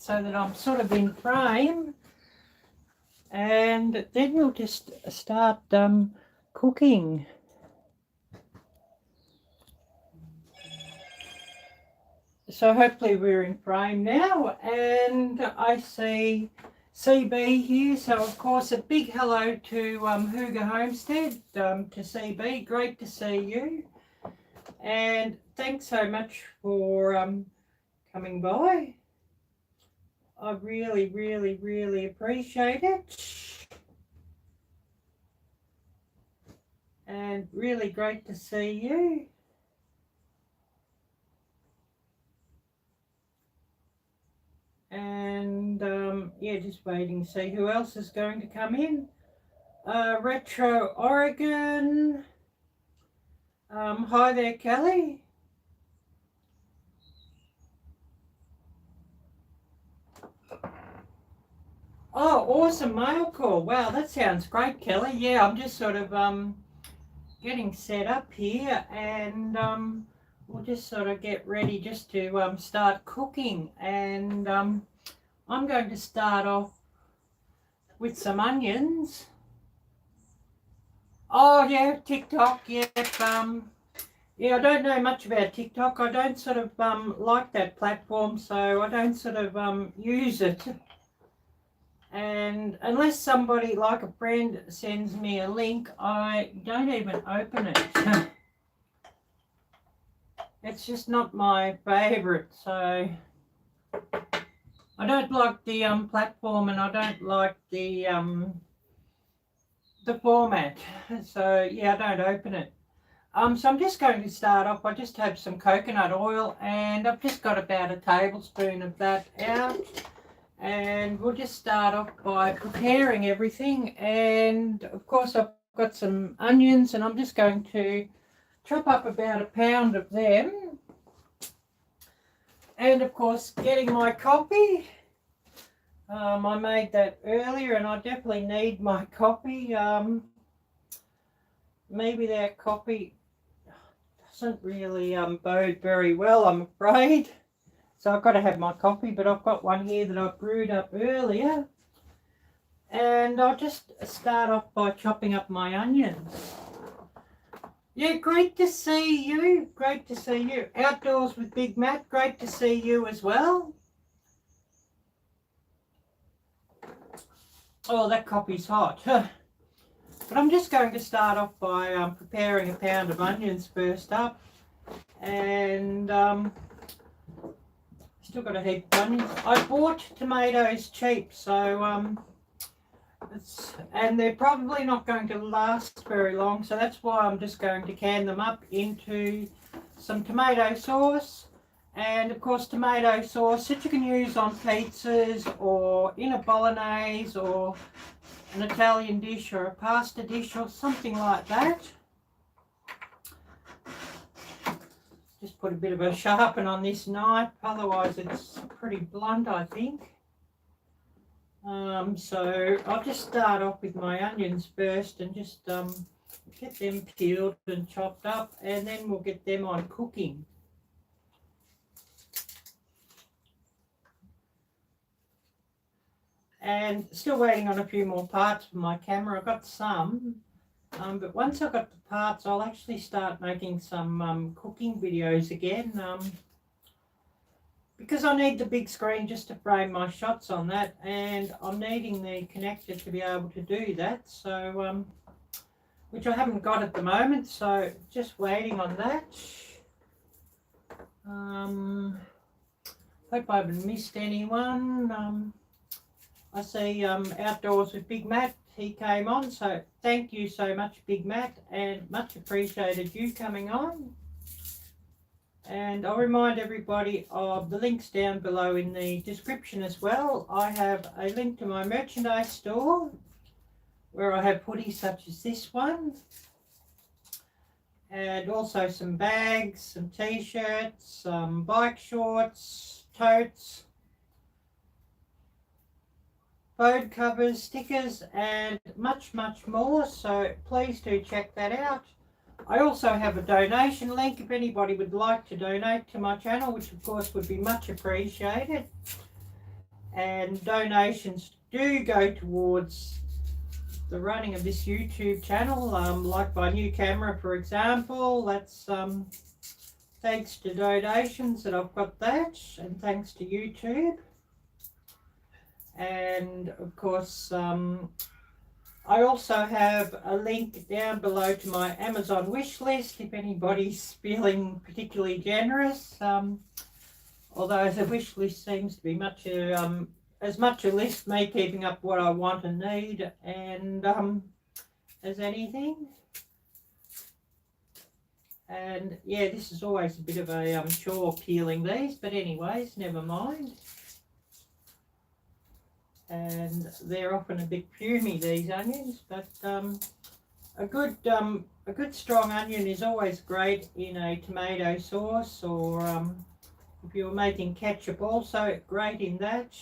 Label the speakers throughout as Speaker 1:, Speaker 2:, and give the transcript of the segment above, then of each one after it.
Speaker 1: so that I'm sort of in frame. And then we'll just start cooking. So hopefully we're in frame now, and I see CB here. So of course a big hello to Hooga Homestead, to CB, great to see you. And thanks so much for coming by. I really, really, really appreciate it. And really great to see you. And yeah, just waiting to see who else is going to come in. Retro Oregon. Hi there, Kelly. Oh, awesome mail call. Wow, that sounds great, Kelly. Yeah, I'm just sort of getting set up here, and we'll just sort of get ready just to start cooking. And I'm going to start off with some onions. Oh yeah, TikTok. Yep. Yeah, I don't know much about TikTok. I don't sort of like that platform, so I don't sort of use it. And unless somebody like a friend sends me a link, I don't even open it. It's just not my favorite, so I don't like the platform, and I don't like the format. So yeah, I don't open it. So I'm just going to start off. I just have some coconut oil, and I've just got about a tablespoon of that out. And we'll just start off by preparing everything. And of course I've got some onions, and I'm just going to chop up about a pound of them. And of course getting my coffee. I made that earlier, and I definitely need my coffee. Maybe that coffee doesn't really bode very well, I'm afraid. So I've got to have my coffee, but I've got one here that I brewed up earlier. And I'll just start off by chopping up my onions. Yeah, great to see you. Great to see you. Outdoors with Big Matt, great to see you as well. Oh, that coffee's hot. But I'm just going to start off by preparing a pound of onions first up. And still got a heap of onions. I bought tomatoes cheap, so and they're probably not going to last very long, so that's why I'm just going to can them up into some tomato sauce. And of course tomato sauce that you can use on pizzas or in a bolognese or an Italian dish or a pasta dish or something like that. Just put a bit of a sharpen on this knife, otherwise it's pretty blunt, I think. So I'll just start off with my onions first and just get them peeled and chopped up, and then we'll get them on cooking. And still waiting on a few more parts for my camera. I've got some. But once I've got the parts, I'll actually start making some cooking videos again, because I need the big screen just to frame my shots on that, and I'm needing the connector to be able to do that, so which I haven't got at the moment, so just waiting on that. Hope I haven't missed anyone. I see Outdoors with Big Matt, he came on, so thank you so much, Big Matt, and much appreciated you coming on. And I'll remind everybody of the links down below in the description as well. I have a link to my merchandise store where I have hoodies such as this one, and also some bags, some t-shirts, some bike shorts, totes, phone covers, stickers, and much more, so please do check that out. I also have a donation link if anybody would like to donate to my channel, which of course would be much appreciated. and donations do go towards the running of this YouTube channel. Like my new camera, for example, that's thanks to donations that I've got that, and thanks to YouTube. And of course, I also have a link down below to my Amazon wish list if anybody's feeling particularly generous. Although the wish list seems to be as much a list, me keeping up what I want and need, and as anything. And yeah, this is always a bit of a chore peeling these, but anyways, never mind. And they're often a bit fumy, these onions, but a good strong onion is always great in a tomato sauce, or if you're making ketchup, also great in that.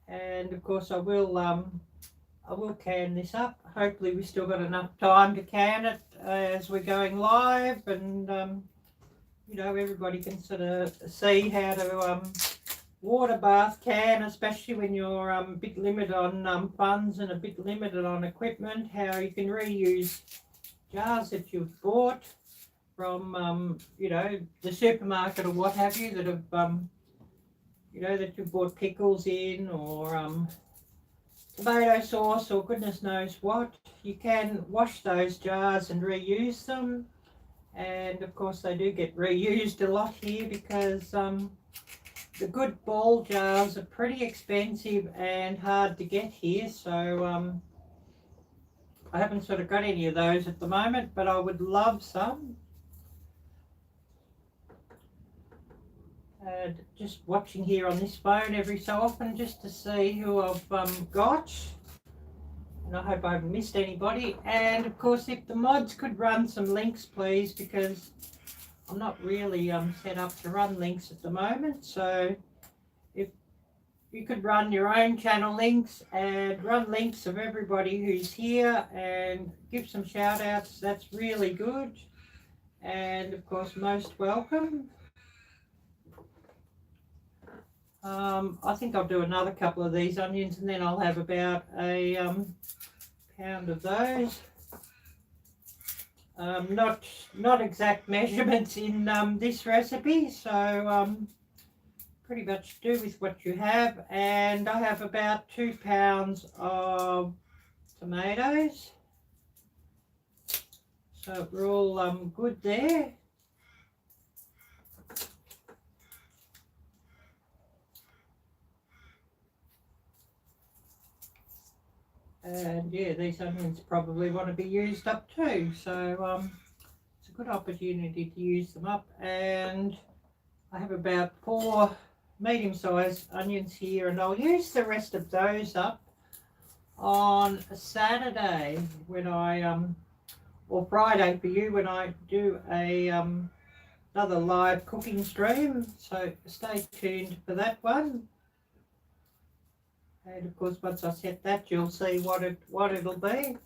Speaker 1: And of course I will can this up. Hopefully we've still got enough time to can it as we're going live, and you know, everybody can sort of see how to water bath can, especially when you're a bit limited on funds and a bit limited on equipment, how you can reuse jars that you've bought from you know, the supermarket or what have you, that have you know, that you've bought pickles in, or tomato sauce, or goodness knows what. You can wash those jars and reuse them, and of course they do get reused a lot here, because the good ball jars are pretty expensive and hard to get here, so I haven't sort of got any of those at the moment, but I would love some. Just watching here on this phone every so often just to see who I've got, and I hope I haven't missed anybody. And of course, if the mods could run some links, please, because I'm not really set up to run links at the moment. So if you could run your own channel links and run links of everybody who's here and give some shout outs, that's really good, and of course most welcome. I think I'll do another couple of these onions, and then I'll have about a pound of those. Not exact measurements in this recipe, so pretty much do with what you have. And I have about 2 pounds of tomatoes, so we're all good there. And yeah, these onions probably want to be used up too, so it's a good opportunity to use them up. And I have about 4 medium-sized onions here, and I'll use the rest of those up on a Saturday when I or Friday for you, when I do a another live cooking stream, so stay tuned for that one. And of course, once I set that, you'll see what it'll be.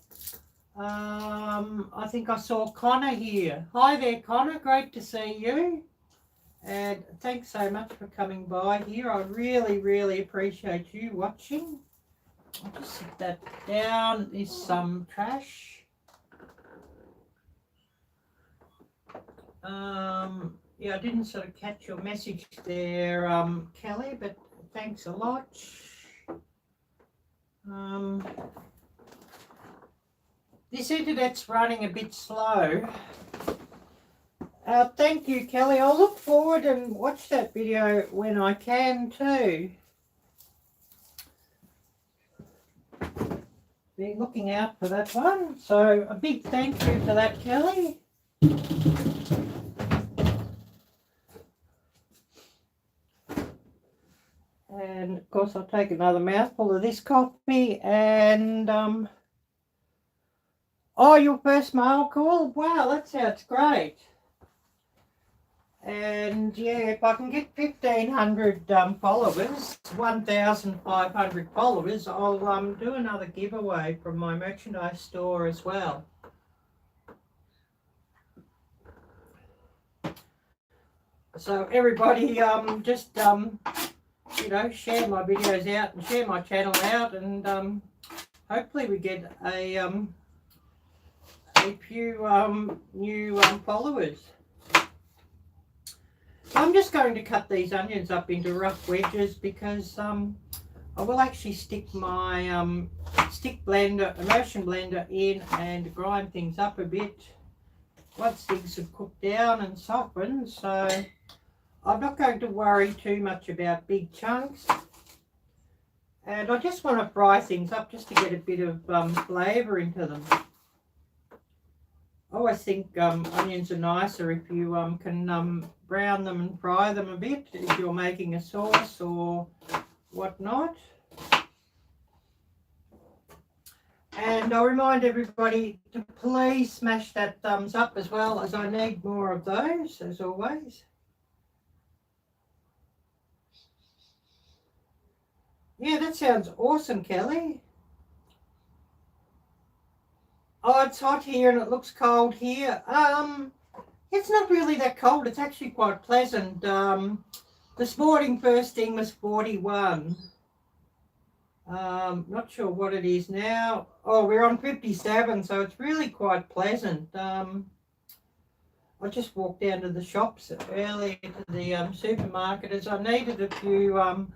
Speaker 1: I think I saw Connor here. Hi there, Connor. Great to see you. And thanks so much for coming by here. I really, really appreciate you watching. I'll just set that down. There's some trash. Yeah, I didn't sort of catch your message there, Kelly, but thanks a lot. This internet's running a bit slow. Thank you, Kelly. I'll look forward and watch that video when I can too. Be looking out for that one. So a big thank you for that, Kelly. And of course I'll take another mouthful of this coffee. And oh, your first mail call? Wow, that sounds great. And yeah, if I can get 1,500 followers, 1,500 followers, I'll do another giveaway from my merchandise store as well. So everybody just you know, share my videos out and share my channel out, and hopefully we get a few new followers. I'm just going to cut these onions up into rough wedges because I will actually stick my immersion blender in and grind things up a bit once things have cooked down and softened. So I'm not going to worry too much about big chunks, and I just want to fry things up just to get a bit of flavour into them. I always think onions are nicer if you can brown them and fry them a bit if you're making a sauce or whatnot. And I'll remind everybody to please smash that thumbs up as well, as I need more of those as always. Yeah, that sounds awesome, Kelly. Oh, it's hot here and it looks cold here. It's not really that cold. It's actually quite pleasant. This morning, first thing was 41. Not sure what it is now. Oh, we're on 57, so it's really quite pleasant. I just walked down to the shops earlier, to the supermarket, as I needed a few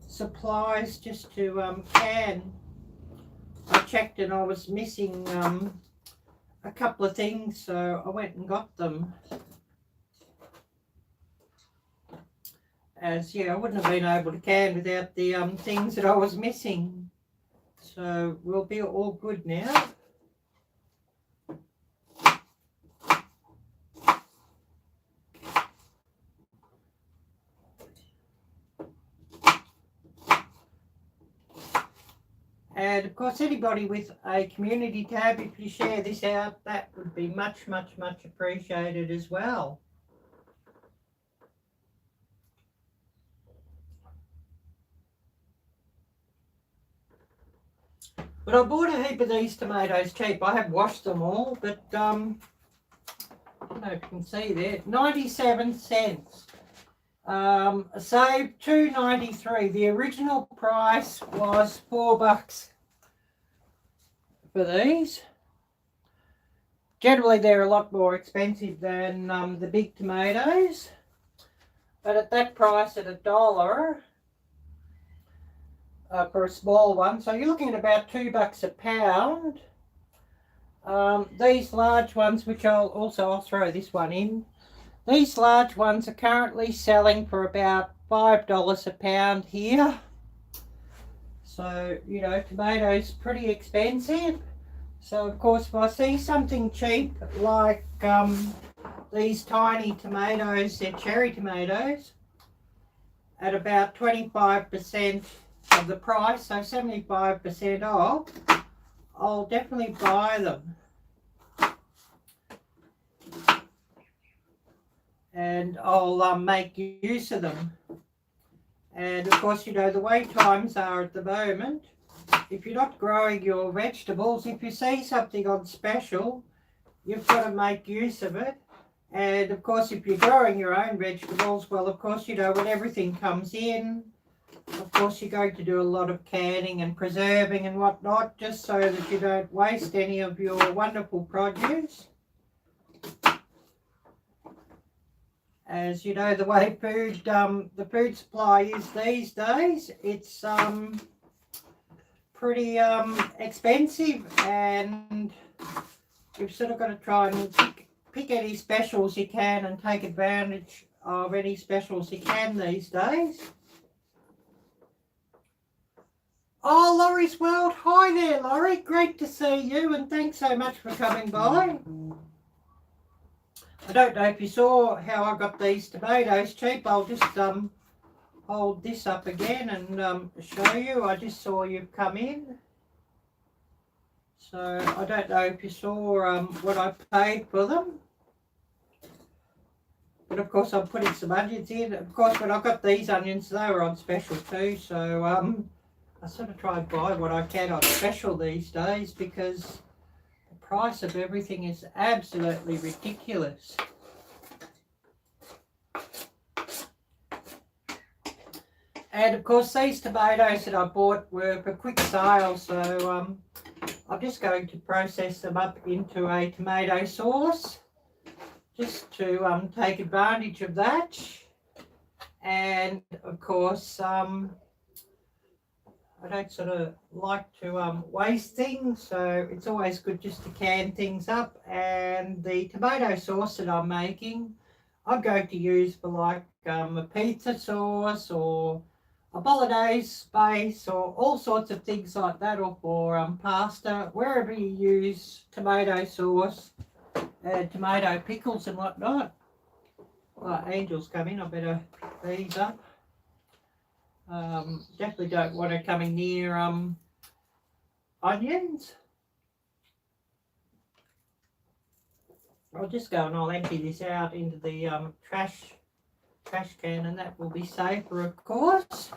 Speaker 1: supplies just to can. I checked and I was missing a couple of things, so I went and got them. As yeah, I wouldn't have been able to can without the things that I was missing. So we'll be all good now. And of course, anybody with a community tab, if you share this out, that would be much, much, much appreciated as well. But I bought a heap of these tomatoes cheap. I have washed them all, but I don't know if you can see there, 97 cents. Saved $2.93. The original price was $4 for these. Generally, they're a lot more expensive than the big tomatoes, but at that price, at $1 for a small one, so you're looking at about $2 a pound. These large ones, which I'll throw this one in. These large ones are currently selling for about $5 a pound here. So, you know, tomatoes pretty expensive. So, of course, if I see something cheap like these tiny tomatoes, they're cherry tomatoes, at about 25% of the price, so 75% off, I'll definitely buy them. And I'll make use of them. And of course, you know, the way times are at the moment, if you're not growing your vegetables, if you see something on special, you've got to make use of it. And of course, if you're growing your own vegetables, well, of course, you know, when everything comes in, of course, you're going to do a lot of canning and preserving and whatnot, just so that you don't waste any of your wonderful produce. As you know, the way the food supply is these days, it's pretty expensive, and you've sort of got to try and pick any specials you can and take advantage of any specials you can these days. Oh, Laurie's World. Hi there, Laurie. Great to see you, and thanks so much for coming by. I don't know if you saw how I got these tomatoes cheap. I'll just hold this up again and show you. I just saw you come in. So I don't know if you saw what I paid for them. But of course I'm putting some onions in. Of course when I got these onions, they were on special too. So I sort of try and buy what I can on special these days, because price of everything is absolutely ridiculous. And of course these tomatoes that I bought were for quick sale, so I'm just going to process them up into a tomato sauce just to take advantage of that. And of course I don't sort of like to waste things, so it's always good just to can things up. And the tomato sauce that I'm making, I'm going to use for like a pizza sauce or a bolognese base or all sorts of things like that, or for pasta, wherever you use tomato sauce and tomato pickles and whatnot. Well, Angel's coming, I better pick these up. Definitely don't want her coming near onions. I'll just go and I'll empty this out into the trash can, and that will be safer, of course.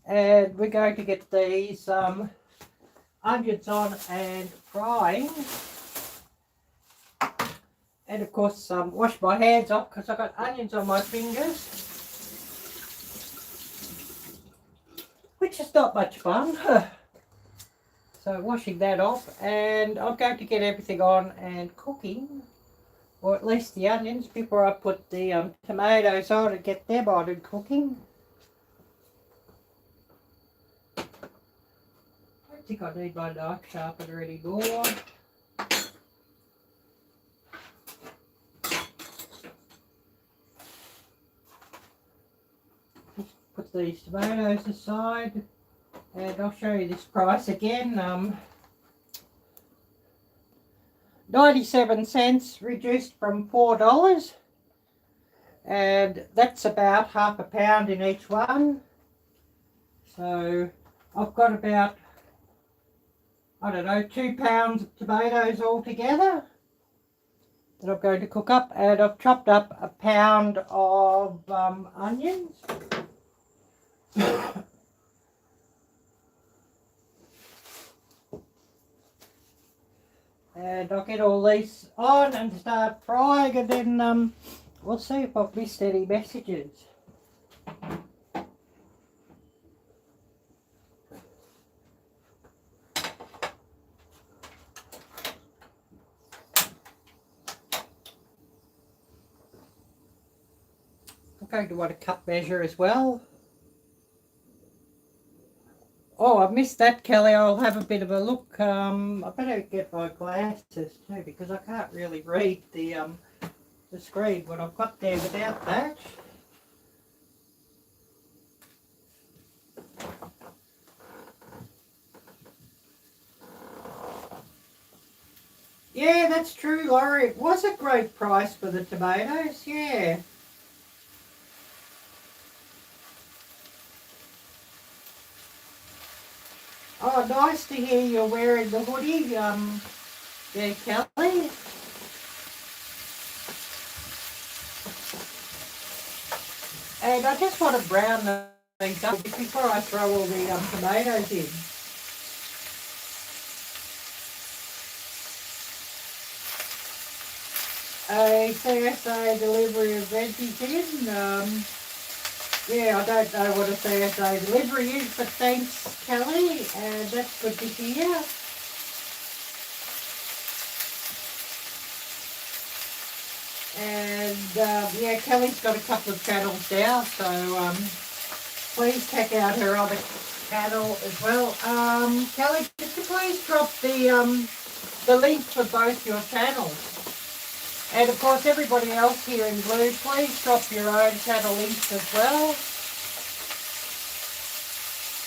Speaker 1: And we're going to get these onions on and frying. And of course wash my hands off because I've got onions on my fingers, which is not much fun. So washing that off, and I'm going to get everything on and cooking, or at least the onions, before I put the tomatoes on and get them on and cooking. I don't think I need my knife sharpener anymore. Put these tomatoes aside, and I'll show you this price again. 97 cents reduced from $4, and that's about half a pound in each one. So I've got about, I don't know, 2 pounds of tomatoes altogether that I'm going to cook up, and I've chopped up a pound of onions. And I'll get all these on and start frying, and then we'll see if I've missed any messages. I'm going to want a cup measure as well. Oh, I missed that, Kelly. I'll have a bit of a look. I better get my glasses too, because I can't really read the screen when I've got there without that. Yeah, that's true, Laurie. It was a great price for the tomatoes, yeah. Oh, nice to hear you're wearing the hoodie, yeah, Kelly. And I just want to brown these up before I throw all the tomatoes in. A CSA delivery of veggies in. Yeah, I don't know what a CSA delivery is, but thanks, Kelly, and that's good to hear. And yeah, Kelly's got a couple of channels now, so please check out her other channel as well. Kelly, could you please drop the link for both your channels? And of course, everybody else here in blue, please drop your own channel links as well.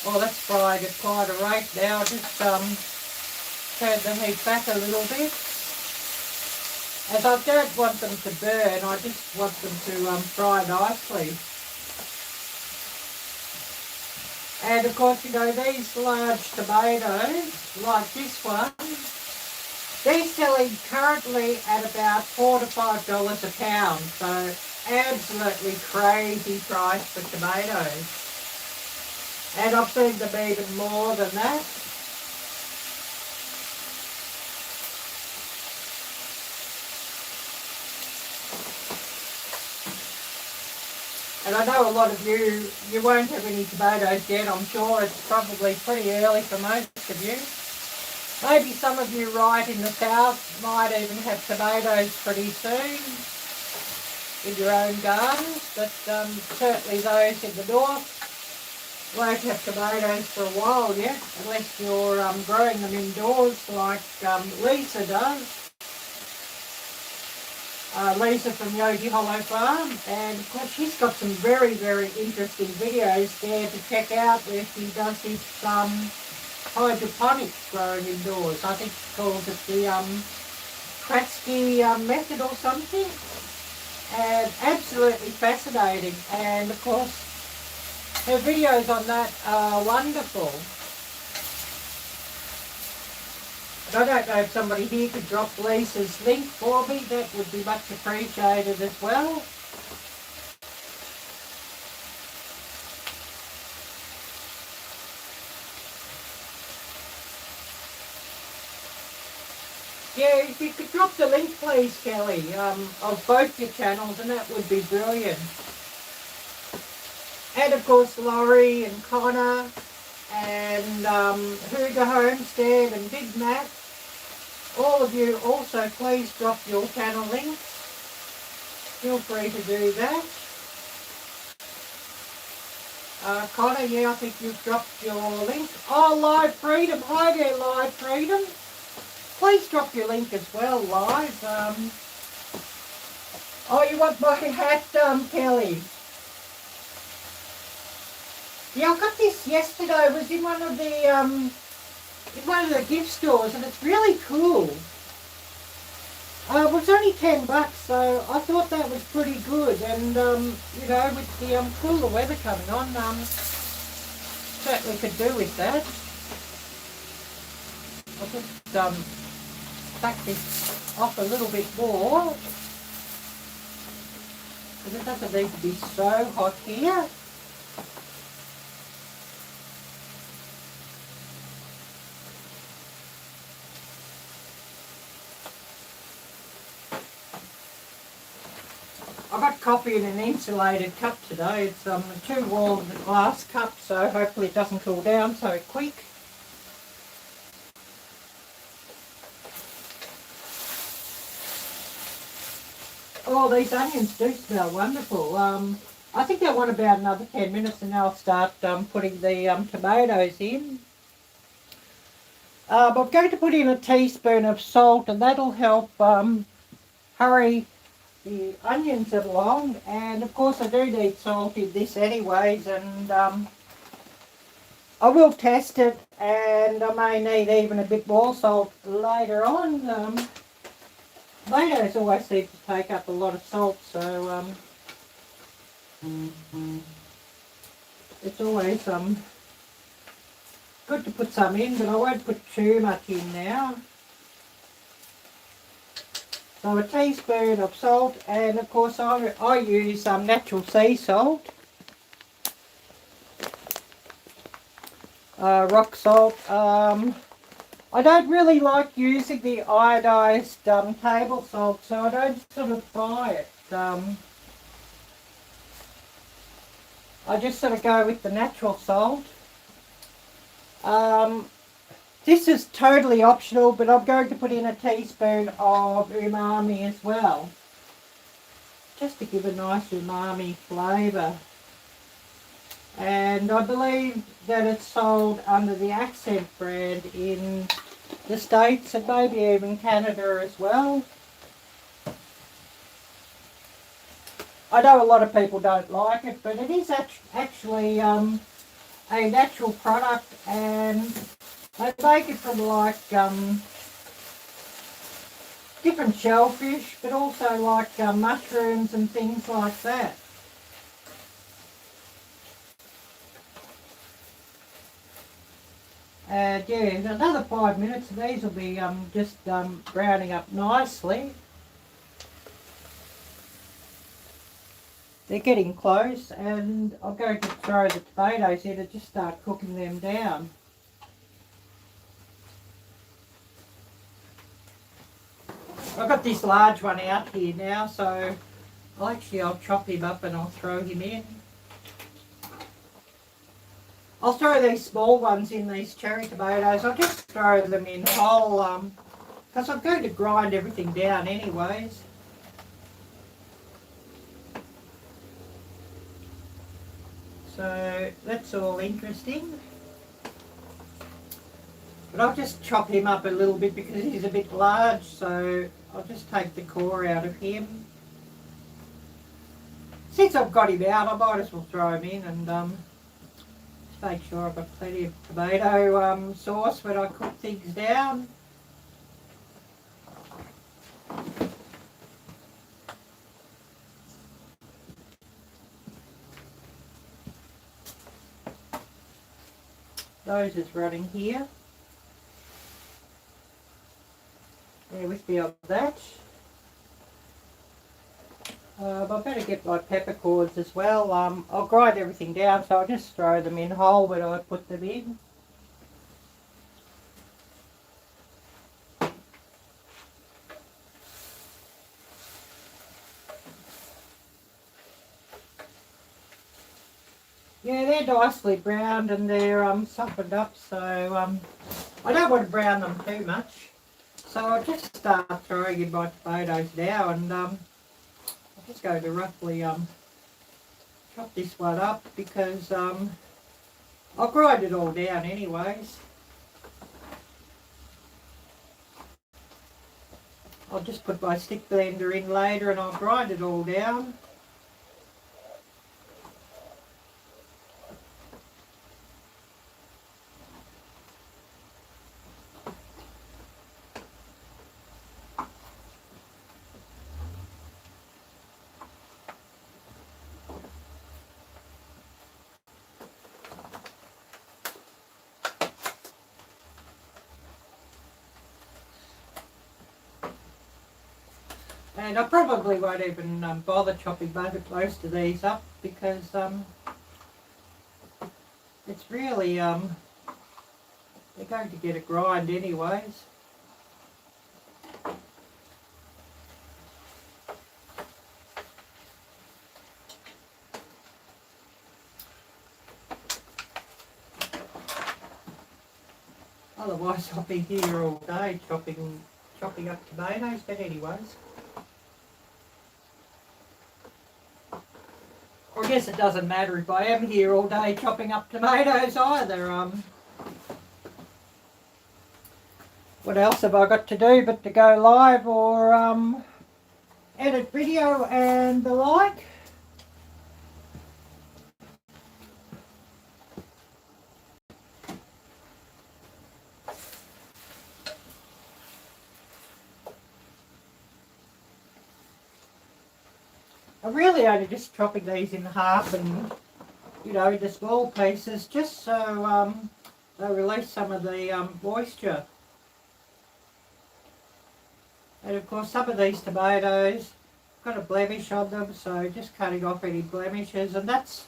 Speaker 1: Oh, that's frying at quite a rate now. Just turn the heat back a little bit. As I don't want them to burn, I just want them to fry nicely. And of course, you know, these large tomatoes, like this one, they're selling currently at about $4 to $5 a pound, so absolutely crazy price for tomatoes. And I've seen them even more than that. And I know a lot of you won't have any tomatoes yet. I'm sure it's probably pretty early for most of you. Maybe some of you right in the south might even have tomatoes pretty soon in your own gardens, but certainly those in the north won't have tomatoes for a while yet, unless you're growing them indoors like Lisa does. Lisa from Yogi Hollow Farm, and of course she's got some very, very interesting videos there to check out where she does this hydroponics growing indoors. I think she calls it the Kratsky method or something, and absolutely fascinating. And of course her videos on that are wonderful. I don't know if somebody here could drop Lisa's link for me. That would be much appreciated as well. Yeah, if you could drop the link please, Kelly, of both your channels, and that would be brilliant. And of course Laurie and Connor and Hooga Homestead and Big Matt. All of you also please drop your channel links. Feel free to do that. Connor, yeah, I think you've dropped your link. Oh, Live Freedom. Hi there, Live Freedom. Please drop your link as well, Live. Oh, you want my hat, Kelly? Yeah, I got this yesterday. It was in one of the gift stores, and it's really cool. It was only $10, so I thought that was pretty good. And you know, with the cooler weather coming on, certainly could do with that. I'll just back this off a little bit more, because it doesn't need to be so hot here. I got coffee in an insulated cup today. It's too warm the glass cup, so hopefully it doesn't cool down so quick. Oh, these onions do smell wonderful. I think they'll want about another 10 minutes and I'll start putting the tomatoes in. I'm going to put in a teaspoon of salt, and that'll help hurry the onions along. And of course I do need salt in this anyways, and I will test it, and I may need even a bit more salt later on. Tomatoes always seem to take up a lot of salt, so it's always good to put some in, but I won't put too much in now. So a teaspoon of salt, and of course I use natural sea salt, rock salt. I don't really like using the iodized table salt, so I don't sort of buy it. I just sort of go with the natural salt. This is totally optional, but I'm going to put in a teaspoon of umami as well, just to give a nice umami flavour. And I believe that it's sold under the Accent brand in the States and maybe even Canada as well. I know a lot of people don't like it, but it is actually a natural product, and they make it from like different shellfish, but also like mushrooms and things like that. And yeah, another 5 minutes and these will be just browning up nicely. They're getting close, and I'm going to throw the tomatoes in and just start cooking them down. I've got this large one out here now, so I'll chop him up and I'll throw him in. I'll throw these small ones in, these cherry tomatoes. I'll just throw them in whole, because I'm going to grind everything down anyways. So that's all interesting. But I'll just chop him up a little bit because he's a bit large, so I'll just take the core out of him. Since I've got him out, I might as well throw him in and just make sure I've got plenty of tomato sauce when I cook things down. Those is running here. Bear with me on that. I better get my peppercorns as well. I'll grind everything down, so I'll just throw them in whole when I put them in. Yeah, they're nicely browned and they're softened up, so I don't want to brown them too much. So I'll just start throwing in my tomatoes now, and I'm just going to roughly chop this one up because I'll grind it all down anyways. I'll just put my stick blender in later and I'll grind it all down. And I probably won't even bother chopping most of these up because it's really, they're going to get a grind anyways. Otherwise I'll be here all day chopping up tomatoes, but anyways. I guess it doesn't matter if I am here all day chopping up tomatoes either. What else have I got to do but to go live or edit video and the like? I'm really only just chopping these in half and, you know, into small pieces just so they release some of the moisture. And of course some of these tomatoes got a blemish on them, so just cutting off any blemishes, and that's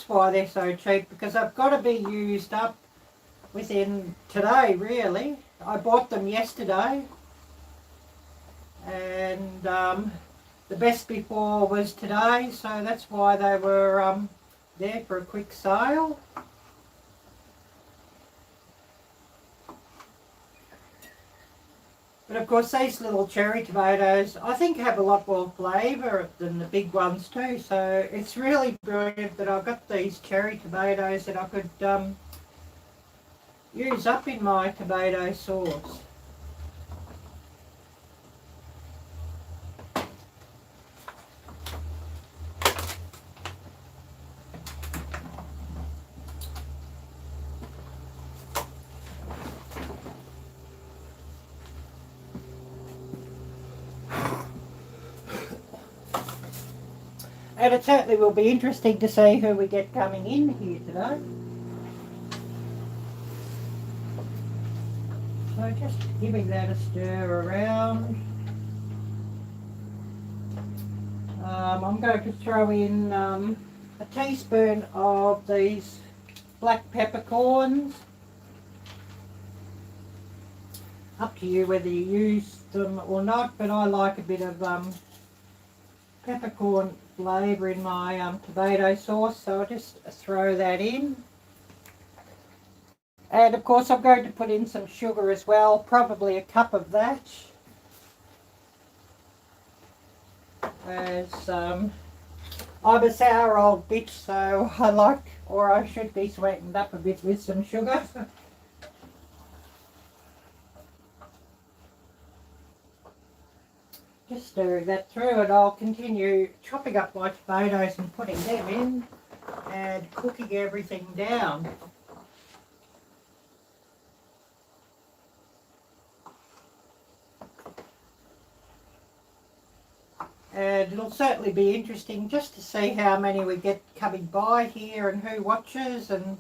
Speaker 1: why they're so cheap, because they've got to be used up within today really. I bought them yesterday and the best before was today, so that's why they were there for a quick sale. But of course these little cherry tomatoes I think have a lot more flavour than the big ones too, so it's really brilliant that I've got these cherry tomatoes that I could use up in my tomato sauce. And it certainly will be interesting to see who we get coming in here today. So just giving that a stir around. I'm going to throw in a teaspoon of these black peppercorns. Up to you whether you use them or not, but I like a bit of peppercorn flavour in my tomato sauce, so I'll just throw that in. And of course I'm going to put in some sugar as well, probably a cup of that. As I'm a sour old bitch, so I like, or I should be, sweetened up a bit with some sugar. Just stirring that through, and I'll continue chopping up my tomatoes and putting them in and cooking everything down. And it'll certainly be interesting just to see how many we get coming by here and who watches and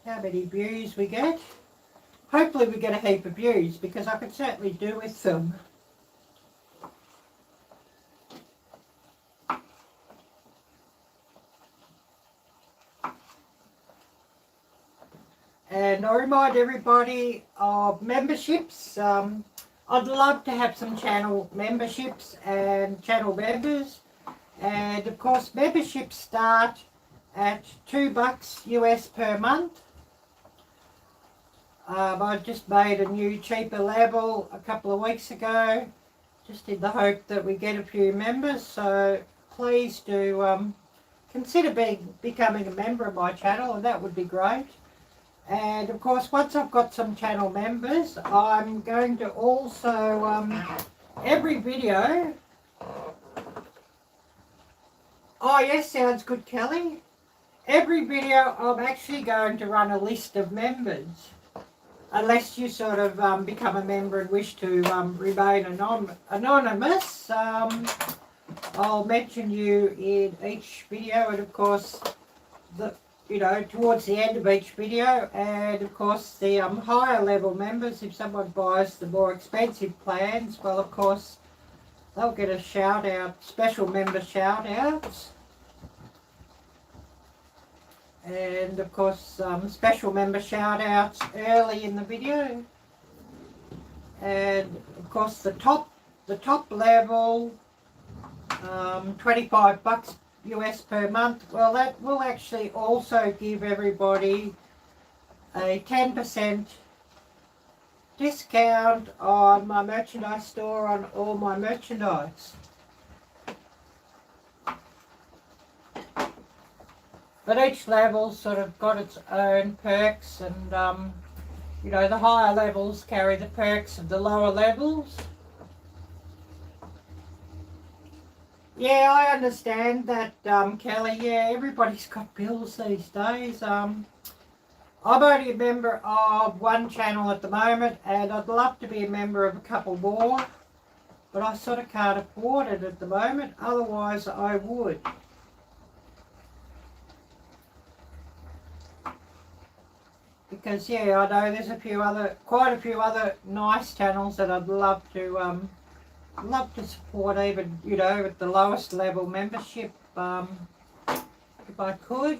Speaker 1: how many views we get. Hopefully we get a heap of views, because I could certainly do with them. And I remind everybody of memberships. I'd love to have some channel memberships and channel members. And of course, memberships start at $2 US per month. I just made a new cheaper level a couple of weeks ago, just in the hope that we get a few members. So please do consider becoming a member of my channel, and that would be great. And of course, once I've got some channel members, I'm going to also, every video, oh yes, sounds good, Kelly. Every video I'm actually going to run a list of members, unless you sort of become a member and wish to remain anonymous. I'll mention you in each video, and of course, towards the end of each video. And of course the higher level members, if someone buys the more expensive plans, well of course they'll get a shout out, special member shout outs, and of course special member shout outs early in the video. And of course the top level, $25 US per month, well that will actually also give everybody a 10% discount on my merchandise store, on all my merchandise. But each level's sort of got its own perks, and the higher levels carry the perks of the lower levels. Yeah, I understand that, Kelly. Yeah, everybody's got bills these days. I'm only a member of one channel at the moment, and I'd love to be a member of a couple more, but I sort of can't afford it at the moment. Otherwise, I would. Because, yeah, I know there's quite a few other nice channels that I'd love to support, even at the lowest level membership, if I could.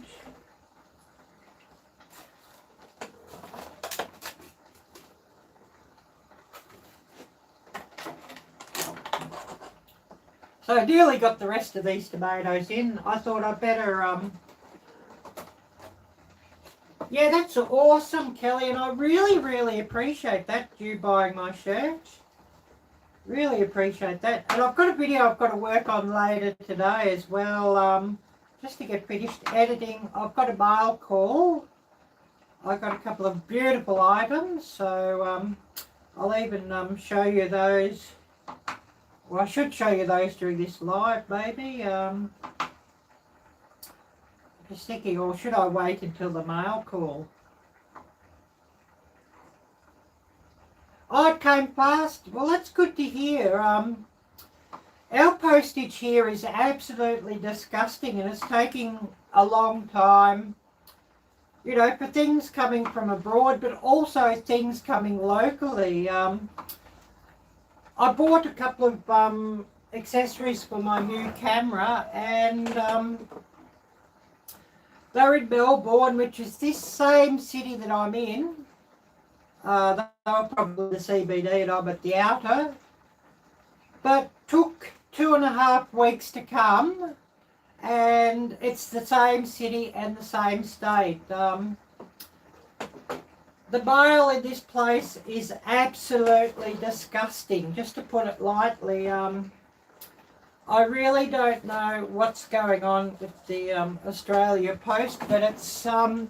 Speaker 1: So I nearly got the rest of these tomatoes in. I thought I'd better yeah, that's awesome, Kelly, and I really appreciate that, you buying my shirt. Really appreciate that. And I've got a video I've got to work on later today as well, just to get finished editing. I've got a mail call. I've got a couple of beautiful items, so I'll even show you those. Well, I should show you those during this live, maybe. Just thinking, or should I wait until the mail call? Oh, it came fast. Well, that's good to hear. Our postage here is absolutely disgusting, and it's taking a long time, for things coming from abroad, but also things coming locally. I bought a couple of accessories for my new camera, and they're in Melbourne, which is this same city that I'm in. They were probably the CBD, and I'm at the outer. But took 2 2.5 weeks to come, and it's the same city and the same state. The mail in this place is absolutely disgusting, just to put it lightly. I really don't know what's going on with the Australia Post, but it's not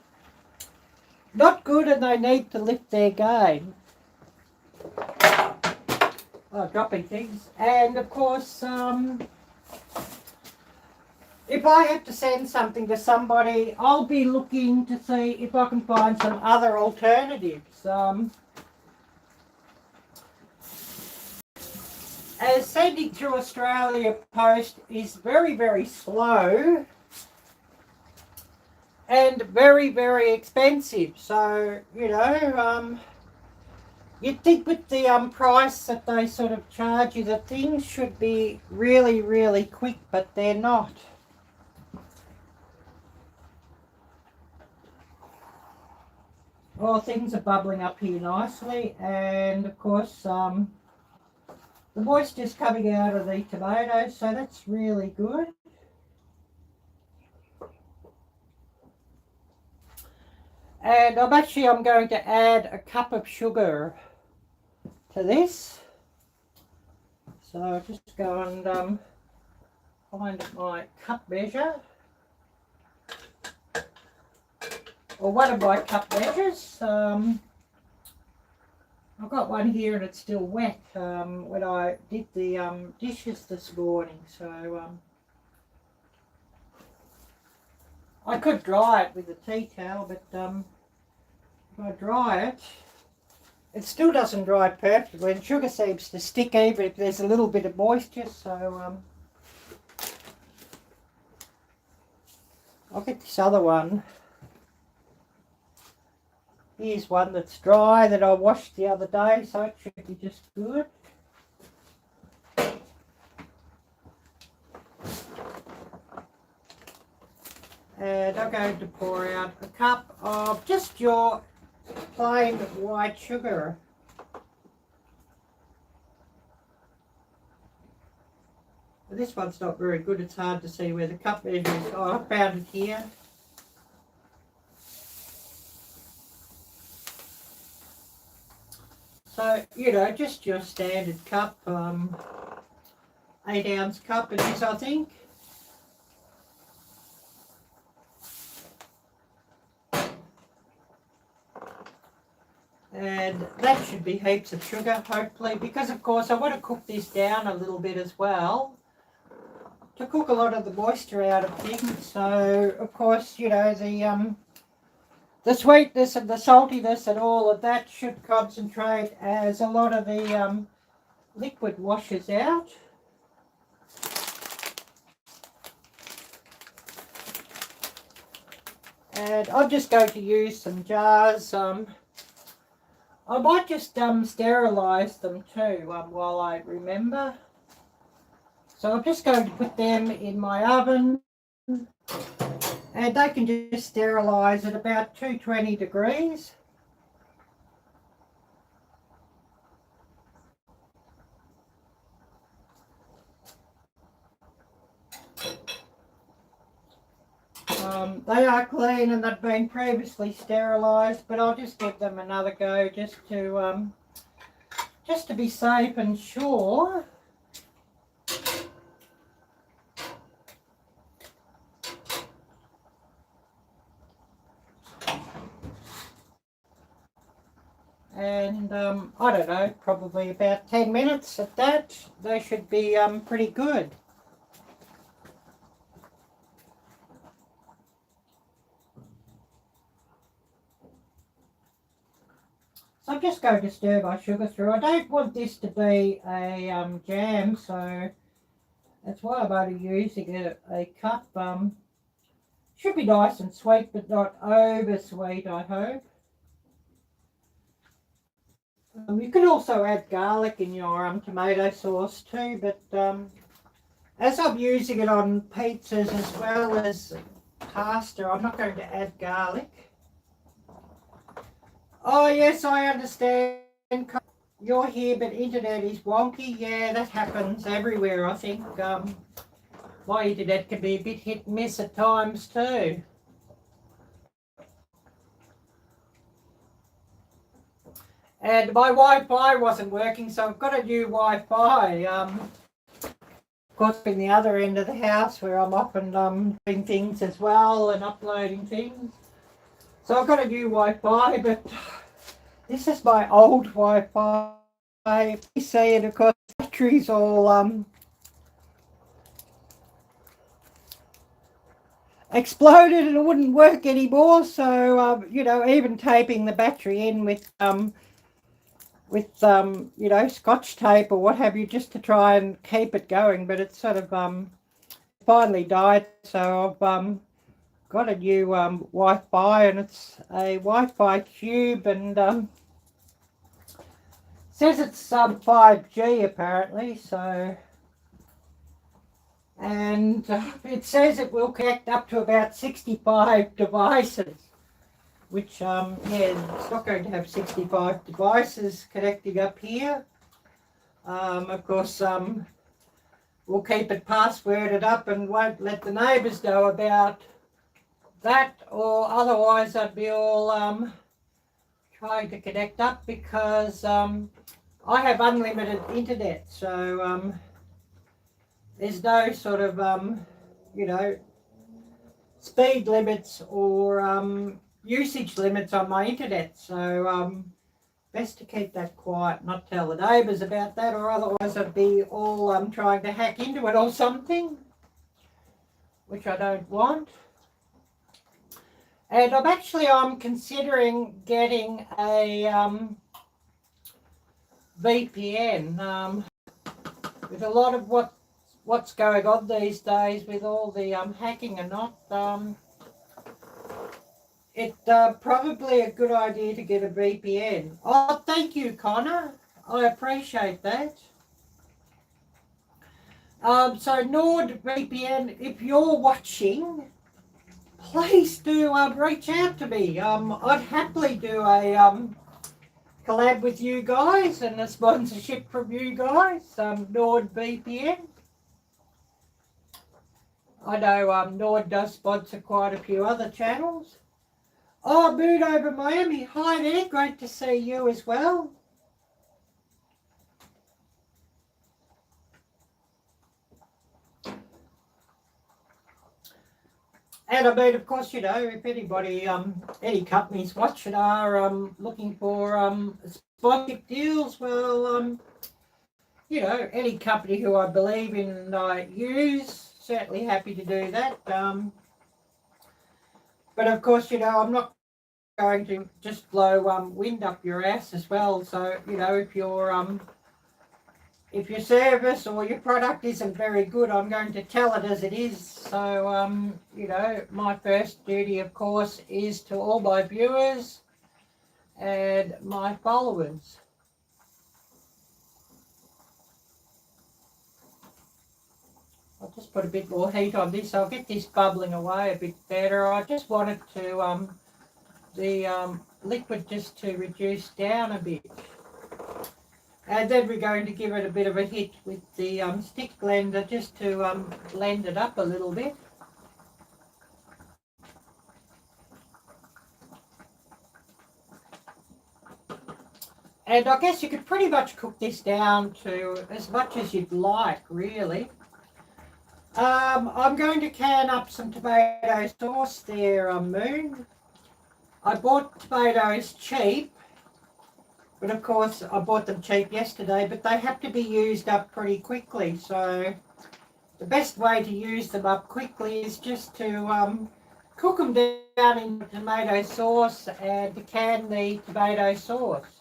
Speaker 1: good, and they need to lift their game. Oh, dropping things. And of course, if I have to send something to somebody, I'll be looking to see if I can find some other alternatives. As sending through Australia Post is very, very slow and very, very expensive. So, you know, you'd think with the price that they sort of charge you that things should be really, really quick, but they're not. Oh, things are bubbling up here nicely, and of course the moisture's coming out of the tomatoes, so that's really good. And I'm going to add a cup of sugar to this. So I'll just go and find my cup measure. Or one of my cup measures. I've got one here and it's still wet when I did the dishes this morning. So I could dry it with a tea towel, but if I dry it, it still doesn't dry perfectly, and sugar seems to stick even if there's a little bit of moisture. So I'll get this other one. Here's one that's dry that I washed the other day, so it should be just good. And I'm going to pour out a cup of just your plain white sugar. This one's not very good, it's hard to see where the cup measure is. Oh, I found it here. So, you know, just your standard cup, 8-ounce cup it is, I think. And that should be heaps of sugar, hopefully, because of course I want to cook this down a little bit as well, to cook a lot of the moisture out of things. So, of course, you know, the sweetness and the saltiness and all of that should concentrate as a lot of the liquid washes out. And I'm just going to use some jars. I might just sterilise them too while I remember. So I'm just going to put them in my oven. And they can just sterilise at about 220 degrees. They are clean and they've been previously sterilised, but I'll just give them another go just to be safe and sure. And I don't know, probably about 10 minutes at that, they should be pretty good. So I'm just going to stir my sugar through. I don't want this to be a jam, so that's why I'm only using a cup. Should be nice and sweet, but not over sweet, I hope. You can also add garlic in your tomato sauce too, but as I'm using it on pizzas as well as pasta, I'm not going to add garlic. Oh yes, I understand. you're here, but internet is wonky. Yeah, that happens everywhere, I think. My internet can be a bit hit and miss at times too. And my Wi-Fi wasn't working, so I've got a new Wi-Fi. Of course, in the other end of the house where I'm often doing things as well and uploading things. So I've got a new Wi-Fi, but this is my old Wi-Fi. You see, and of course, the battery's all exploded and it wouldn't work anymore. So you know, even taping the battery in with you know, Scotch tape or what have you, just to try and keep it going, but it's sort of finally died. So I've got a new Wi-Fi, and it's a Wi-Fi cube, and says it's 5G apparently. So, and it says it will connect up to about 65 devices, which yeah, it's not going to have 65 devices connecting up here. Of course, we'll keep it passworded up and won't let the neighbours know about that, or otherwise I'd be all trying to connect up, because I have unlimited internet, so there's no sort of you know, speed limits or usage limits on my internet. So best to keep that quiet, not tell the neighbours about that, or otherwise I'd be all trying to hack into it or something, which I don't want. And I'm considering getting a VPN. With a lot of what's going on these days with all the hacking and not, it's probably a good idea to get a VPN. Oh, thank you, Connor. I appreciate that. So NordVPN, if you're watching, please do reach out to me. I'd happily do a collab with you guys and a sponsorship from you guys. NordVPN. I know Nord does sponsor quite a few other channels. Oh, Mood over Miami. Hi there. Great to see you as well. And I mean, of course, you know, if anybody, any companies watching are looking for sponsorship deals, well, you know, any company who I believe in and I use, certainly happy to do that. But of course, you know, I'm not going to just blow wind up your ass as well. So, you know, if your service or your product isn't very good, I'm going to tell it as it is. So, you know, my first duty, of course, is to all my viewers and my followers. I'll just put a bit more heat on this. I'll get this bubbling away a bit better. I just wanted to the liquid just to reduce down a bit. And then we're going to give it a bit of a hit with the stick blender just to blend it up a little bit. And I guess you could pretty much cook this down to as much as you'd like, really. I'm going to can up some tomato sauce there, Moon. I bought tomatoes cheap, but of course I bought them cheap yesterday, but they have to be used up pretty quickly. So the best way to use them up quickly is just to cook them down in tomato sauce and to can the tomato sauce.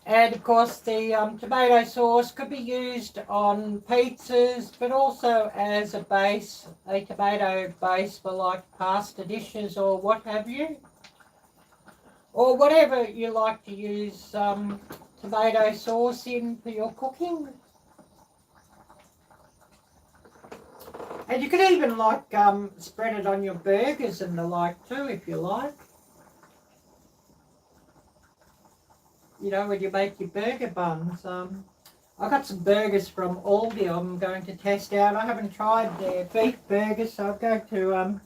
Speaker 1: And of course the tomato sauce could be used on pizzas, but also as a base, a tomato base for like pasta dishes or what have you. Or whatever you like to use tomato sauce in for your cooking. And you could even like spread it on your burgers and the like too, if you like. you know, when you make your burger buns. I got some burgers from Aldi I'm going to test out. I haven't tried their beef burgers, so I'm going to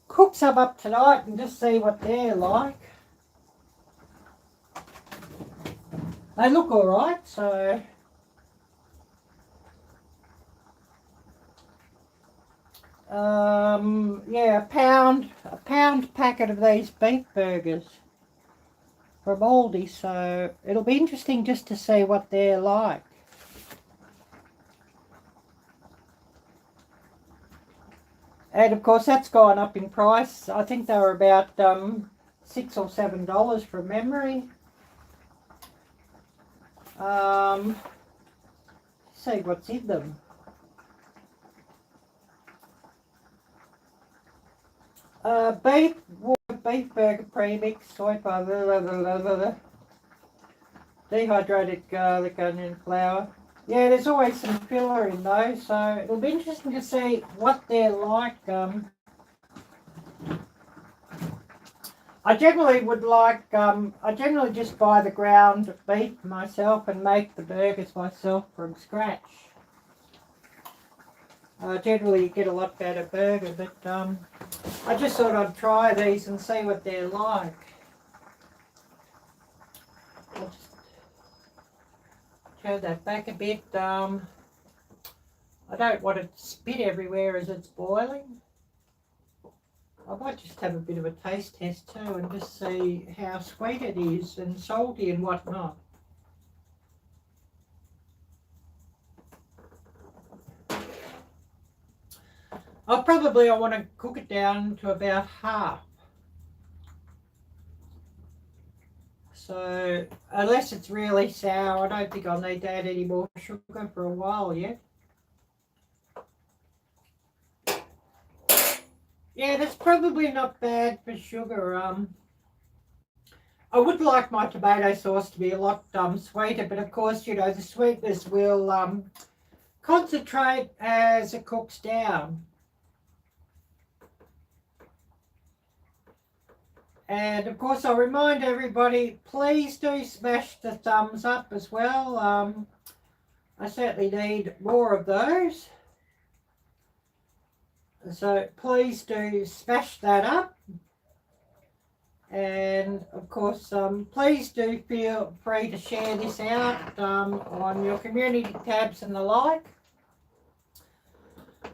Speaker 1: cook some up tonight and just see what they're like. They look alright, so yeah, a pound packet of these beef burgers from Aldi, so it'll be interesting just to see what they're like. And of course that's gone up in price. I think they were about $6 or $7 from memory. See what's in them. Beef burger premix, soy powder, dehydrated garlic, onion flour. Yeah, there's always some filler in those, so it'll be interesting to see what they're like. I generally just buy the ground beef myself and make the burgers myself from scratch. Generally you get a lot better burger, but I just thought I'd try these and see what they're like. I'll just turn that back a bit. I don't want it to spit everywhere as it's boiling. I might just have a bit of a taste test too and just see how sweet it is and salty and whatnot. I want to cook it down to about half. So unless it's really sour, I don't think I'll need to add any more sugar for a while yet. Yeah, that's probably not bad for sugar. I would like my tomato sauce to be a lot sweeter, but of course, you know, the sweetness will concentrate as it cooks down. And of course, I'll remind everybody, please do smash the thumbs up as well. I certainly need more of those. So please do smash that up. And of course, please do feel free to share this out on your community tabs and the like.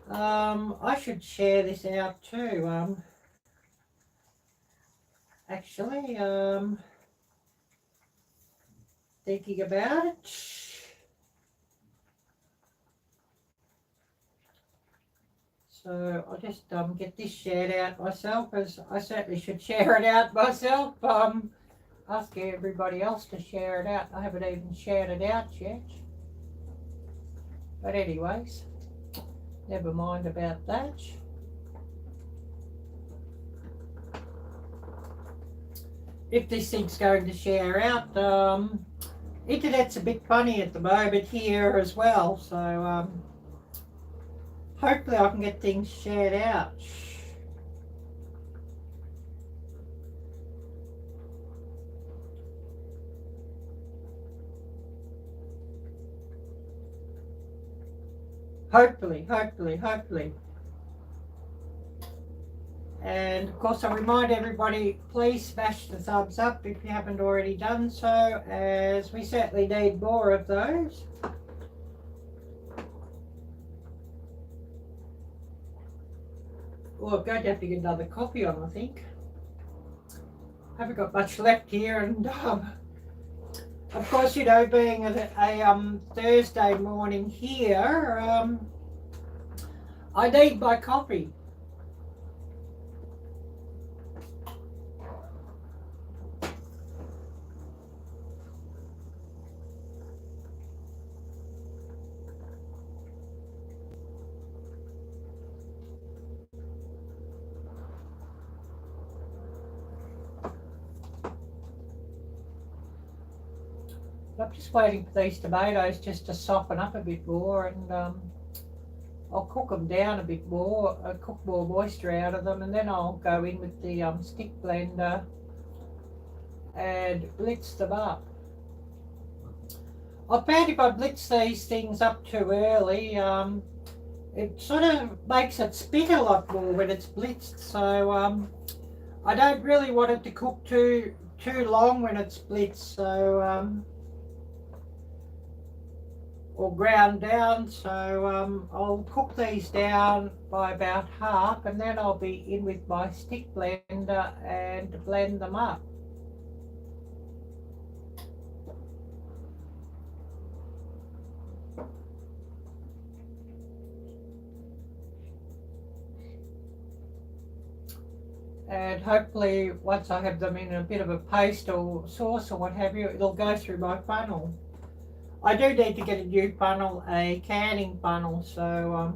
Speaker 1: I should share this out too. Actually, thinking about it. So I'll just get this shared out myself, as I certainly should share it out myself. Ask everybody else to share it out. I haven't even shared it out yet. But anyways, never mind about that. If this thing's going to share out, internet's a bit funny at the moment here as well, so hopefully I can get things shared out. Hopefully. And of course, I remind everybody, please smash the thumbs up if you haven't already done so, as we certainly need more of those. Well, I'm going to have to get another coffee on, I think. I haven't got much left here, and of course, you know, being a Thursday morning here, I need my coffee. I'm just waiting for these tomatoes just to soften up a bit more, and I'll cook them down a bit more, cook more moisture out of them, and then I'll go in with the stick blender and blitz them up. I found if I blitz these things up too early, it sort of makes it spit a lot more when it's blitzed. So I don't really want it to cook too long when it's blitzed. So or ground down, so I'll cook these down by about half, and then I'll be in with my stick blender and blend them up. And hopefully once I have them in a bit of a paste or sauce or what have you, it'll go through my funnel. I do need to get a new funnel, a canning funnel, so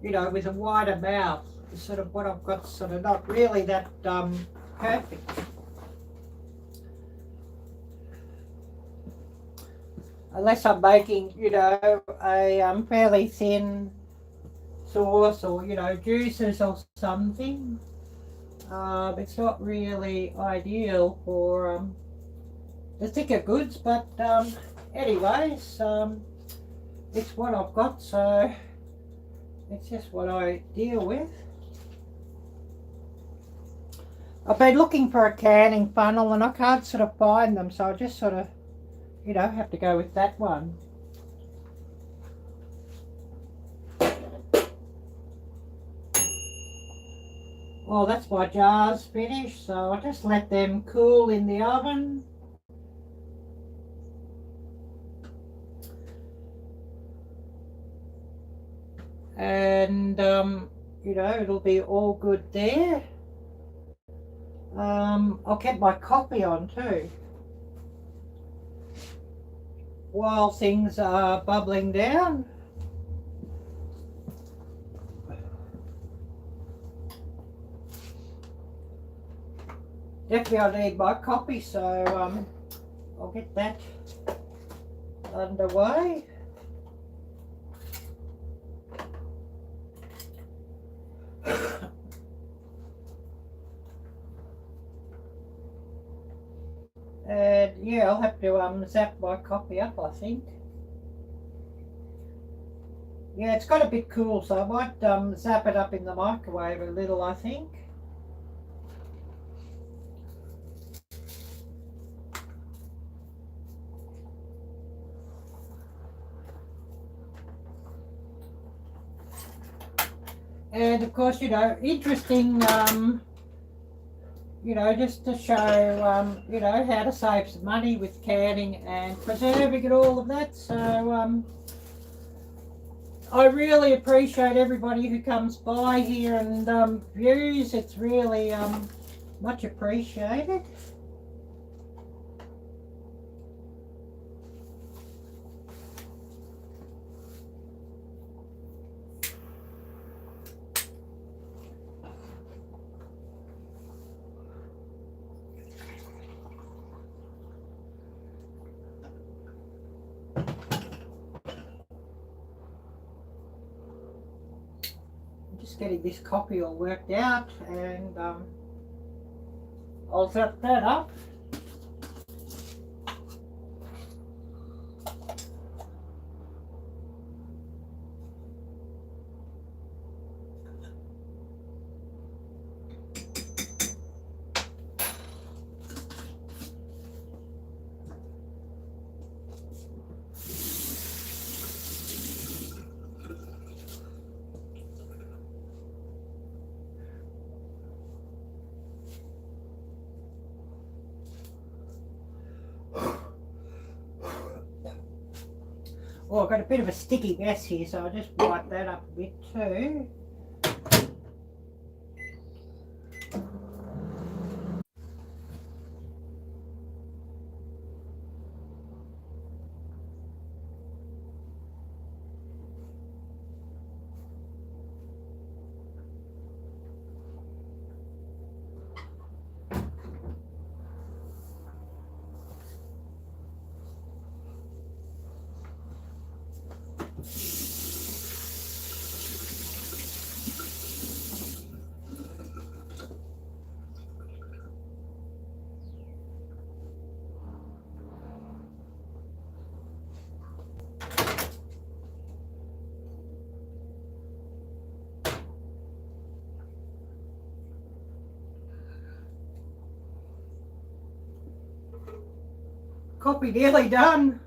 Speaker 1: you know, with a wider mouth. Sort of what I've got, sort of not really that perfect. Unless I'm making, you know, a fairly thin sauce or, you know, juices or something. It's not really ideal for the thicker goods, but anyways, it's what I've got, so it's just what I deal with. I've been looking for a canning funnel and I can't sort of find them, so I just sort of, you know, have to go with that one. Well, that's my jars finished, so I'll just let them cool in the oven. And you know, it'll be all good there. I'll get my coffee on too while things are bubbling down. Definitely I need my coffee, so I'll get that underway. And yeah, I'll have to zap my coffee up, I think. Yeah, it's got a bit cool, so I might zap it up in the microwave a little, I think. And of course, you know, interesting, you know, just to show, you know, how to save some money with canning and preserving and all of that. So I really appreciate everybody who comes by here and views. It's really much appreciated. Just getting this coffee all worked out, and I'll zap that up. Oh, I've got a bit of a sticky mess here, so I'll just wipe that up a bit too. Copy nearly done.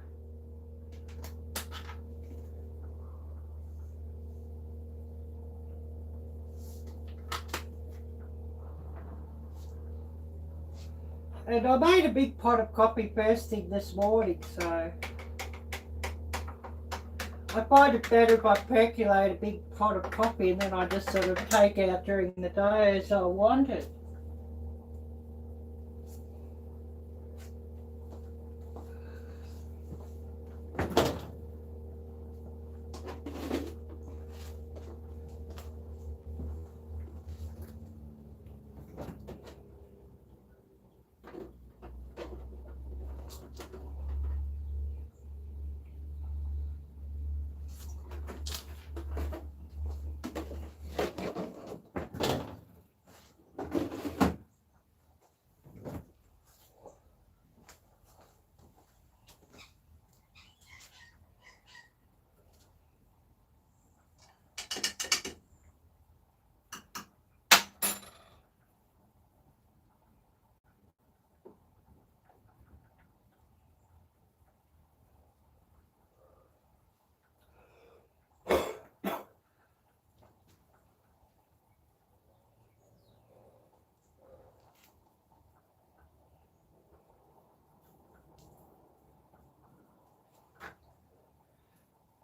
Speaker 1: And I made a big pot of coffee first thing this morning, so I find it better if I percolate a big pot of coffee and then I just sort of take out during the day as I want it.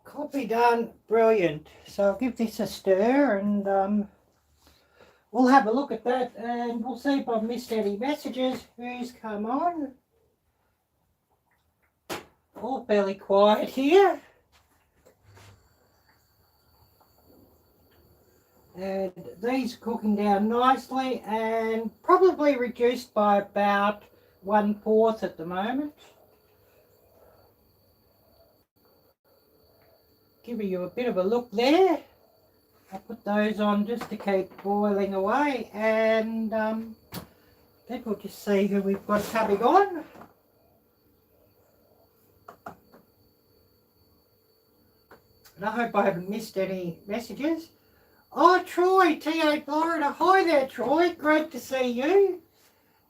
Speaker 1: Coffee done, brilliant. So I'll give this a stir and we'll have a look at that and we'll see if I've missed any messages. Who's come on? All fairly quiet here. And these are cooking down nicely and probably reduced by about 1/4 at the moment. Giving you a bit of a look there. I'll put those on just to keep boiling away and then we'll just see who we've got coming on. And I hope I haven't missed any messages. Oh, Troy, TA Florida. Hi there, Troy. Great to see you.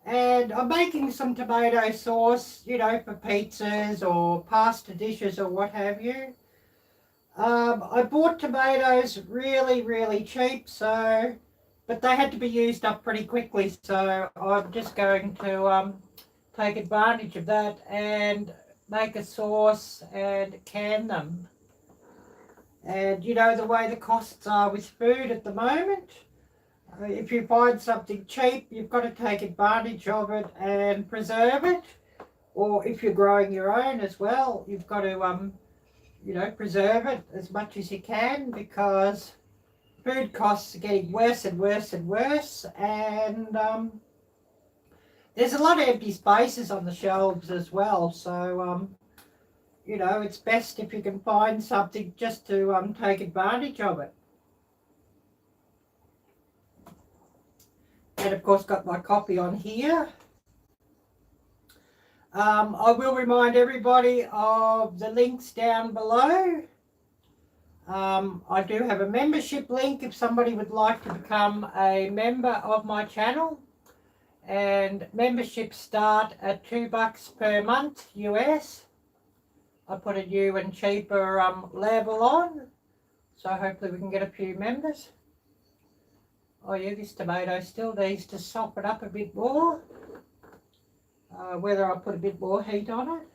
Speaker 1: And I'm making some tomato sauce, you know, for pizzas or pasta dishes or what have you. I bought tomatoes really cheap, so, but they had to be used up pretty quickly, so I'm just going to take advantage of that and make a sauce and can them. And you know the way the costs are with food at the moment, if you find something cheap, you've got to take advantage of it and preserve it. Or if you're growing your own as well, you've got to you know, preserve it as much as you can, because food costs are getting worse and worse and worse, and there's a lot of empty spaces on the shelves as well, so you know, it's best if you can find something just to take advantage of it. And of course got my coffee on here. I will remind everybody of the links down below. I do have a membership link if somebody would like to become a member of my channel. And memberships start at $2 per month US. I put a new and cheaper level on. So hopefully we can get a few members. Oh yeah, this tomato still needs to soften up a bit more. Whether I put a bit more heat on it.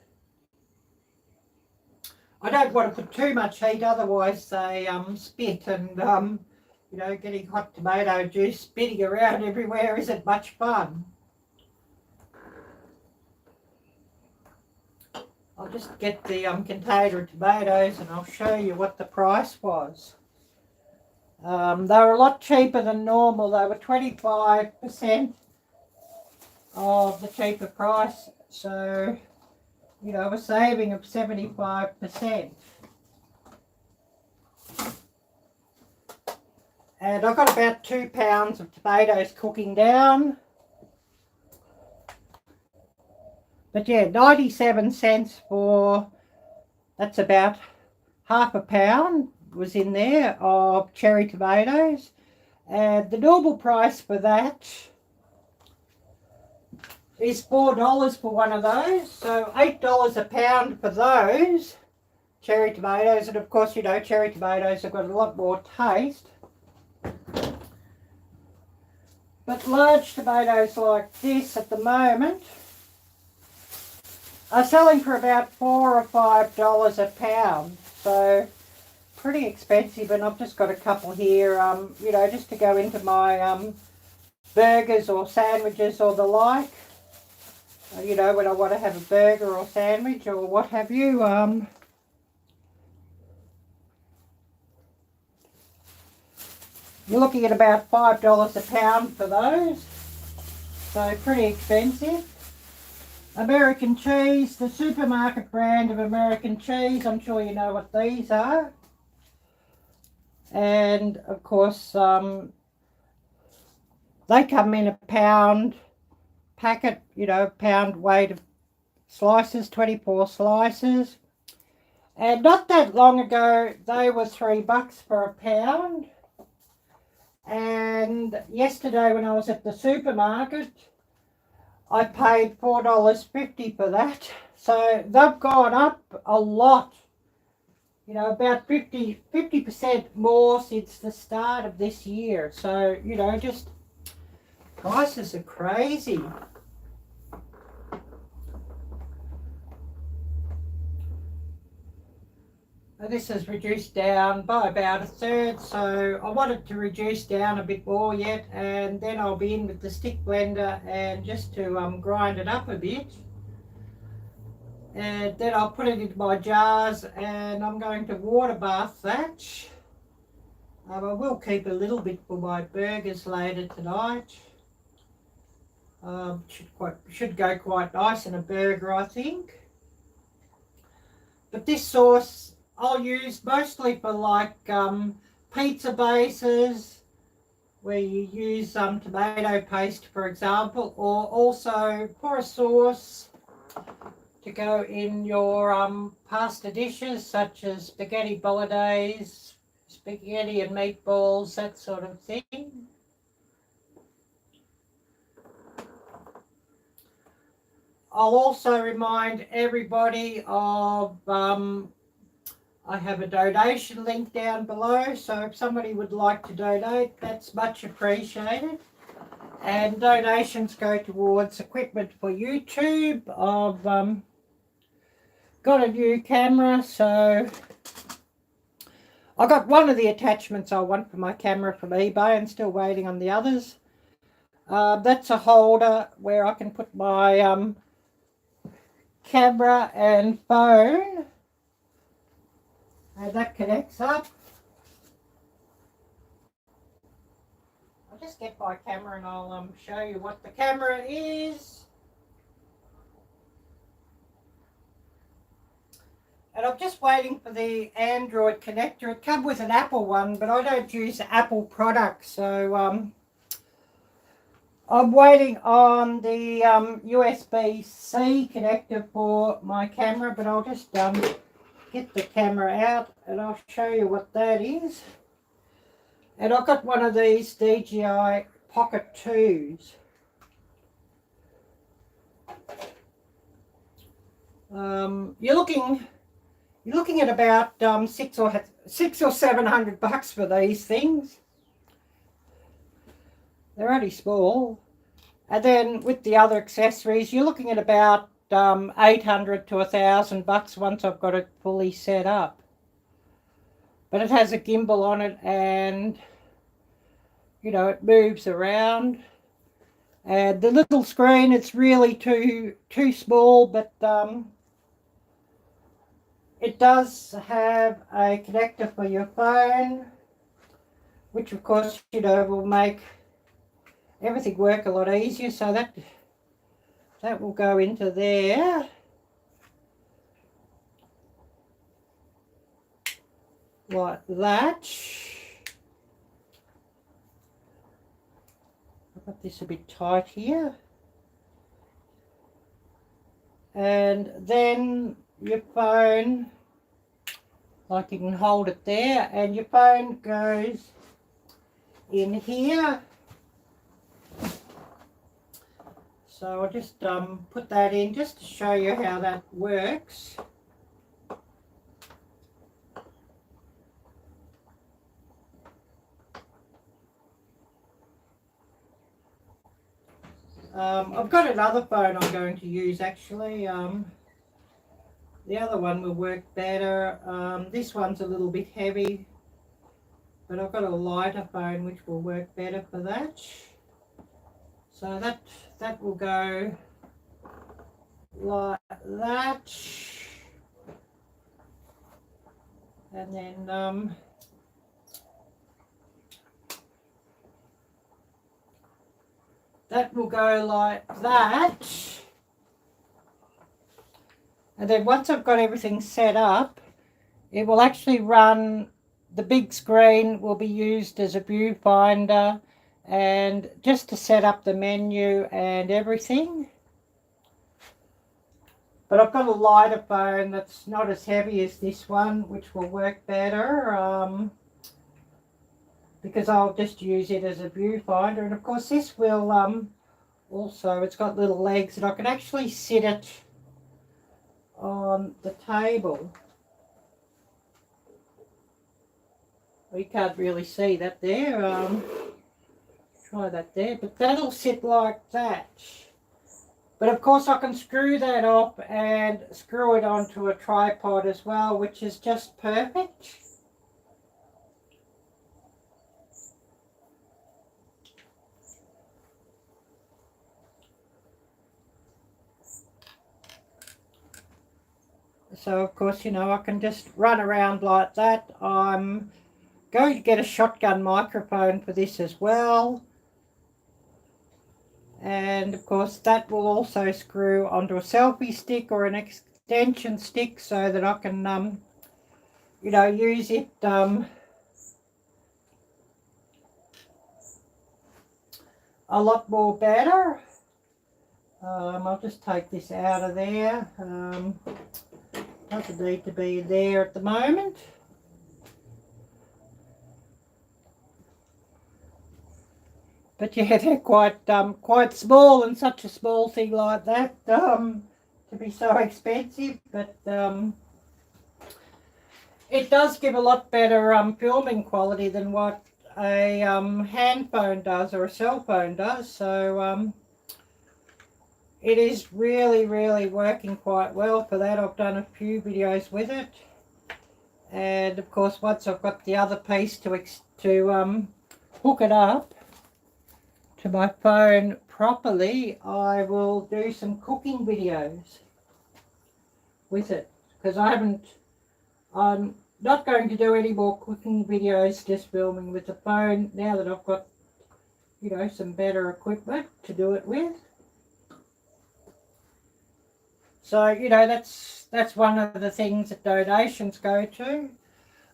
Speaker 1: I don't want to put too much heat, otherwise they spit, and you know, getting hot tomato juice spitting around everywhere isn't much fun. I'll just get the container of tomatoes and I'll show you what the price was. They were a lot cheaper than normal. They were 25% of the cheaper price, so you know, a saving of 75%. And I've got about 2 pounds of tomatoes cooking down. But yeah, 97 cents for, that's about half a pound was in there of cherry tomatoes. And the normal price for that is $4 for one of those. So $8 a pound for those cherry tomatoes. And of course, you know, cherry tomatoes have got a lot more taste. But large tomatoes like this at the moment are selling for about $4 or $5 a pound. So pretty expensive, and I've just got a couple here, you know, just to go into my burgers or sandwiches or the like. You know, when I want to have a burger or sandwich or what have you. You're looking at about $5 a pound for those. So pretty expensive. American cheese, the supermarket brand of American cheese. I'm sure you know what these are. And of course, they come in a pound packet, you know, pound weight of slices, 24 slices. And not that long ago, they were $3 for a pound. And yesterday when I was at the supermarket, I paid $4.50 for that. So they've gone up a lot. You know, about 50% more since the start of this year. So, you know, just prices are crazy. This has reduced down by about a third, so I want it to reduce down a bit more yet, and then I'll be in with the stick blender and just to grind it up a bit. And then I'll put it into my jars, and I'm going to water bath that. I will keep a little bit for my burgers later tonight. Should go quite nice in a burger, I think. But this sauce I'll use mostly for like pizza bases, where you use tomato paste, for example, or also for a sauce to go in your pasta dishes, such as spaghetti bolognese, spaghetti and meatballs, that sort of thing. I'll also remind everybody of I have a donation link down below, so if somebody would like to donate, that's much appreciated. And donations go towards equipment for YouTube. I've got a new camera, so I got one of the attachments I want for my camera from eBay and still waiting on the others. That's a holder where I can put my camera and phone. And that connects up. I'll just get my camera and I'll show you what the camera is. And I'm just waiting for the Android connector. It comes with an Apple one, but I don't use Apple products, so I'm waiting on the USB-C connector for my camera, but I'll just get the camera out and I'll show you what that is. And I've got one of these DJI Pocket 2s. You're looking at about $600 or $700 for these things. They're only small. And then with the other accessories, you're looking at about $800 to $1,000 once I've got it fully set up. But it has a gimbal on it, and you know, it moves around. And the little screen, it's really too small, but it does have a connector for your phone, which of course, you know, will make everything work a lot easier. So that will go into there. Like that. I've got this a bit tight here. And then your phone, like you can hold it there, and your phone goes in here. So I'll just put that in just to show you how that works. I've got another phone I'm going to use actually. The other one will work better. This one's a little bit heavy, but I've got a lighter phone which will work better for that. So that will go like that. And then that will go like that. And then once I've got everything set up, it will actually run, the big screen will be used as a viewfinder and just to set up the menu and everything. But I've got a lighter phone that's not as heavy as this one, which will work better because I'll just use it as a viewfinder. And of course this will also, it's got little legs and I can actually sit it on the table. You can't really see that there. Try that there, but that'll sit like that. But of course I can screw that off and screw it onto a tripod as well, which is just perfect. So of course, you know, I can just run around like that. I'm going to get a shotgun microphone for this as well. And of course that will also screw onto a selfie stick or an extension stick so that I can, you know, use it a lot more better. I'll just take this out of there. Doesn't need to be there at the moment. But yeah, they're quite small, and such a small thing like that to be so expensive. But it does give a lot better filming quality than what a hand phone does or a cell phone does. So it is really working quite well for that. I've done a few videos with it, and of course once I've got the other piece to hook it up to my phone properly, I will do some cooking videos with it, because I'm not going to do any more cooking videos just filming with the phone now that I've got, you know, some better equipment to do it with. So, you know, that's one of the things that donations go to.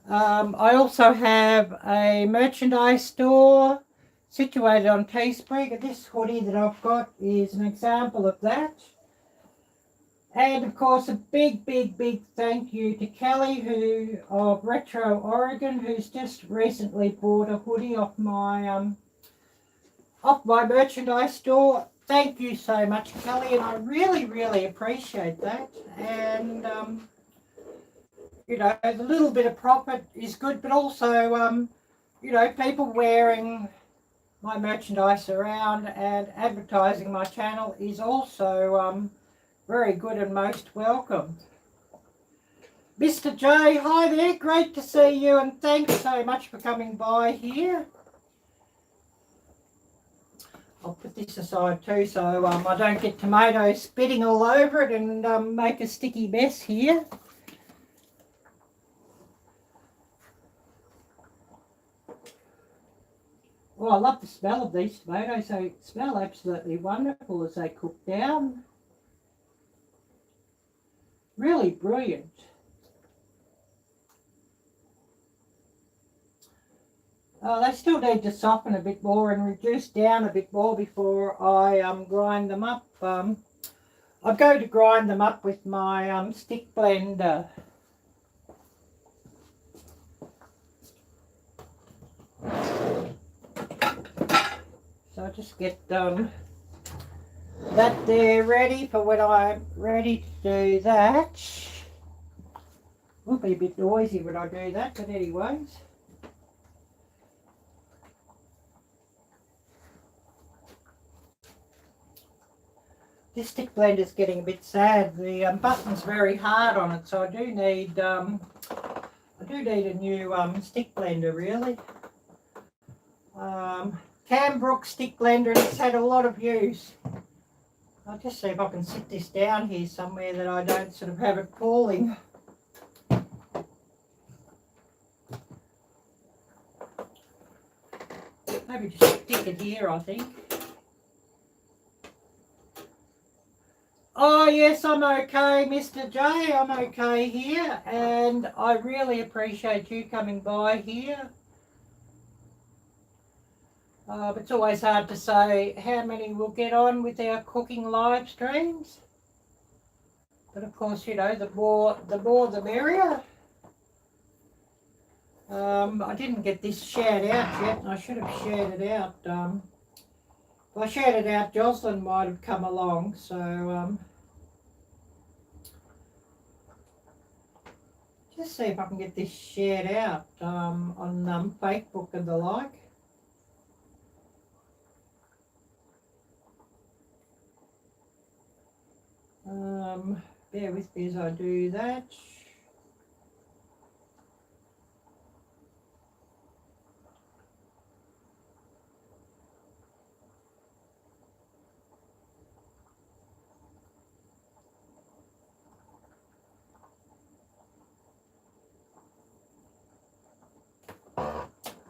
Speaker 1: I also have a merchandise store situated on Teespring, and this hoodie that I've got is an example of that. And of course a big thank you to Kelly of Retro Oregon, who's just recently bought a hoodie off my merchandise store. Thank you so much, Kelly, and I really appreciate that. And you know, the little bit of profit is good, but also you know, people wearing my merchandise around and advertising my channel is also very good and most welcome. Mr. J, hi there, great to see you, and thanks so much for coming by here. I'll put this aside too so I don't get tomatoes spitting all over it and make a sticky mess here. Oh, I love the smell of these tomatoes. They smell absolutely wonderful as they cook down. Really brilliant. They still need to soften a bit more and reduce down a bit more before I grind them up. I'm going to grind them up with my stick blender. So I just get that there ready for when I'm ready to do that. Will be a bit noisy when I do that, but anyways. This stick blender is getting a bit sad. The button's very hard on it, so I do need a new stick blender really. Cambrook stick blender, and it's had a lot of use. I'll just see if I can sit this down here somewhere that I don't sort of have it falling. Maybe just stick it here, I think. Oh yes, I'm okay, Mr. J. I'm okay here, and I really appreciate you coming by here. It's always hard to say how many we'll get on with our cooking live streams. But of course, you know, the more the merrier. I didn't get this shared out yet, and I should have shared it out. If I shared it out, Jocelyn might have come along, so just see if I can get this shared out on Facebook and the like. Bear with me as I do that.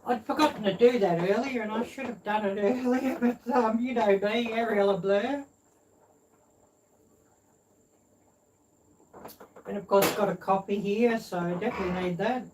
Speaker 1: I'd forgotten to do that earlier, and I should have done it earlier, but you know me, Arielle Blur. And of course got a coffee here, so I definitely need that.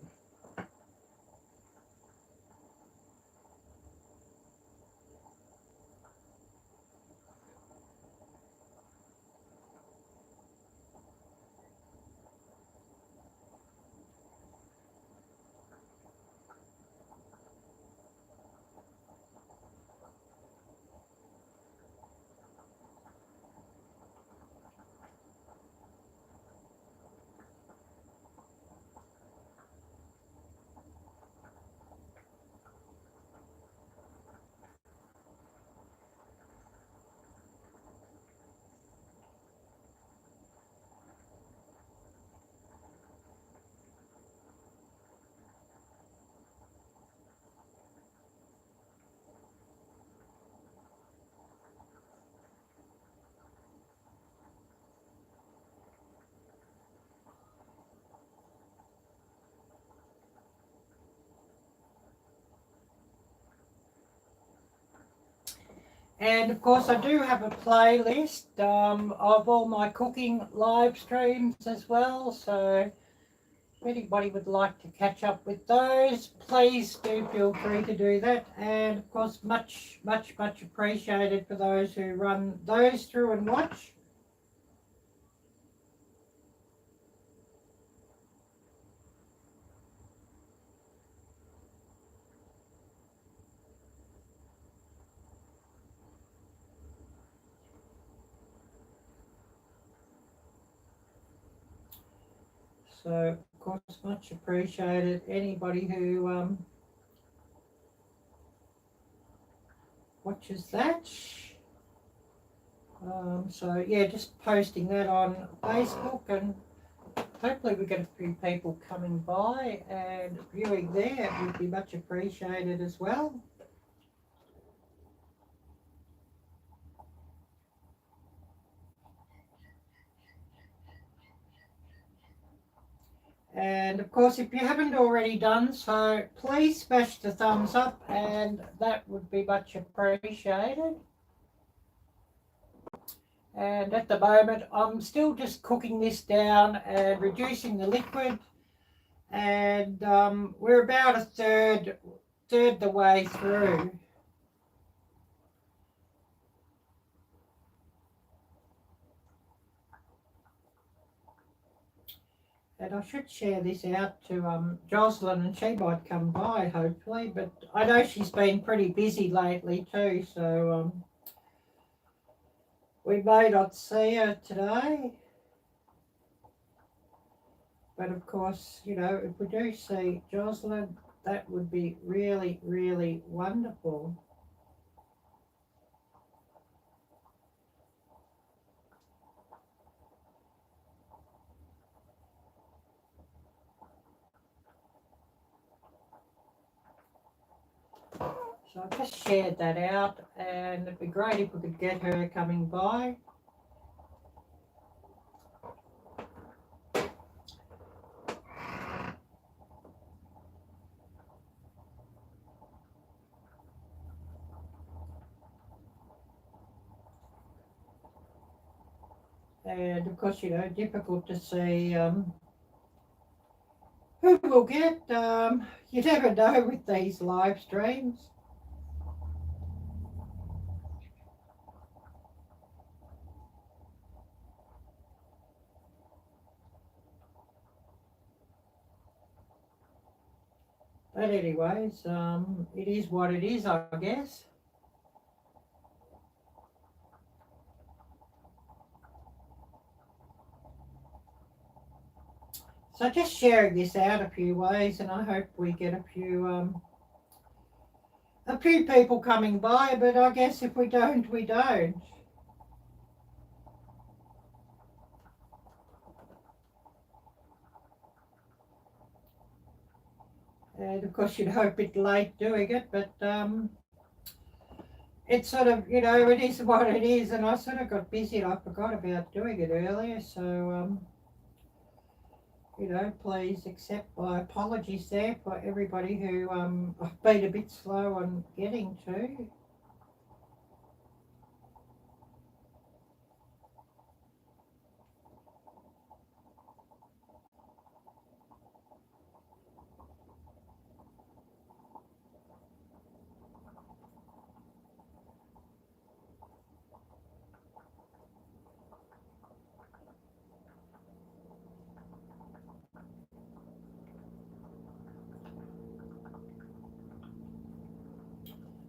Speaker 1: And of course I do have a playlist of all my cooking live streams as well, so if anybody would like to catch up with those, please do feel free to do that. And of course much appreciated for those who run those through and watch. So, of course, much appreciated. Anybody who watches that. So, yeah, just posting that on Facebook, and hopefully we get a few people coming by and viewing there. It would be much appreciated as well. And of course, if you haven't already done so, please smash the thumbs up, and that would be much appreciated. And at the moment, I'm still just cooking this down and reducing the liquid, and we're about a third the way through. And I should share this out to Jocelyn, and she might come by hopefully, but I know she's been pretty busy lately too, so We may not see her today, but of course, you know, if we do see Jocelyn, that would be really, really wonderful. So I just shared that out, and it'd be great if we could get her coming by. And of course, you know, difficult to see who we'll get. You never know with these live streams. But anyways, it is what it is, I guess. So just sharing this out a few ways, and I hope we get a few people coming by, but I guess if we don't, we don't. And of course, you'd hope it's late doing it, but it's sort of, you know, it is what it is, and I sort of got busy and I forgot about doing it earlier, so you know, please accept my apologies there for everybody who I've been a bit slow on getting to.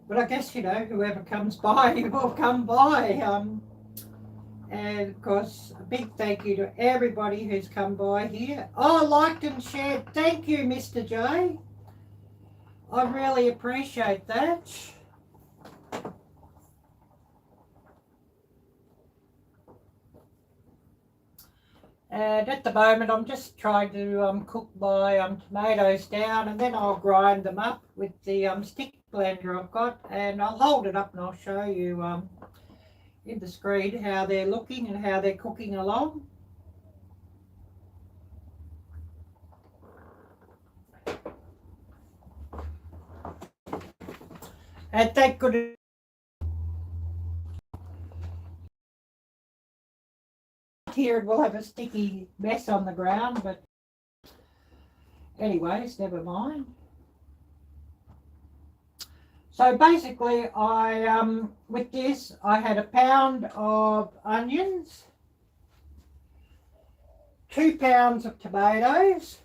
Speaker 1: But I guess, you know, whoever comes by will come by. And of course, a big thank you to everybody who's come by here. Oh, liked and shared. Thank you, Mr. J. I really appreciate that. And at the moment, I'm just trying to cook my tomatoes down, and then I'll grind them up with the stick blender I've got, and I'll hold it up and I'll show you in the screen how they're looking and how they're cooking along. And thank goodness. Here it will have a sticky mess on the ground, but anyways, never mind. So basically, I with this, I had a pound of onions, 2 pounds of tomatoes,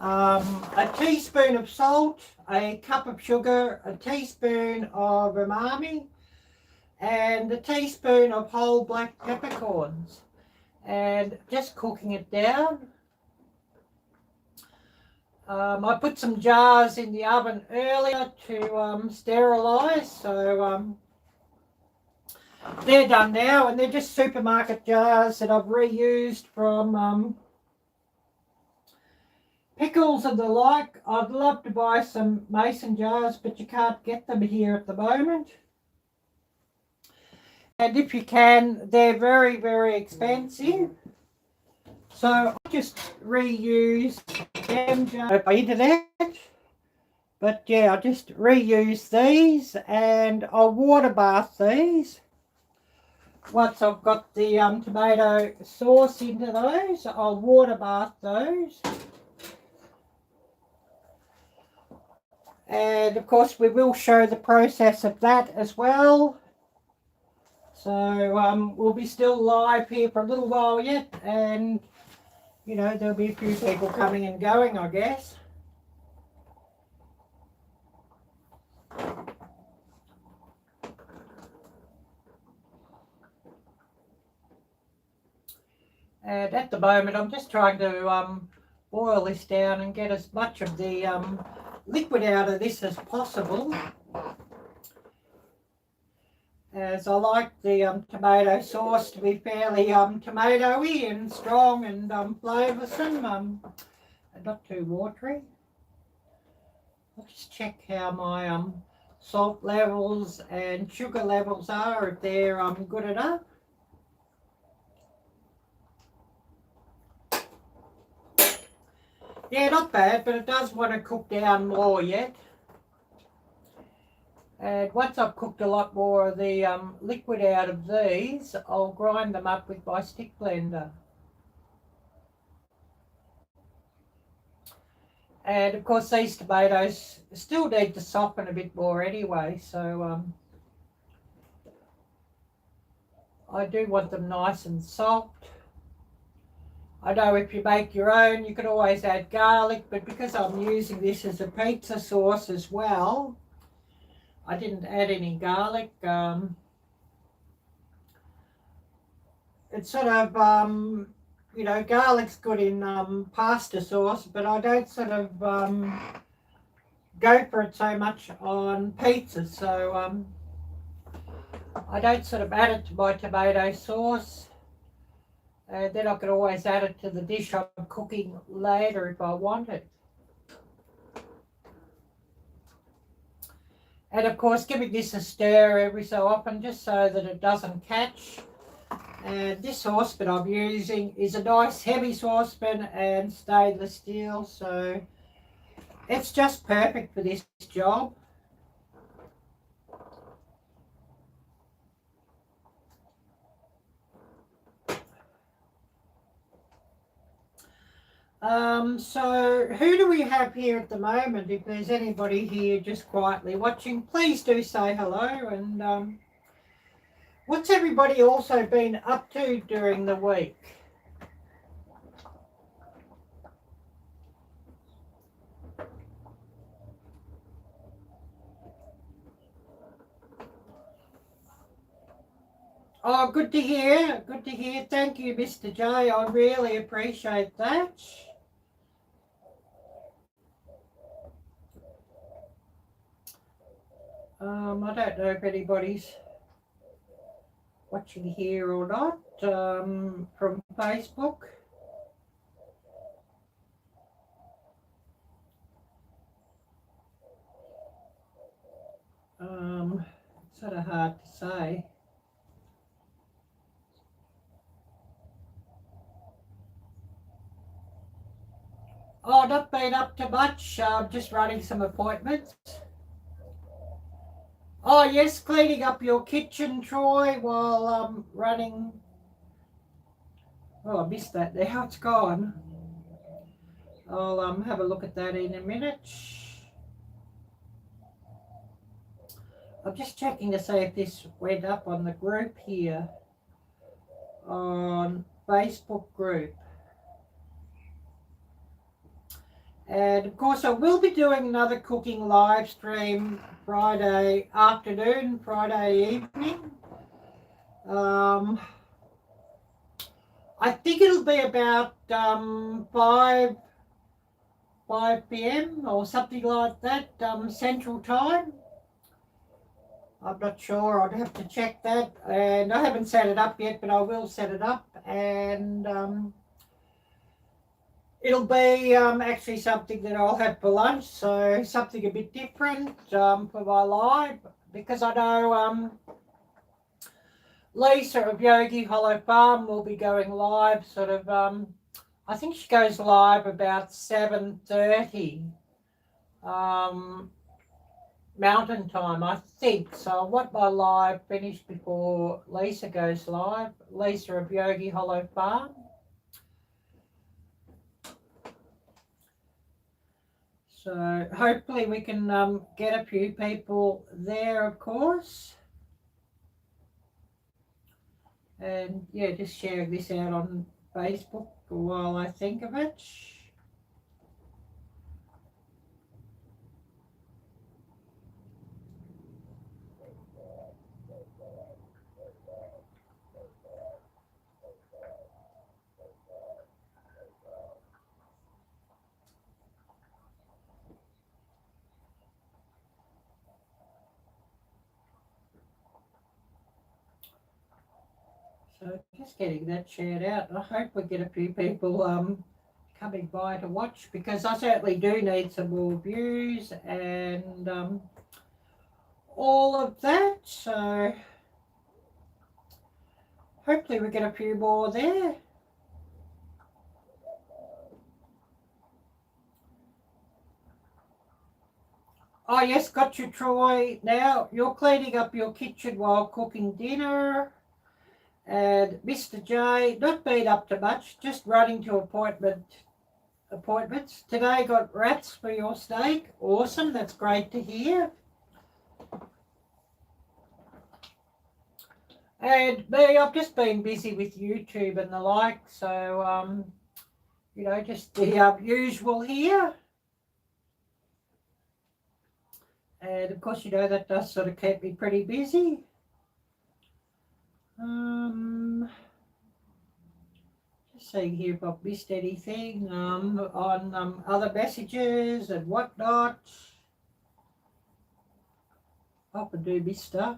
Speaker 1: a teaspoon of salt, a cup of sugar, a teaspoon of umami, and a teaspoon of whole black peppercorns, and just cooking it down. I put some jars in the oven earlier to sterilise, so they're done now, and they're just supermarket jars that I've reused from pickles and the like. I'd love to buy some mason jars, but you can't get them here at the moment. And if you can, they're very, very expensive. So I just reuse them jars by internet. But yeah, I just reuse these, and I'll water bath these. Once I've got the tomato sauce into those, I'll water bath those. And of course we will show the process of that as well. So we'll be still live here for a little while yet, and you know, there'll be a few people coming and going, I guess. And at the moment, I'm just trying to boil this down and get as much of the liquid out of this as possible, as I like the tomato sauce to be fairly tomatoey and strong and flavoursome, and not too watery. I'll just check how my salt levels and sugar levels are, if they're good enough. Yeah, not bad, but it does want to cook down more yet. And once I've cooked a lot more of the liquid out of these, I'll grind them up with my stick blender. And of course these tomatoes still need to soften a bit more anyway, so I do want them nice and soft. I know if you make your own, you can always add garlic, but because I'm using this as a pizza sauce as well, I didn't add any garlic. It's sort of, you know, garlic's good in pasta sauce, but I don't sort of go for it so much on pizza, so I don't sort of add it to my tomato sauce. And then I can always add it to the dish I'm cooking later if I want it. And of course, giving this a stir every so often just so that it doesn't catch. And this saucepan I'm using is a nice heavy saucepan and stainless steel, so it's just perfect for this job. So who do we have here at the moment? If there's anybody here just quietly watching, please do say hello. And what's everybody also been up to during the week? Oh, good to hear. Good to hear. Thank you, Mr. J. I really appreciate that. I don't know if anybody's watching here or not from Facebook. It's sort of hard to say. Oh, not been up to much. Just running some appointments. Oh yes, cleaning up your kitchen, Troy, while running. Oh, I missed that there. It's gone. I'll have a look at that in a minute. I'm just checking to see if this went up on the group here on Facebook group. And of course I will be doing another cooking live stream Friday afternoon, Friday evening. I think it'll be about 5 p.m. or something like that, Central Time. I'm not sure, I'd have to check that, and I haven't set it up yet, but I will set it up, and it'll be actually something that I'll have for lunch, so something a bit different for my live, because I know Lisa of Yogi Hollow Farm will be going live sort of, I think she goes live about 7:30 Mountain Time, I think. So I want my live finished before Lisa goes live, Lisa of Yogi Hollow Farm. So hopefully we can get a few people there, of course. And yeah, just sharing this out on Facebook while I think of it. So just getting that shared out. I hope we get a few people coming by to watch, because I certainly do need some more views and all of that. So hopefully we get a few more there. Oh yes, got you, Troy. Now you're cleaning up your kitchen while cooking dinner. And Mr. J, not been up to much, just running to appointments. Today got rats for your steak. Awesome, that's great to hear. And me, I've just been busy with YouTube and the like, so you know, just the usual here. And of course, you know, that does sort of keep me pretty busy. Just seeing here if I've missed anything on other messages and whatnot. I often do miss stuff.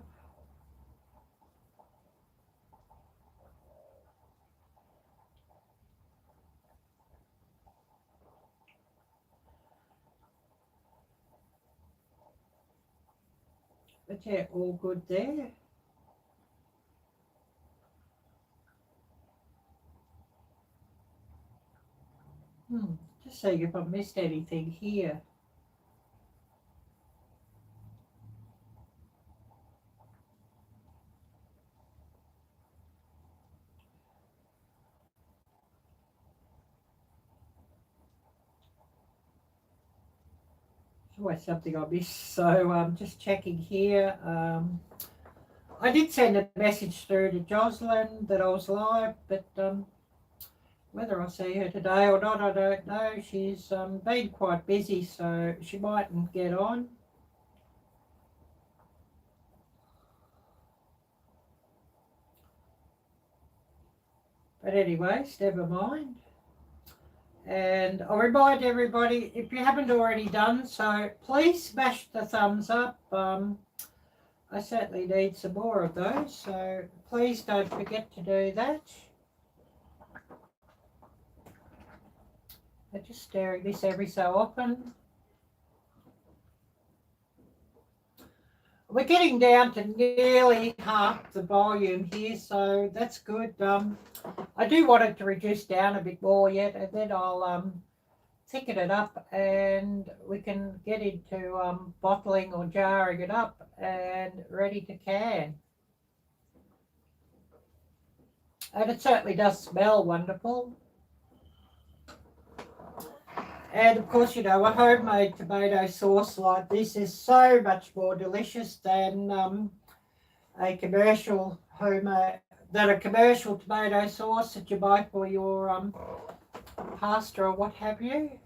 Speaker 1: But yeah, all good there. Just seeing if I've missed anything here. It's always something I miss, so I'm just checking here. I did send a message through to Jocelyn that I was live, but whether I see her today or not, I don't know. She's been quite busy, so she mightn't get on. But anyways, never mind. And I'll remind everybody, if you haven't already done so, please smash the thumbs up. I certainly need some more of those, so please don't forget to do that. I'm just stirring this every so often. We're getting down to nearly half the volume here, so that's good. I do want it to reduce down a bit more yet, and then I'll thicken it up and we can get into bottling or jarring it up and ready to can. And it certainly does smell wonderful. And of course, you know, a homemade tomato sauce like this is so much more delicious than a commercial tomato sauce that you buy for your pasta or what have you.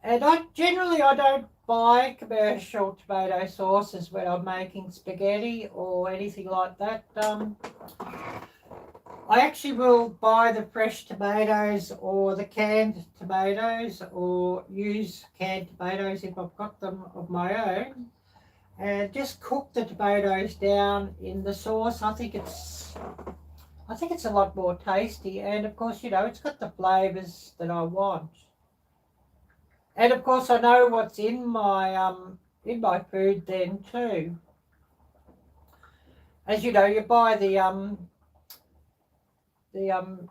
Speaker 1: And I don't buy commercial tomato sauces when I'm making spaghetti or anything like that. I actually will buy the fresh tomatoes or the canned tomatoes, or use canned tomatoes if I've got them of my own, and just cook the tomatoes down in the sauce. I think it's a lot more tasty, and of course, you know, it's got the flavours that I want. And of course, I know what's in my food then too. As you know, you buy the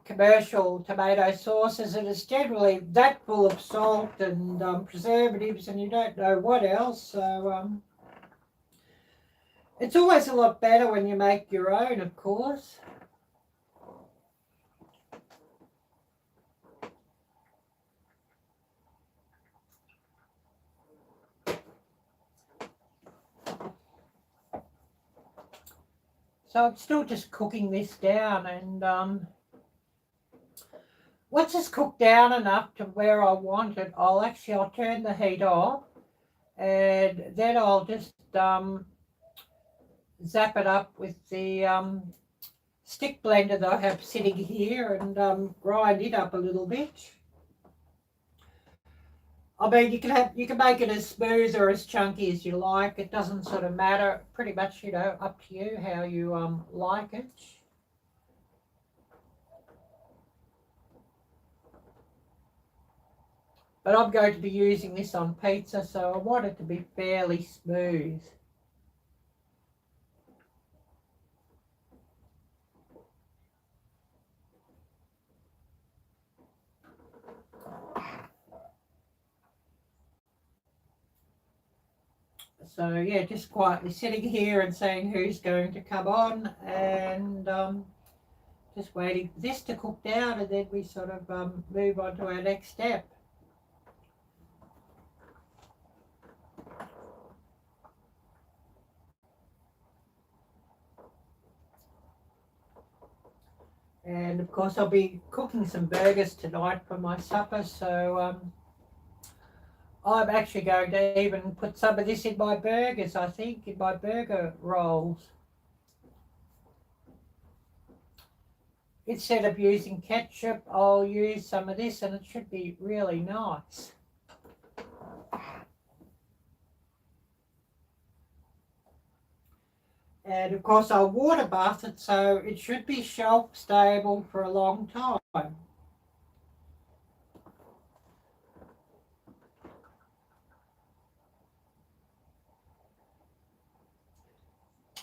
Speaker 1: commercial tomato sauces, and it's generally that full of salt and preservatives, and you don't know what else. So it's always a lot better when you make your own, of course. So I'm still just cooking this down, and once it's cooked down enough to where I want it, I'll turn the heat off, and then I'll just zap it up with the stick blender that I have sitting here, and grind it up a little bit. I mean, you can make it as smooth or as chunky as you like. It doesn't sort of matter. Pretty much, you know, up to you how you like it. But I'm going to be using this on pizza, so I want it to be fairly smooth. So yeah, just quietly sitting here and saying who's going to come on, and just waiting for this to cook down, and then we sort of move on to our next step. And of course I'll be cooking some burgers tonight for my supper, so I'm actually going to even put some of this in my burgers, I think, in my burger rolls. Instead of using ketchup, I'll use some of this, and it should be really nice. And of course I'll water bath it, so it should be shelf stable for a long time.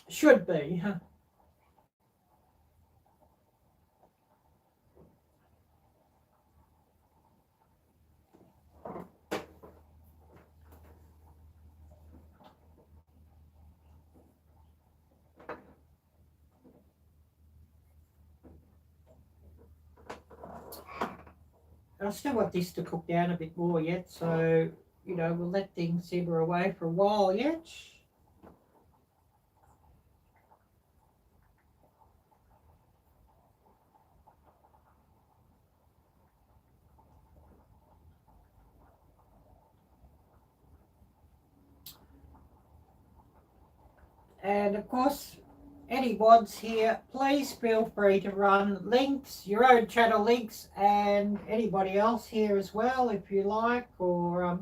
Speaker 1: Should be. I still want this to cook down a bit more yet, so, you know, we'll let things simmer away for a while yet. And of course, any mods here, please feel free to run links, your own channel links, and anybody else here as well if you like, or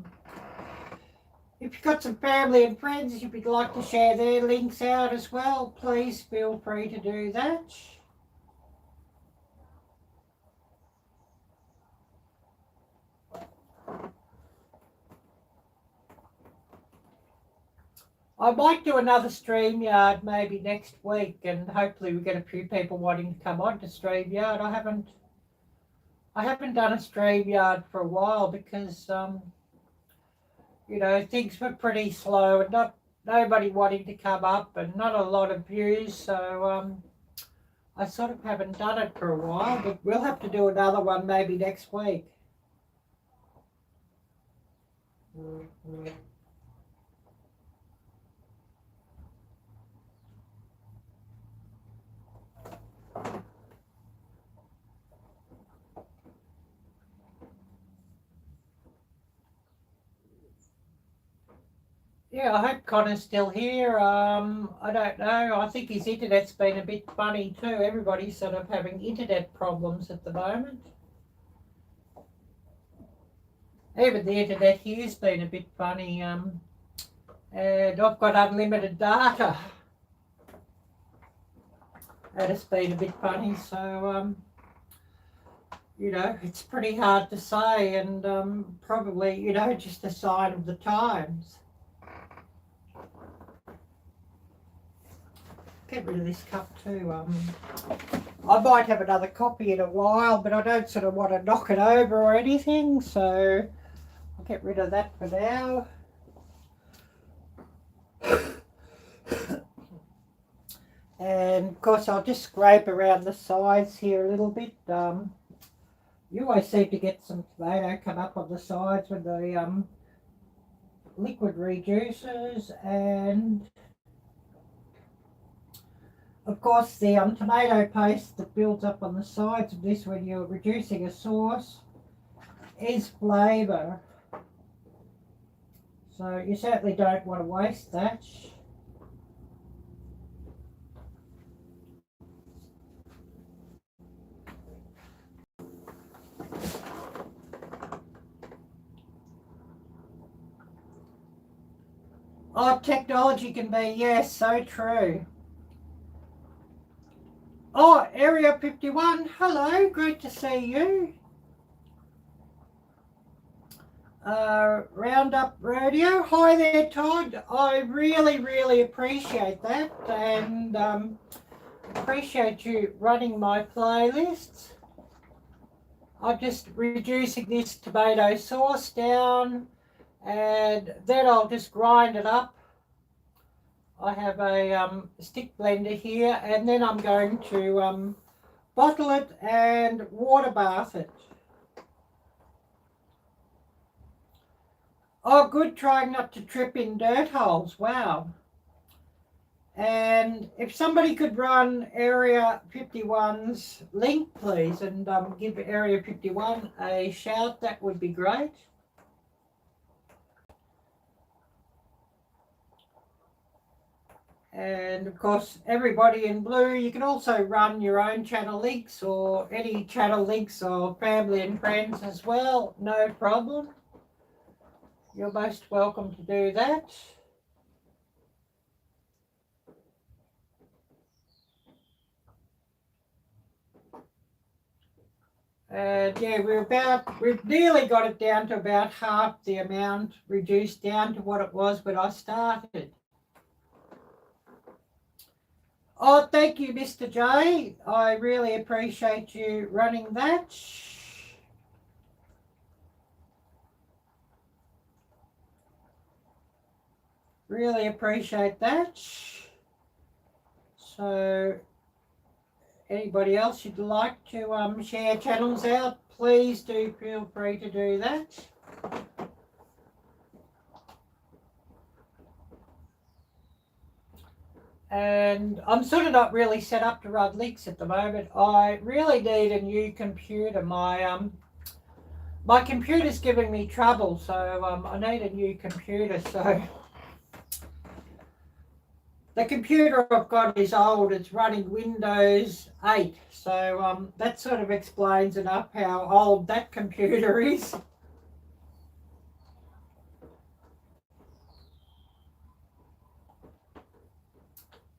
Speaker 1: if you've got some family and friends if you'd like to share their links out as well, please feel free to do that. I might do another StreamYard maybe next week, and hopefully we get a few people wanting to come on to StreamYard. I haven't done a StreamYard for a while because you know, things were pretty slow and nobody wanting to come up and not a lot of views, so I sort of haven't done it for a while, but we'll have to do another one maybe next week. Yeah, I hope Connor's still here. I don't know. I think his internet's been a bit funny too. Everybody's sort of having internet problems at the moment. Even the internet here's been a bit funny. And I've got unlimited data. And it's been a bit funny, so you know, it's pretty hard to say, and probably, you know, just a sign of the times. Get rid of this cup too. I might have another copy in a while, but I don't sort of want to knock it over or anything, so I'll get rid of that for now. And of course I'll just scrape around the sides here a little bit. You always seem to get some tomato come up on the sides when the liquid reduces, and of course the tomato paste that builds up on the sides of this when you're reducing a sauce is flavour. So you certainly don't want to waste that. Oh, technology can be, yes, so true. Oh, Area 51, hello, great to see you. Roundup Rodeo, hi there, Todd. I really appreciate that, and appreciate you running my playlists. I'm just reducing this tomato sauce down, and then I'll just grind it up. I have a stick blender here, and then I'm going to bottle it and water bath it. Oh, good, trying not to trip in dirt holes. Wow. And if somebody could run Area 51's link, please, and give Area 51 a shout, that would be great. And of course, everybody in blue, you can also run your own channel links or any channel links or family and friends as well, no problem. You're most welcome to do that. And yeah, we've nearly got it down to about half the amount, reduced down to what it was when I started. Oh, thank you, Mr. J. I really appreciate you running that. Really appreciate that. So, anybody else you'd like to share channels out, please do feel free to do that. And I'm sort of not really set up to run links at the moment. I really need a new computer. My computer's giving me trouble, so I need a new computer. So the computer I've got is old. It's running Windows 8. So that sort of explains enough how old that computer is.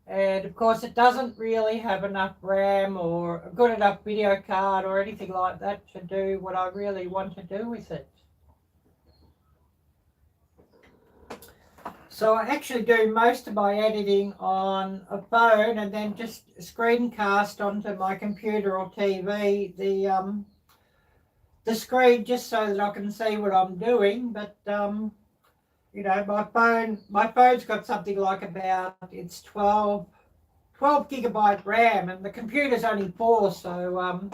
Speaker 1: And of course it doesn't really have enough RAM or a good enough video card or anything like that to do what I really want to do with it. So I actually do most of my editing on a phone and then just screencast onto my computer or TV the screen just so that I can see what I'm doing. But you know, my phone's got something like about, it's 12 gigabyte RAM and the computer's only 4, so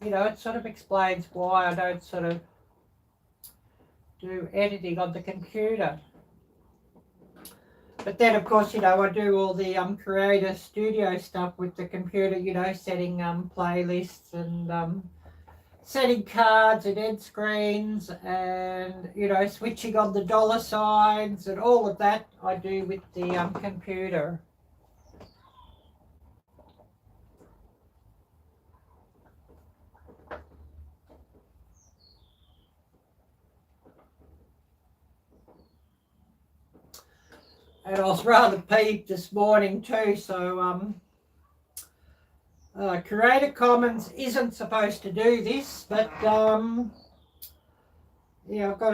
Speaker 1: you know, it sort of explains why I don't sort of do editing on the computer. But then of course, you know, I do all the creator studio stuff with the computer, you know, setting playlists and setting cards and end screens and, you know, switching on the dollar signs and all of that I do with the computer. And I was rather peeved this morning too, so Creative Commons isn't supposed to do this, but yeah, I've got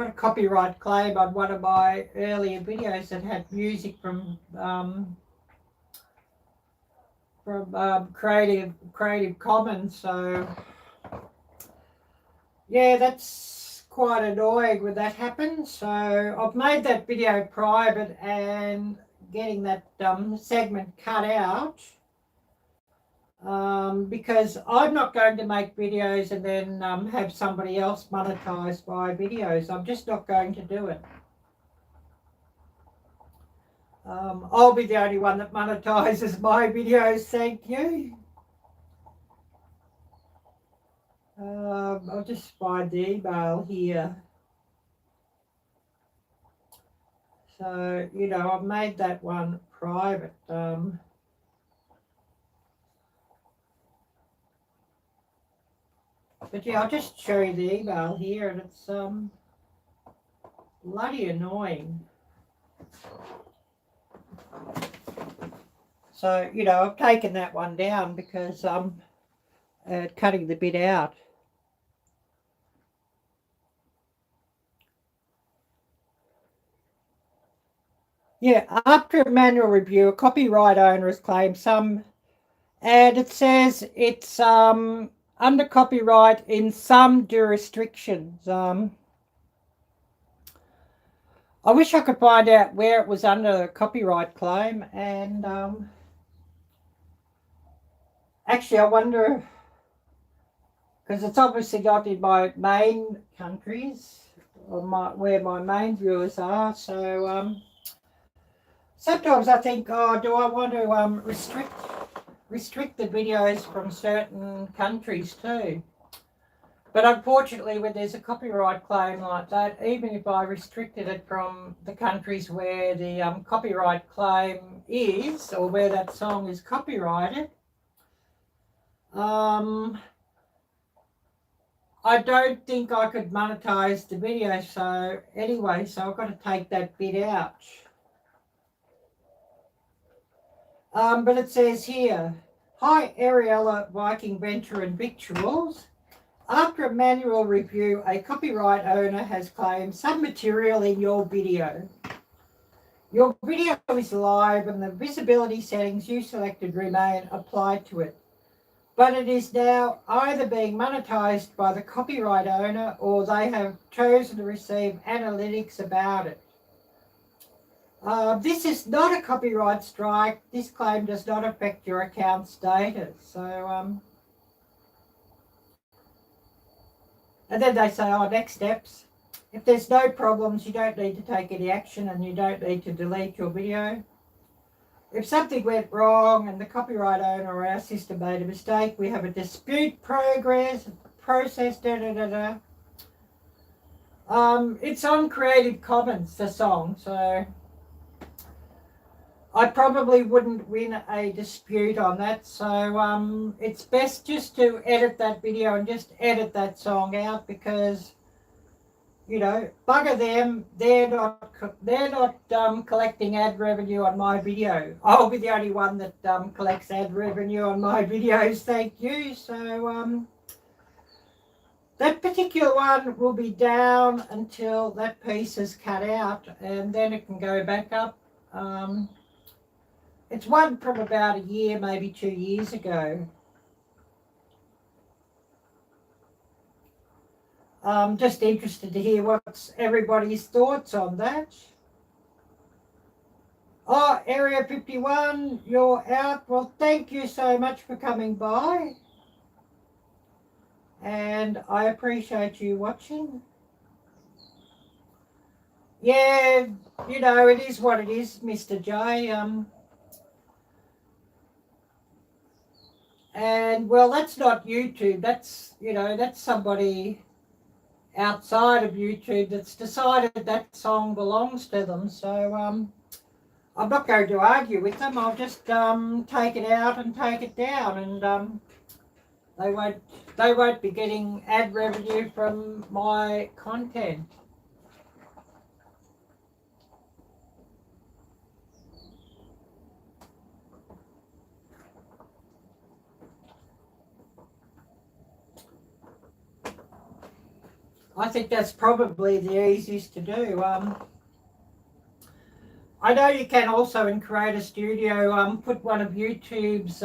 Speaker 1: a copyright claim on one of my earlier videos that had music from Creative Commons, so yeah, that's quite annoying when that happens. So I've made that video private and getting that segment cut out because I'm not going to make videos and then have somebody else monetize my videos. I'm just not going to do it. I'll be the only one that monetizes my videos, thank you. I'll just find the email here. So, you know, I've made that one private. But yeah, I'll just show you the email here, and it's bloody annoying. So, you know, I've taken that one down because I'm cutting the bit out. Yeah, after a manual review, a copyright owner has claimed some, and it says it's under copyright in some jurisdictions. I wish I could find out where it was under a copyright claim, and actually I wonder, because it's obviously not in my main countries, or where my main viewers are, so sometimes I think, oh, do I want to restrict the videos from certain countries too? But unfortunately, when there's a copyright claim like that, even if I restricted it from the countries where the copyright claim is, or where that song is copyrighted, I don't think I could monetize the video. So anyway, so I've got to take that bit out. But it says here, hi Arielle-Viking Venturer N Victuals. After a manual review, a copyright owner has claimed some material in your video. Your video is live and the visibility settings you selected remain applied to it. But it is now either being monetized by the copyright owner or they have chosen to receive analytics about it. This is not a copyright strike. This claim does not affect your account status. So, and then they say, oh, next steps. If there's no problems, you don't need to take any action and you don't need to delete your video. If something went wrong and the copyright owner or our system made a mistake, we have a dispute process, it's on Creative Commons, the song, so I probably wouldn't win a dispute on that. So it's best just to edit that video and just edit that song out because, you know, bugger them. They're not collecting ad revenue on my video. I'll be the only one that collects ad revenue on my videos. Thank you. So that particular one will be down until that piece is cut out, and then it can go back up. It's one from about a year, maybe 2 years ago. I'm just interested to hear what's everybody's thoughts on that. Oh, Area 51, you're out. Well, thank you so much for coming by. And I appreciate you watching. Yeah, you know, it is what it is, Mr. J. And well, that's not YouTube. That's, you know, that's somebody outside of YouTube that's decided that song belongs to them. So I'm not going to argue with them. I'll just take it out and take it down, and they won't be getting ad revenue from my content. I think that's probably the easiest to do. I know you can also in Creator Studio put one of YouTube's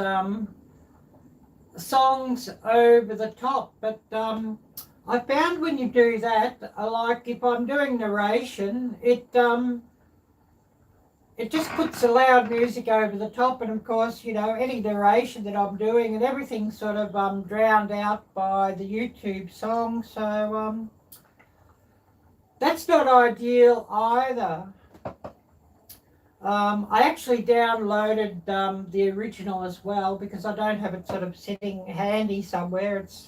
Speaker 1: songs over the top, but I found when you do that, like if I'm doing narration, it just puts the loud music over the top, and of course, you know, any narration that I'm doing and everything's sort of drowned out by the YouTube song. So that's not ideal either. I actually downloaded the original as well because I don't have it sort of sitting handy somewhere. It's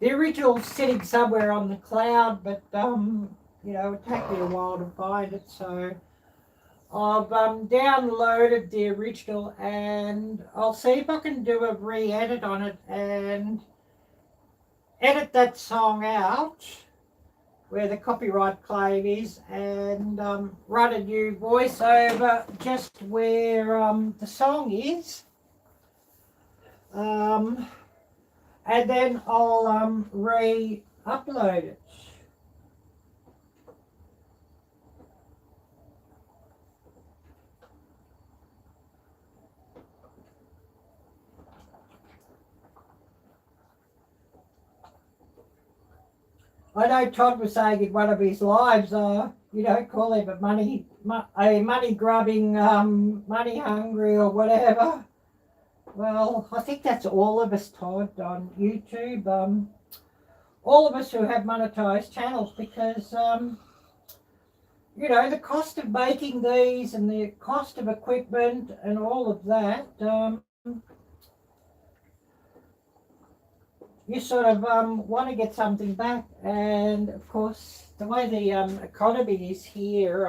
Speaker 1: the original sitting somewhere on the cloud, but you know, it took me a while to find it. So I've downloaded the original, and I'll see if I can do a re-edit on it and edit that song out where the copyright claim is, and run a new voiceover just where the song is. And then I'll re-upload it. I know Todd was saying in one of his lives, you don't call him a money grubbing, money hungry or whatever. Well, I think that's all of us, Todd, on YouTube. All of us who have monetized channels, because you know, the cost of making these and the cost of equipment and all of that, you sort of want to get something back. And of course, the way the economy is here,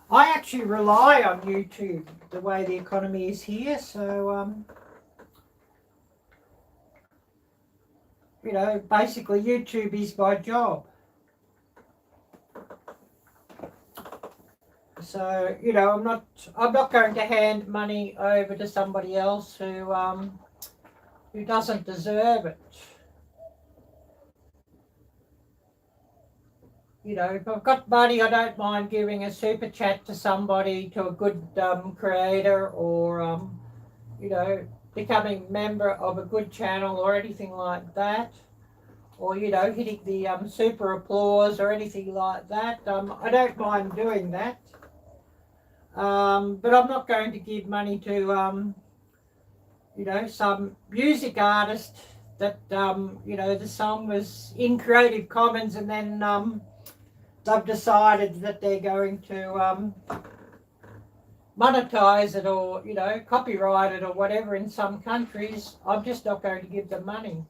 Speaker 1: I actually rely on YouTube the way the economy is here. So, you know, basically YouTube is my job. So, you know, I'm not going to hand money over to somebody else who doesn't deserve it. You know, if I've got money, I don't mind giving a super chat to somebody, to a good creator, or you know, becoming a member of a good channel or anything like that, or you know, hitting the super applause or anything like that. I don't mind doing that, but I'm not going to give money to you know, some music artist that, you know, the song was in Creative Commons, and then they've decided that they're going to monetize it, or, you know, copyright it or whatever in some countries. I'm just not going to give them money.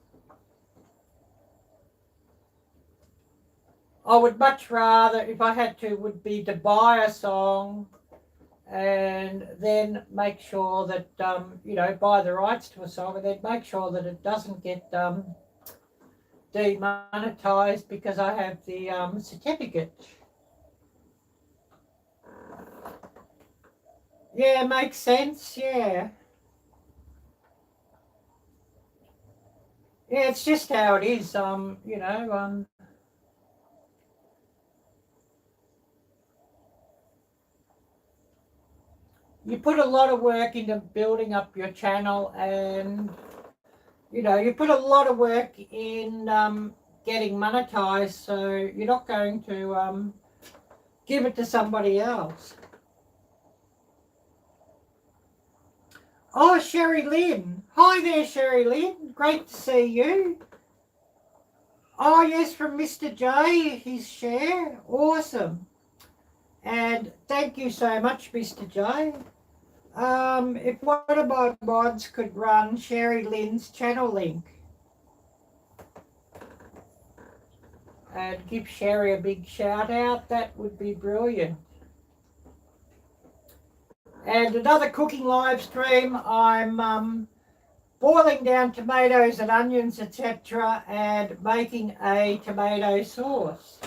Speaker 1: I would much rather, if I had to, would be to buy a song and then make sure that, you know, buy the rights to a song, and then make sure that it doesn't get demonetized because I have the certificate. Yeah, makes sense, yeah. Yeah, it's just how it is, you know, you put a lot of work into building up your channel, and you know, you put a lot of work in getting monetized, so you're not going to give it to somebody else. Oh, Sherry Lynn. Hi there, Sherry Lynn. Great to see you. Oh, yes, from Mr. J, his share. Awesome. And thank you so much, Mr. J. If one of my mods could run Sherry Lynn's channel link and give Sherry a big shout out, that would be brilliant. And another cooking live stream, I'm boiling down tomatoes and onions, etc., and making a tomato sauce.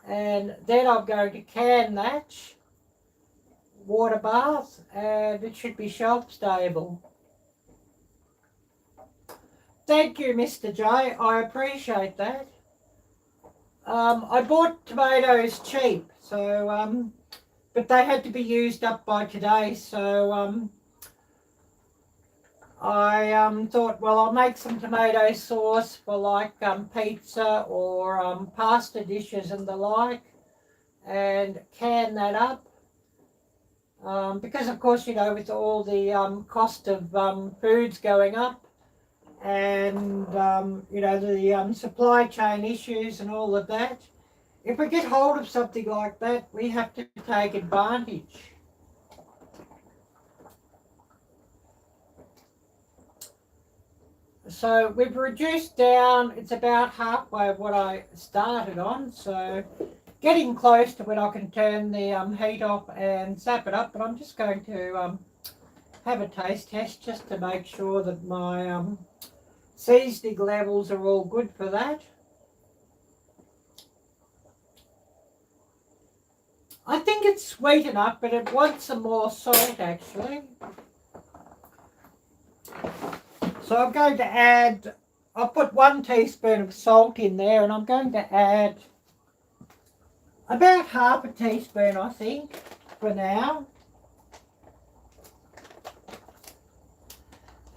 Speaker 1: And then I'm going to can that, water bath, and it should be shelf stable. Thank you, Mr. J. I appreciate that. I bought tomatoes cheap, so but they had to be used up by today, so I thought, well, I'll make some tomato sauce for like pizza or pasta dishes and the like, and can that up. Because of course, you know, with all the cost of foods going up, and you know, the supply chain issues and all of that, if we get hold of something like that, we have to take advantage. So we've reduced down, it's about halfway of what I started on, so getting close to when I can turn the heat off and zap it up, but I'm just going to have a taste test just to make sure that my seasoning levels are all good for that. think it's sweet enough, but it wants some more salt actually. So I'm going to add, I'll put 1 teaspoon of salt in there, and I'm going to add about half a teaspoon, I think, for now.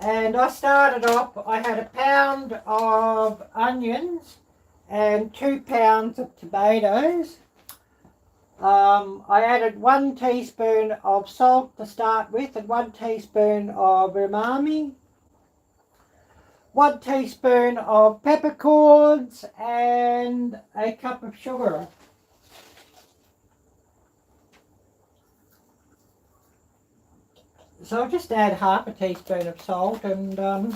Speaker 1: And I started off, I had a pound of onions and 2 pounds of tomatoes. I added 1 teaspoon of salt to start with and 1 teaspoon of umami, 1 teaspoon of peppercorns and a cup of sugar. So I'll just add half a teaspoon of salt, and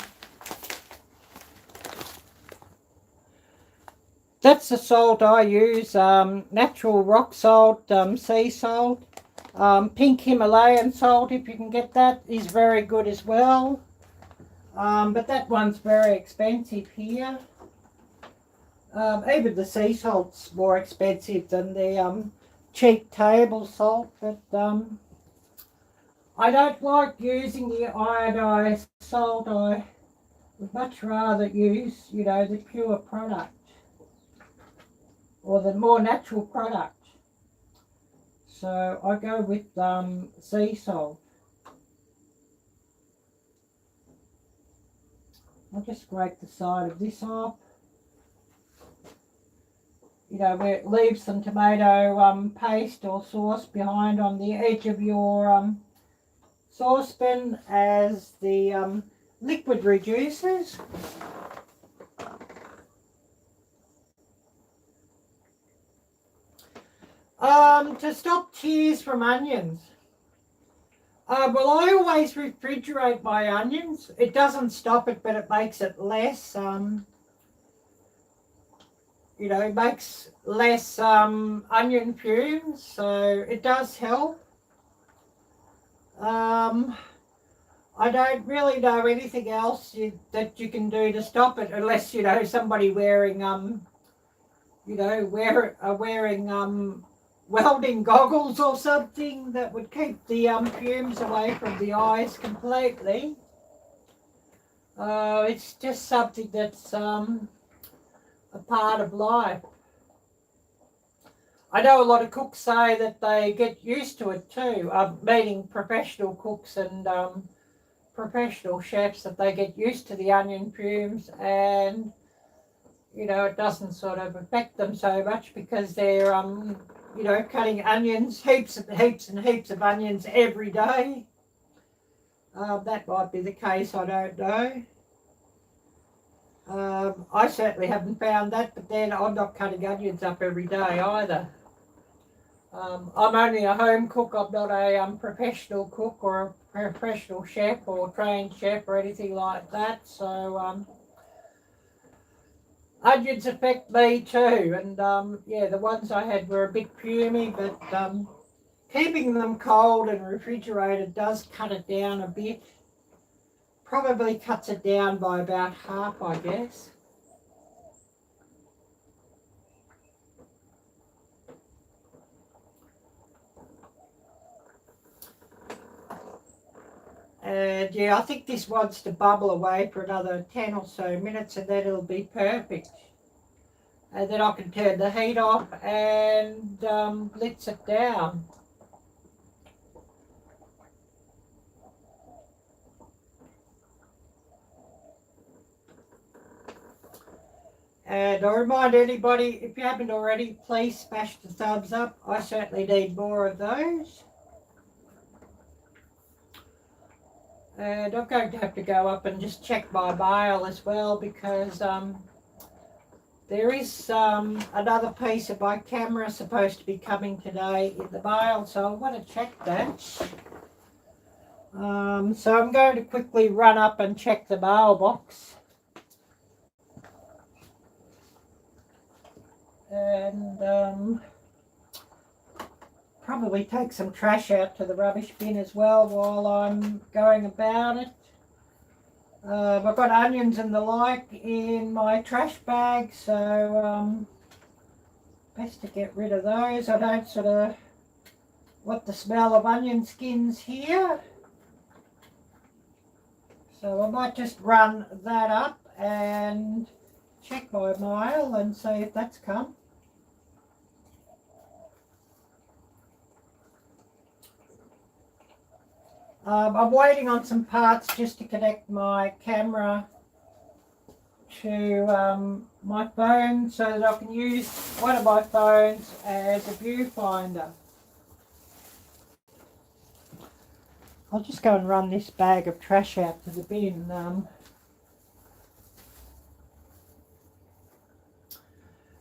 Speaker 1: that's the salt I use, natural rock salt, sea salt, pink Himalayan salt, if you can get that, is very good as well. But that one's very expensive here. Even the sea salt's more expensive than the cheap table salt, but I don't like using the iodized salt. I would much rather use, you know, the pure product or the more natural product. So I go with sea salt. I'll just scrape the side of this off. You know, where it leaves some tomato paste or sauce behind on the edge of your saucepan as the liquid reduces. To stop tears from onions. Well, I always refrigerate my onions. It doesn't stop it, but it makes it less, you know, it makes less onion fumes, so it does help. I don't really know anything else that you can do to stop it, unless, you know, somebody wearing, you know, wearing welding goggles or something that would keep the fumes away from the eyes completely. It's just something that's a part of life. I know a lot of cooks say that they get used to it too, meaning professional cooks and professional chefs, that they get used to the onion fumes, and you know, it doesn't sort of affect them so much because they're you know, cutting onions, heaps and heaps and heaps of onions every day. That might be the case, I don't know. I certainly haven't found that, but then I'm not cutting onions up every day either. I'm only a home cook. I'm not a professional cook or a professional chef or trained chef or anything like that. So onions affect me too, and yeah, the ones I had were a bit fumy, but keeping them cold and refrigerated does cut it down a bit. Probably cuts it down by about half, I guess. And yeah, I think this wants to bubble away for another 10 or so minutes, and then it'll be perfect. And then I can turn the heat off and blitz it down. And I remind anybody, if you haven't already, please smash the thumbs up. I certainly need more of those. And I'm going to have to go up and just check my mail as well, because there is another piece of my camera supposed to be coming today in the mail, so I want to check that. So I'm going to quickly run up and check the mailbox. And probably take some trash out to the rubbish bin as well while I'm going about it. I've got onions and the like in my trash bag, so best to get rid of those. I don't sort of what the smell of onion skins here. So I might just run that up and check my mail and see if that's come. I'm waiting on some parts just to connect my camera to my phone so that I can use one of my phones as a viewfinder. I'll just go and run this bag of trash out to the bin.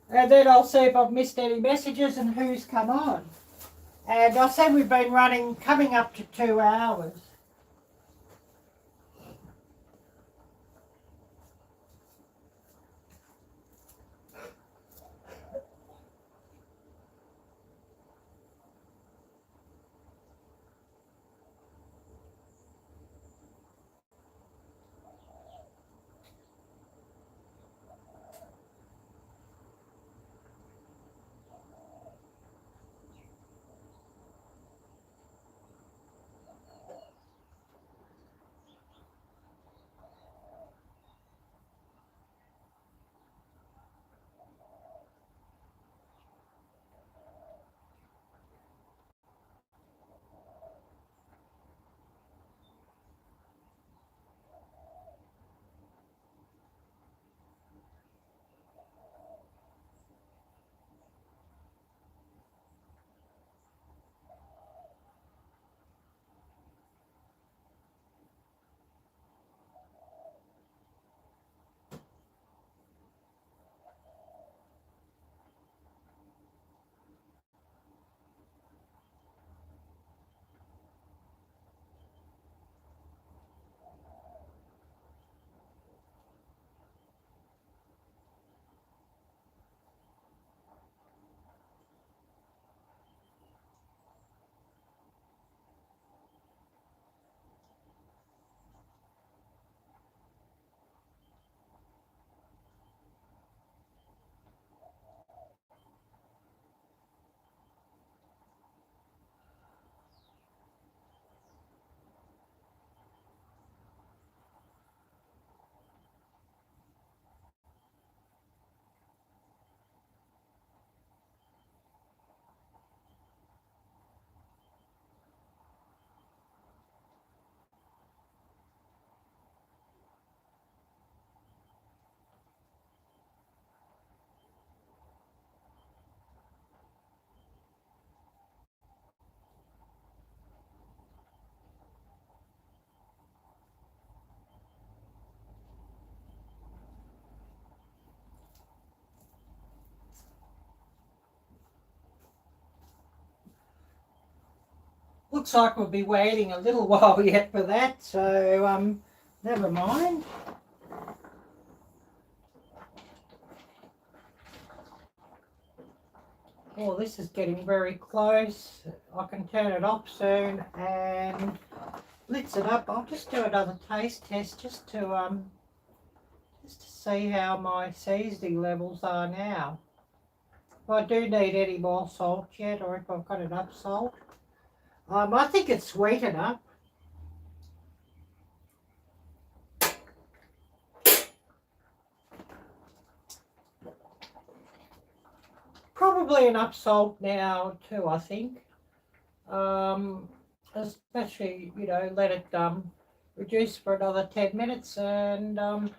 Speaker 1: And then I'll see if I've missed any messages and who's come on. And I said we've been running, coming up to 2 hours. Looks like we'll be waiting a little while yet for that, so never mind. Oh, this is getting very close. I can turn it off soon and blitz it up. I'll just do another taste test just to see how my seasoning levels are now. If I do need any more salt yet, or if I've got enough salt. I think it's sweet enough. Probably enough salt now too, I think. Especially, you know, let it reduce for another 10 minutes and then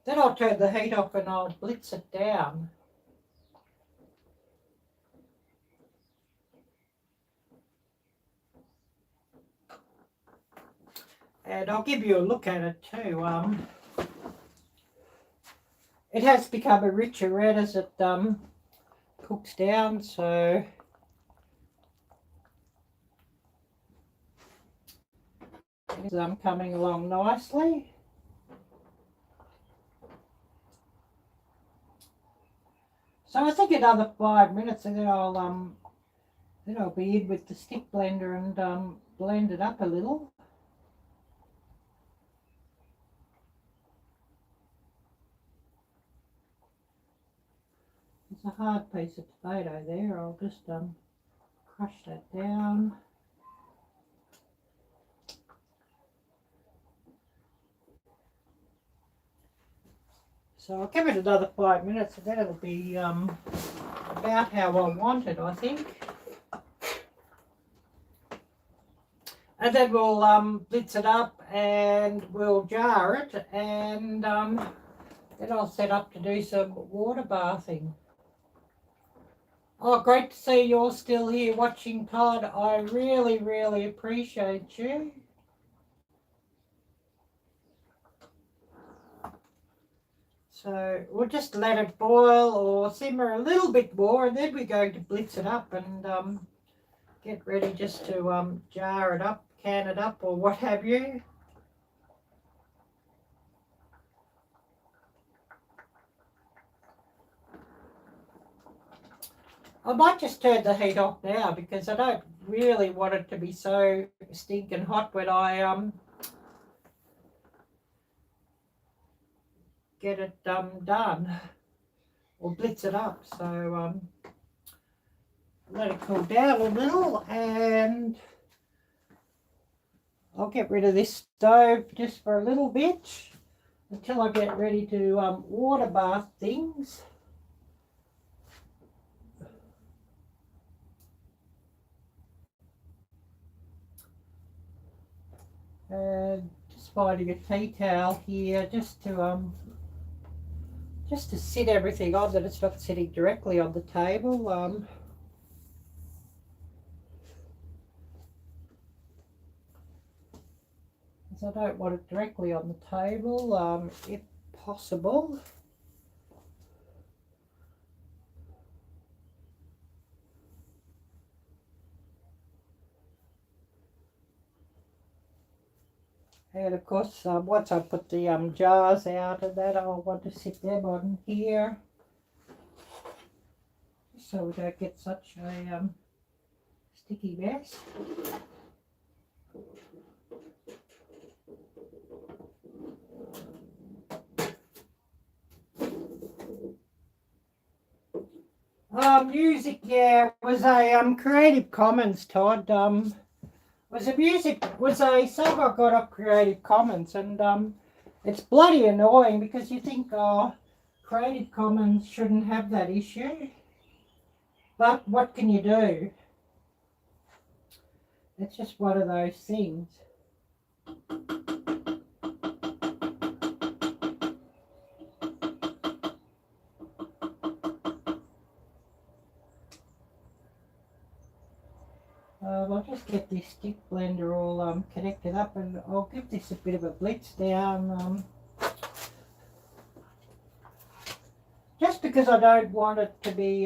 Speaker 1: I'll turn the heat off and I'll blitz it down. And I'll give you a look at it too. It has become a richer red as it cooks down, so it's coming along nicely. So I think another 5 minutes and then I'll be in with the stick blender and blend it up a little. It's a hard piece of tomato there. I'll just crush that down. So I'll give it another 5 minutes and then it'll be about how I want it, I think. And then we'll blitz it up and we'll jar it, and then I'll set up to do some water bathing. Oh, great to see you're still here watching, Todd. I really, really appreciate you. So we'll just let it boil or simmer a little bit more, and then we're going to blitz it up and get ready just to jar it up, can it up, or what have you. I might just turn the heat off now because I don't really want it to be so stinking hot when I get it done or blitz it up. So let it cool down a little, and I'll get rid of this stove just for a little bit until I get ready to water bath things. And just finding a tea towel here just to sit everything on, that it's not sitting directly on the table. Because I don't want it directly on the table, if possible. And of course, once I put the jars out of that, I'll want to sit them on here, so we don't get such a sticky mess. Music, yeah, was a Creative Commons, Todd. Was a song I got off Creative Commons, and it's bloody annoying because you think, oh, Creative Commons shouldn't have that issue, but what can you do? It's just one of those things. I'll just get this stick blender all connected up, and I'll give this a bit of a blitz down, just because I don't want it to be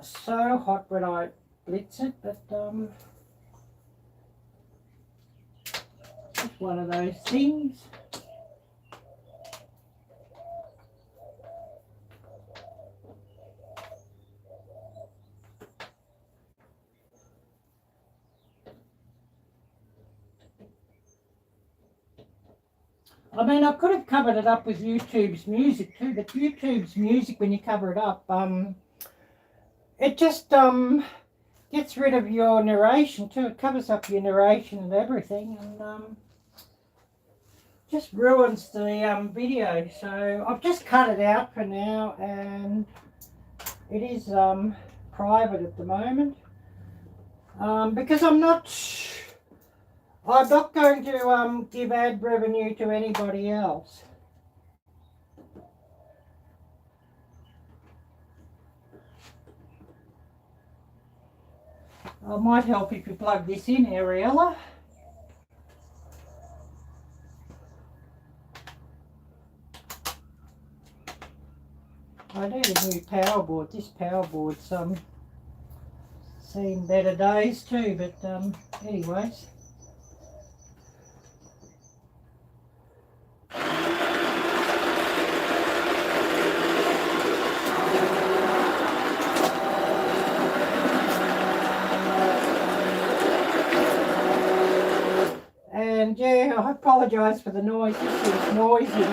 Speaker 1: so hot when I blitz it, but just one of those things. I mean, I could have covered it up with YouTube's music too, but YouTube's music, when you cover it up, it just gets rid of your narration too. It covers up your narration and everything, and just ruins the video. So I've just cut it out for now, and it is private at the moment, because I'm not going to give ad revenue to anybody else. I might help if you plug this in, Ariella. I need a new power board. This power board's seen better days too, but anyways. And yeah, I apologise for the noise. This is noisy.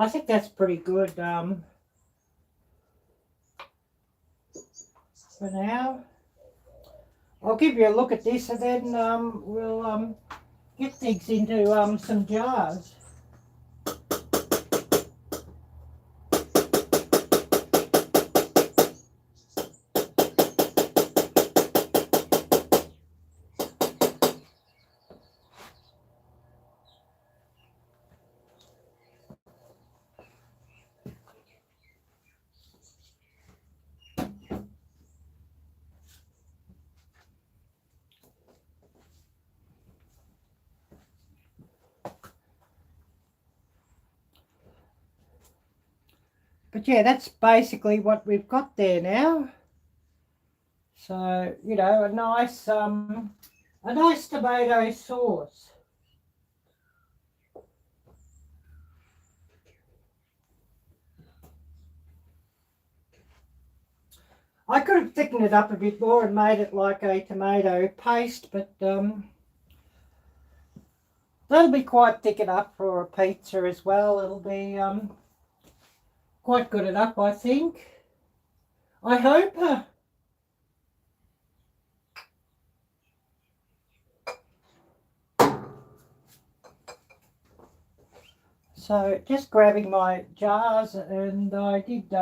Speaker 1: I think that's pretty good for now. I'll give you a look at this and then we'll get things into some jars. But yeah, that's basically what we've got there now. So, you know, a nice tomato sauce. I could have thickened it up a bit more and made it like a tomato paste, but that'll be quite thick enough for a pizza as well. It'll be quite good enough, I think. I hope. So just grabbing my jars, and I did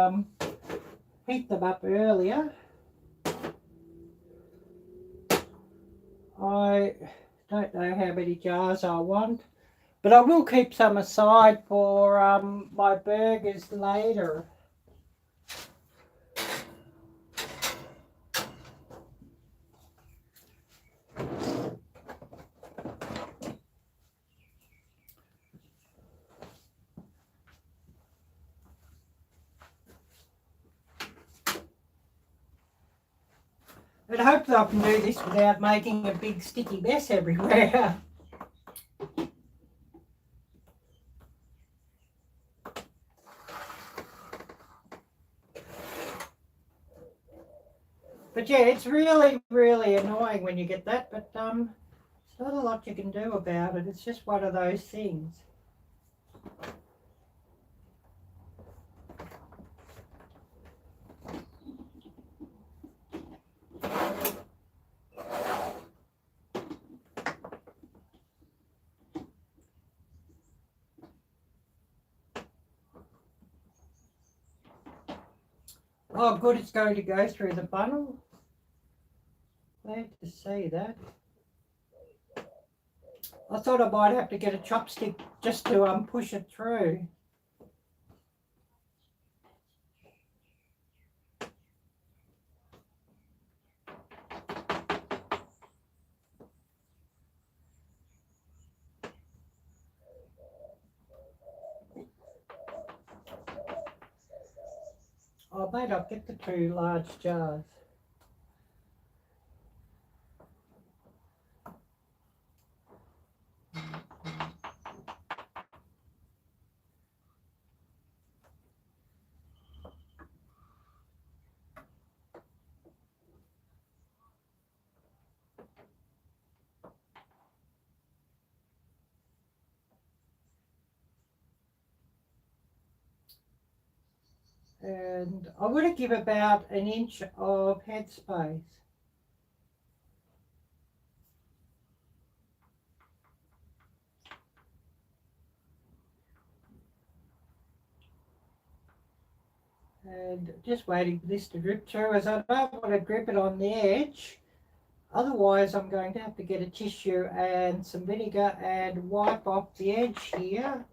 Speaker 1: heat them up earlier. I don't know how many jars I want, but I will keep some aside for my burgers later. But I hope that I can do this without making a big sticky mess everywhere. But yeah, it's really, really annoying when you get that, but there's not a lot you can do about it. It's just one of those things. Oh, good, it's going to go through the funnel. Glad to see that. I thought I might have to get a chopstick just to push it through. Oh, mate, I'll get the 2 large jars. And I want to give about 1 inch of headspace. And just waiting for this to drip through, as I don't want to drip it on the edge. Otherwise, I'm going to have to get a tissue and some vinegar and wipe off the edge here,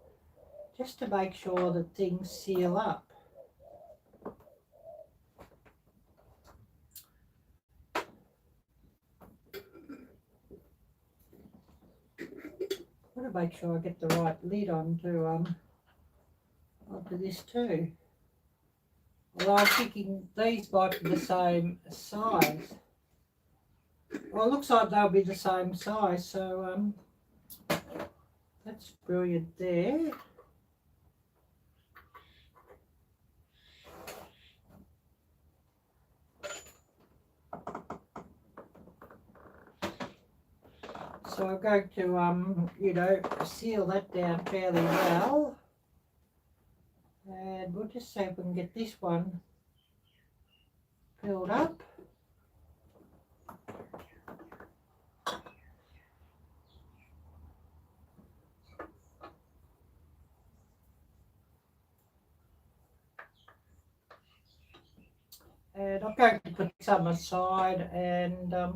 Speaker 1: just to make sure that things seal up. I want to make sure I get the right lid onto this too. Although I'm thinking these might be the same size. Well, it looks like they'll be the same size, so that's brilliant there. So I'm going to, you know, seal that down fairly well. And we'll just see if we can get this one filled up. And I'm going to put some aside, and I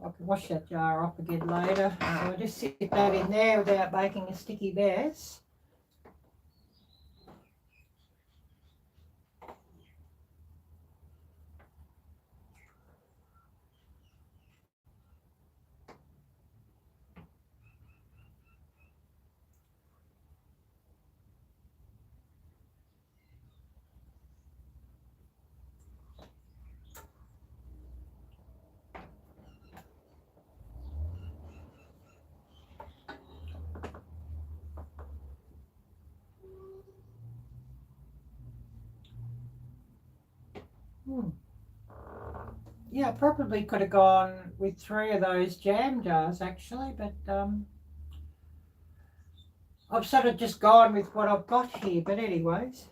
Speaker 1: can wash that jar up again later. So I'll just sit that in there without making a sticky mess. Yeah, I probably could have gone with 3 of those jam jars actually, but I've sort of just gone with what I've got here. But anyways,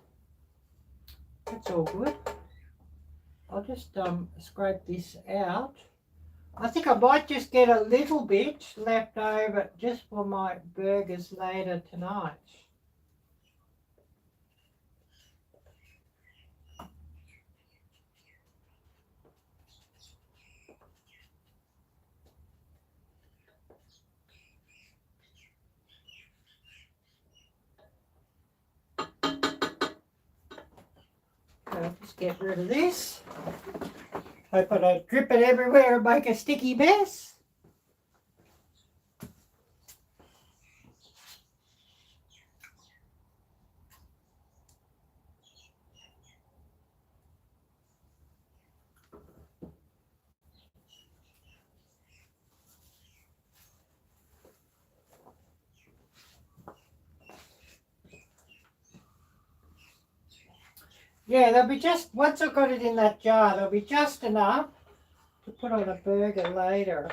Speaker 1: that's all good. I'll just scrape this out. I think I might just get a little bit left over just for my burgers later tonight. I'll just get rid of this. Hope I don't drip it everywhere and make a sticky mess. Yeah, there'll be just, once I've got it in that jar, there'll be just enough to put on a burger later.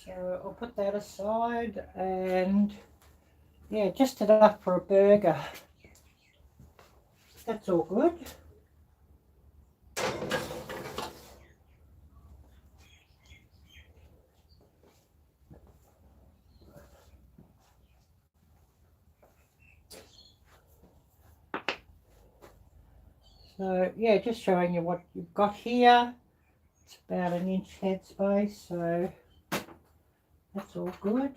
Speaker 1: So I'll put that aside, and yeah, just enough for a burger. That's all good. So yeah, just showing you what you've got here. It's about 1 inch headspace, so that's all good.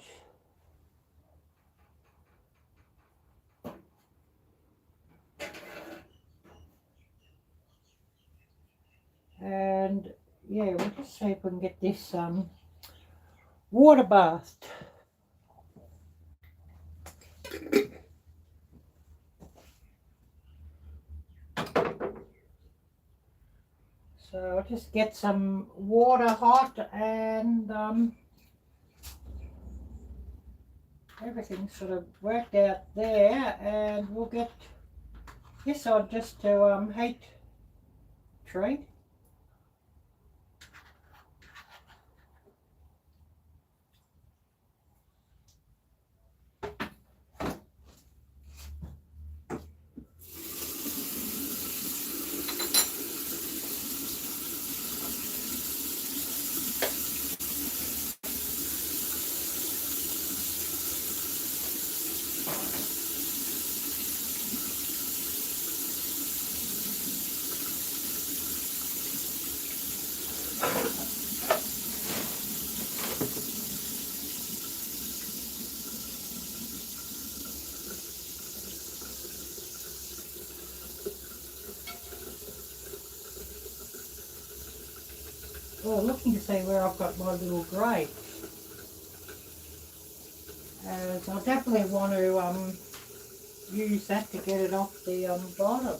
Speaker 1: And yeah, we'll just see if we can get this water bathed. So I'll just get some water hot, and everything sort of worked out there, and we'll get this on just to heat treat. Oh, looking to see where I've got my little grate. As I definitely want to use that to get it off the bottom.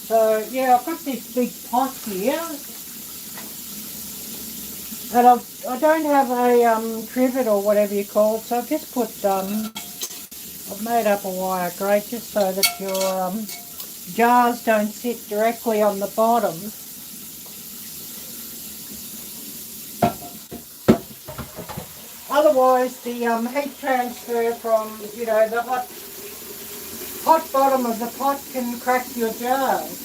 Speaker 1: So yeah, I've got this big pot here, and I don't have a trivet or whatever you call it, so I've just put I've made up a wire grate just so that your jars don't sit directly on the bottom. Otherwise, the heat transfer from the hot bottom of the pot can crack your jars.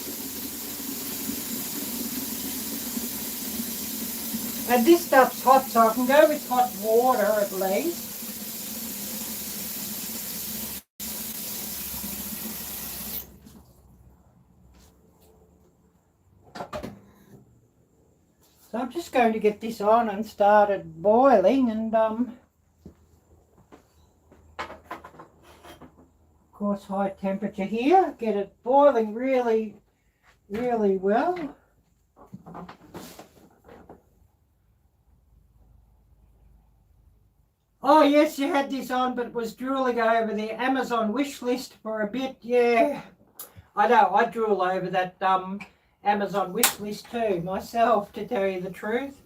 Speaker 1: And this stuff's hot, so I can go with hot water at least. So I'm just going to get this on and start it boiling, and of course high temperature here, get it boiling really, really well. Oh yes, you had this on, but it was drooling over the Amazon wish list for a bit. Yeah, I know, I drool over that Amazon wish list too myself, to tell you the truth.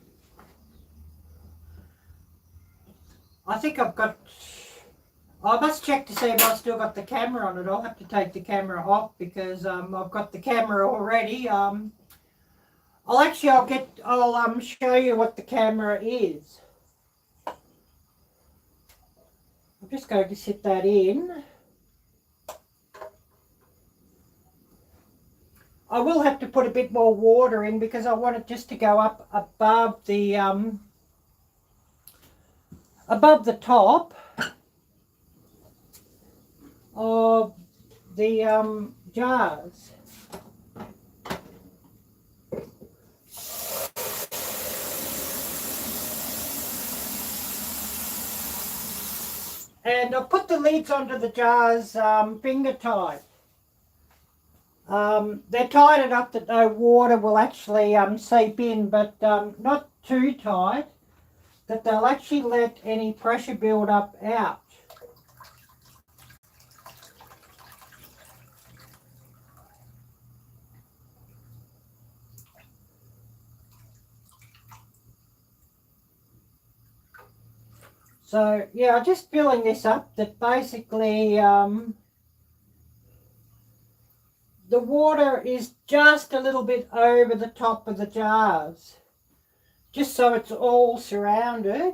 Speaker 1: I think I must check to see if I've still got the camera on it. I'll have to take the camera off because I've got the camera already. I'll show you what the camera is. I'm just going to sit that in. I will have to put a bit more water in because I want it just to go up above the top of the jars. And I'll put the lids onto the jars finger tight. They're tight enough that no water will actually seep in, but not too tight that they'll actually let any pressure build up out. So yeah, I'm just filling this up that basically the water is just a little bit over the top of the jars, just so it's all surrounded.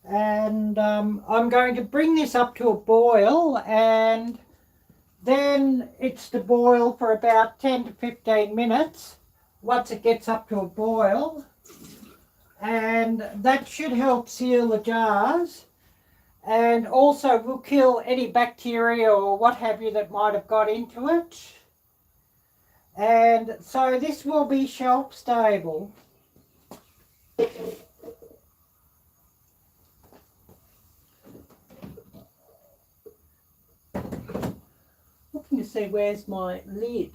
Speaker 1: And I'm going to bring this up to a boil, and then it's to boil for about 10 to 15 minutes once it gets up to a boil. And that should help seal the jars, and also will kill any bacteria or what have you that might have got into it. And so this will be shelf stable. Looking to see where's my lid.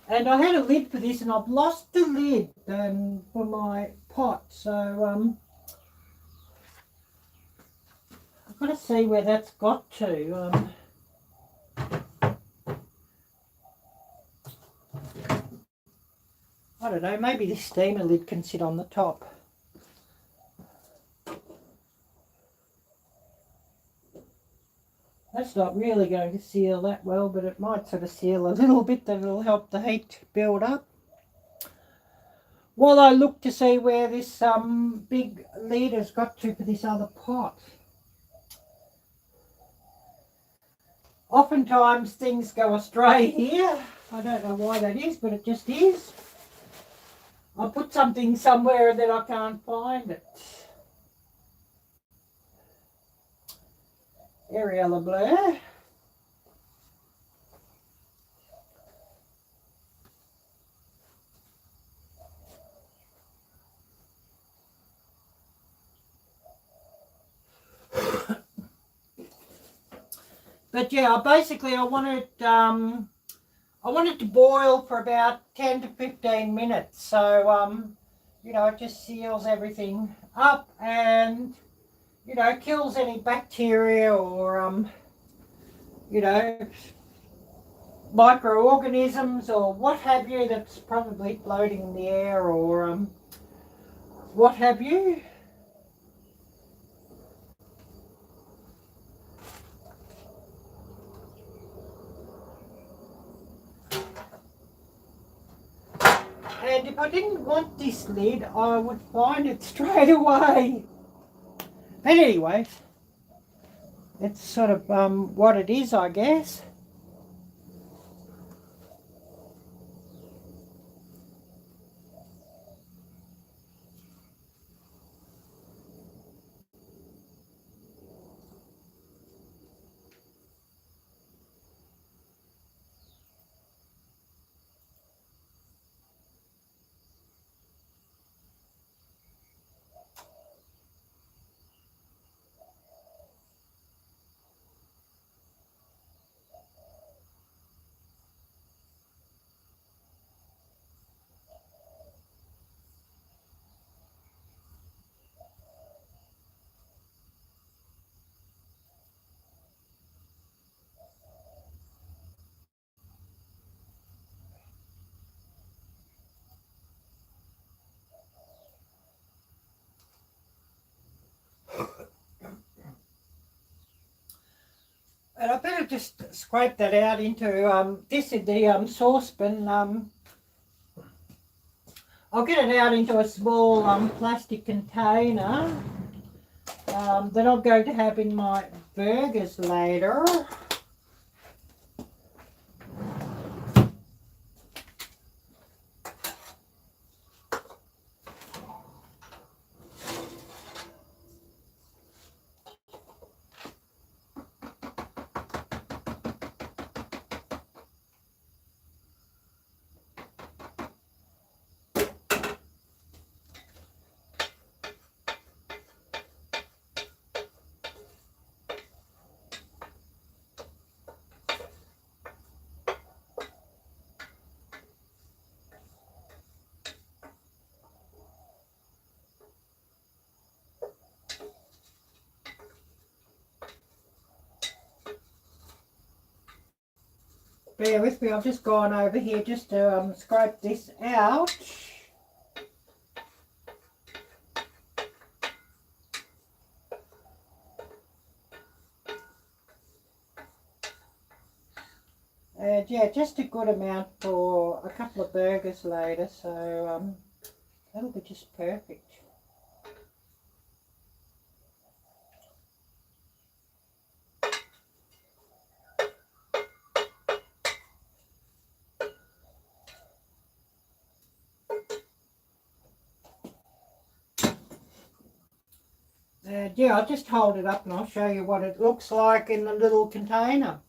Speaker 1: And I had a lid for this, and I've lost the lid for my pot. So I've got to see where that's got to. I don't know, maybe this steamer lid can sit on the top. That's not really going to seal that well, but it might sort of seal a little bit, that it'll help the heat build up. While I look to see where this big lid has got to for this other pot. Oftentimes things go astray here. I don't know why that is, but it just is. I put something somewhere and then I can't find it. Arielle blur. But yeah, basically I wanted to boil for about 10 to 15 minutes. So you know, it just seals everything up and, you know, kills any bacteria or you know, microorganisms or what have you that's probably floating in the air or what have you. And if I didn't want this lid, I would find it straight away. But anyway, it's sort of what it is, I guess. And I better just scrape that out into, this is the saucepan. I'll get it out into a small plastic container that I'm going to have in my burgers later. Bear with me, I've just gone over here just to scrape this out. And yeah, just a good amount for a couple of burgers later, so that'll be just perfect. And yeah, I'll just hold it up and I'll show you what it looks like in the little container.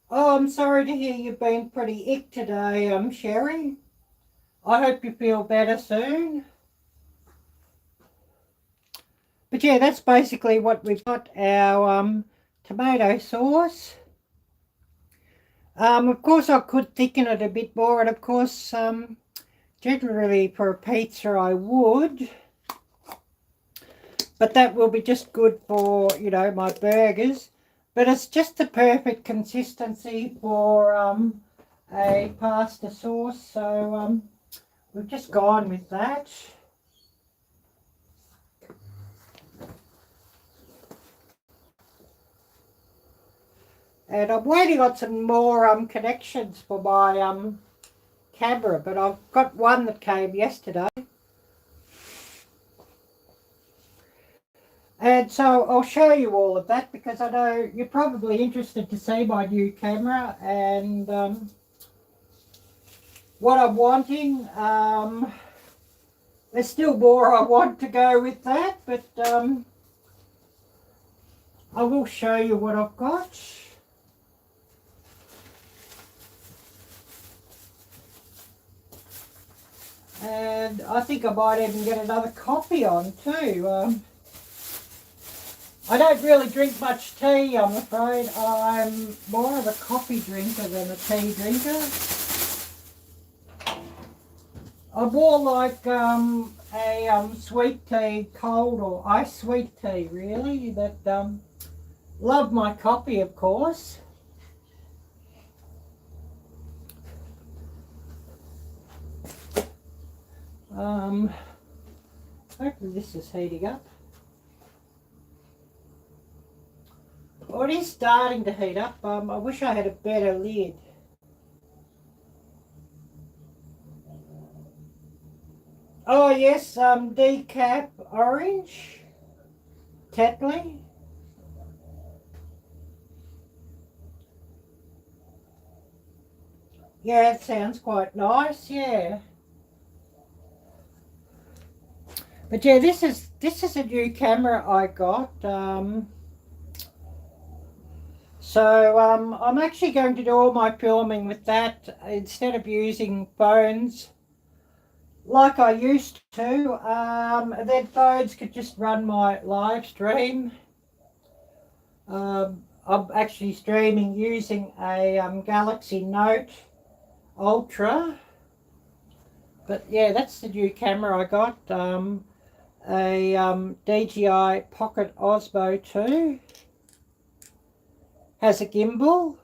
Speaker 1: Oh, I'm sorry to hear you've been pretty ick today, Sherry. I hope you feel better soon. But yeah, that's basically what we've got, our tomato sauce. Of course, I could thicken it a bit more, and of course, generally for a pizza I would. But that will be just good for, you know, my burgers. But it's just the perfect consistency for a pasta sauce, so we've just gone with that. And I'm waiting on some more connections for my camera, but I've got one that came yesterday. And And so I'll show you all of that because I know you're probably interested to see my new camera and what I'm wanting. There's still more I want to go with that, but I will show you what I've got. And I think I might even get another coffee on too. I don't really drink much tea, I'm afraid. I'm more of a coffee drinker than a tea drinker. I'm more like a sweet tea, cold or iced sweet tea, really. That love my coffee, of course. Hopefully this is heating up. Well, it is starting to heat up. I wish I had a better lid. Oh yes, decaf orange, Tetley. Yeah, it sounds quite nice. Yeah. But yeah, this is a new camera I got. So I'm actually going to do all my filming with that instead of using phones like I used to. Then phones could just run my live stream. I'm actually streaming using a Galaxy Note Ultra. But yeah, that's the new camera I got. A DJI Pocket Osmo 2. Has a gimbal.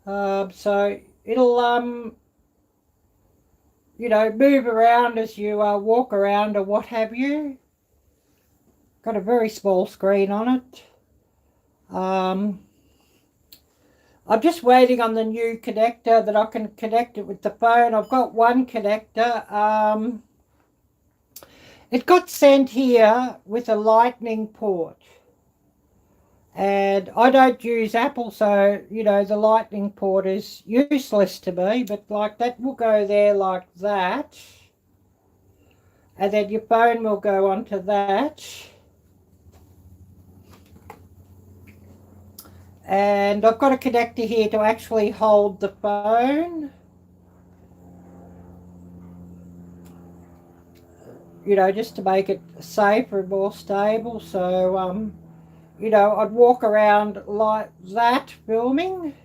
Speaker 1: So it'll you know, move around as you walk around or what have you. Got a very small screen on it. I'm just waiting on the new connector that I can connect it with the phone. I've got one connector. It got sent here with a lightning port. And I don't use Apple, so, you know, the lightning port is useless to me. But, like, that will go there like that. And then your phone will go onto that. And I've got a connector here to actually hold the phone. You know, just to make it safer and more stable. So, you know, I'd walk around like that filming.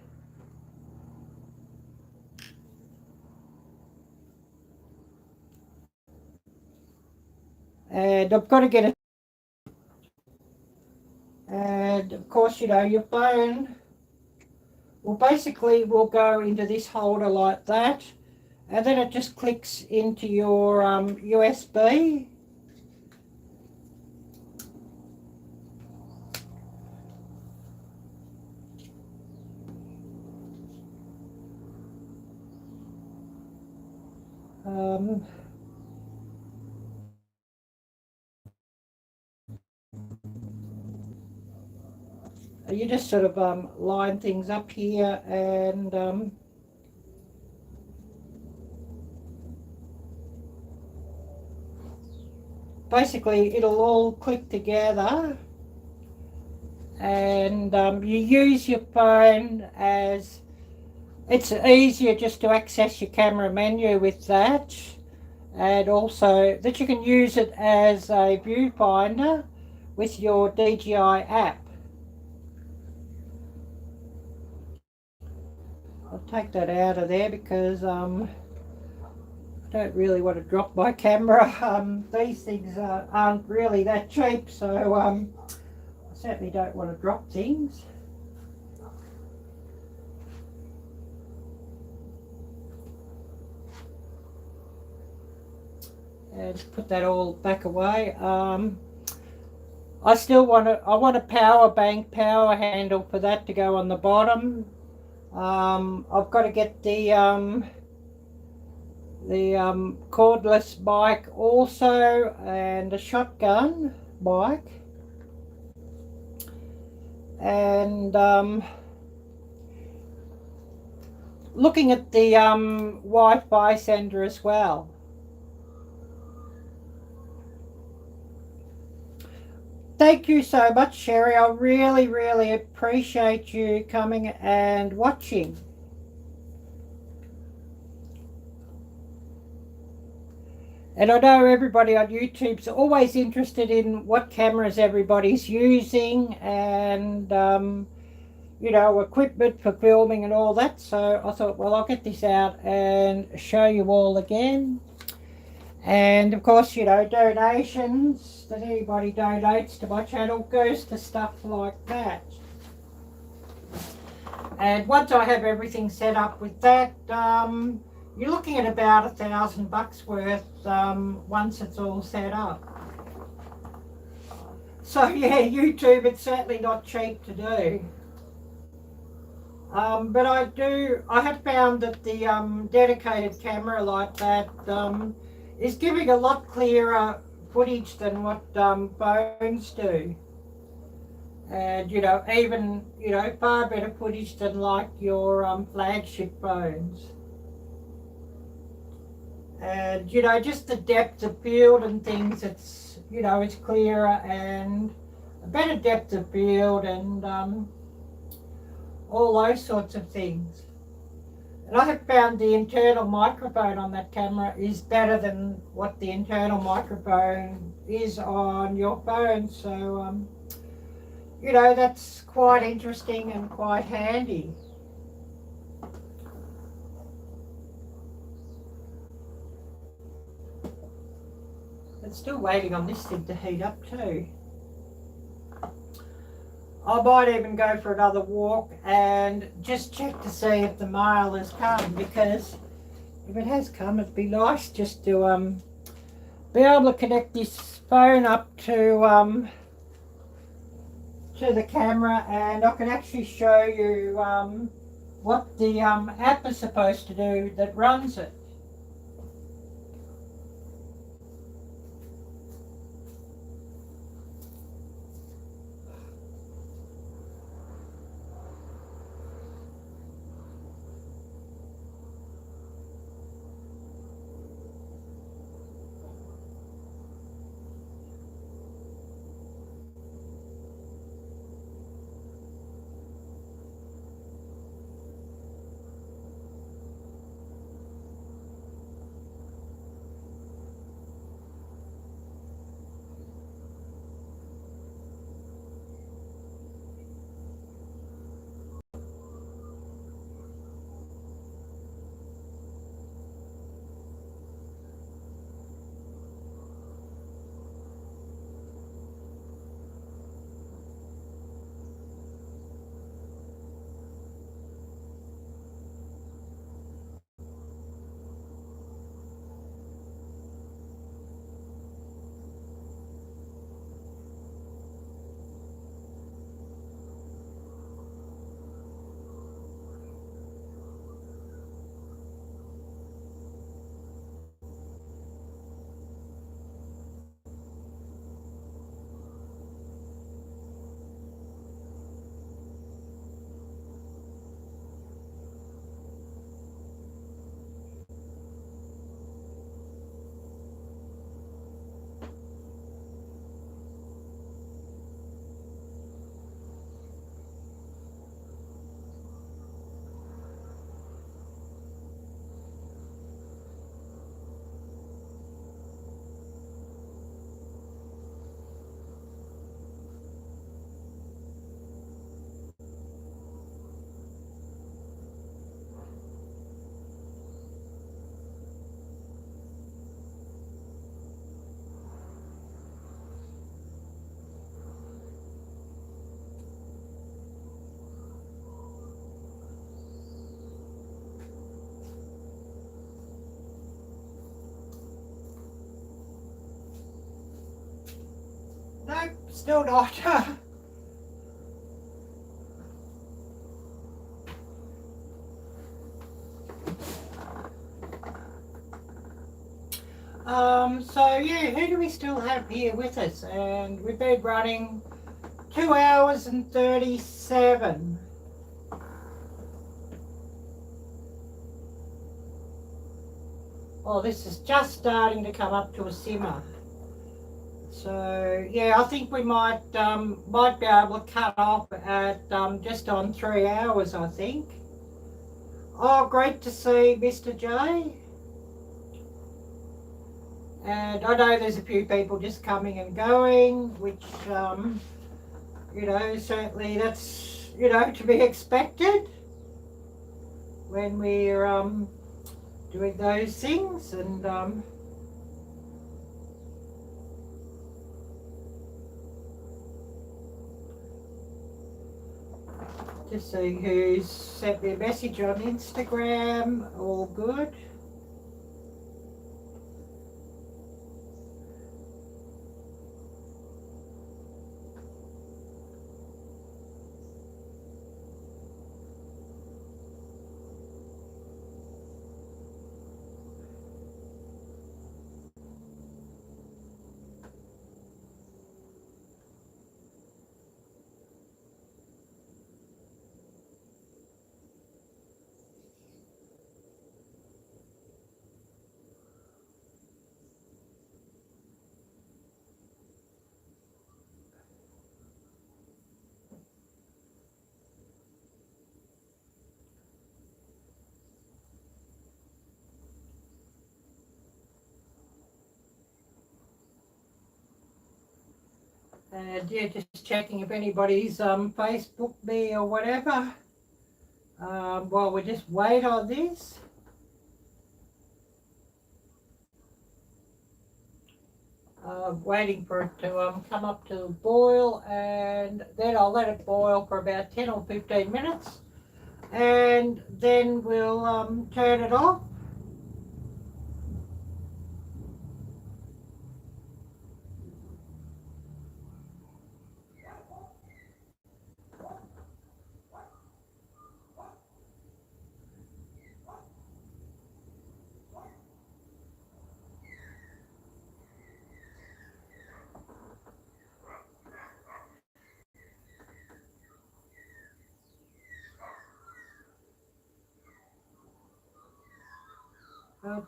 Speaker 1: And I've got to get it. And of course, you know, your phone will will go into this holder like that. And then it just clicks into your USB. You just sort of line things up here and basically it'll all click together, and you use your phone as it's easier just to access your camera menu with that, and also that you can use it as a viewfinder with your DJI app. I'll take that out of there because I don't really want to drop my camera. These things aren't really that cheap, so I certainly don't want to drop things. And put that all back away. I still want a power bank, power handle for that to go on the bottom. I've got to get the the cordless bike also, and a shotgun bike, and looking at the Wi-Fi center as well. Thank you so much, Sherry. I really, really appreciate you coming and watching. And I know everybody on YouTube's always interested in what cameras everybody's using and, you know, equipment for filming and all that. So I thought, well, I'll get this out and show you all again. And of course, you know, donations that anybody donates to my channel goes to stuff like that. And once I have everything set up with that, you're looking at about $1,000 worth once it's all set up. So yeah, YouTube, it's certainly not cheap to do. But I have found that the dedicated camera like that is giving a lot clearer footage than what phones do. And, you know, even, you know, far better footage than like your flagship phones. And, you know, just the depth of field and things, it's, you know, it's clearer and a better depth of field and all those sorts of things. And I have found the internal microphone on that camera is better than what the internal microphone is on your phone. So, you know, that's quite interesting and quite handy. It's still waiting on this thing to heat up too. I might even go for another walk and just check to see if the mail has come, because if it has come, it'd be nice just to be able to connect this phone up to the camera, and I can actually show you what the app is supposed to do that runs it. No, still not. So yeah, who do we still have here with us? And we've been running 2 hours and 37. Oh, this is just starting to come up to a simmer. So yeah, I think we might be able to cut off at just on 3 hours, I think. Oh, great to see Mr. J. And I know there's a few people just coming and going, which you know, certainly that's, you know, to be expected when we're doing those things. And just seeing who's sent me a message on Instagram. All good. And yeah, just checking if anybody's Facebook me or whatever. While we just wait on this. Waiting for it to come up to boil, and then I'll let it boil for about 10 or 15 minutes, and then we'll turn it off.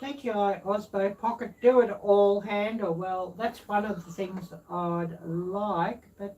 Speaker 1: DJI Osmo Pocket do it all handle. Well, that's one of the things I'd like, but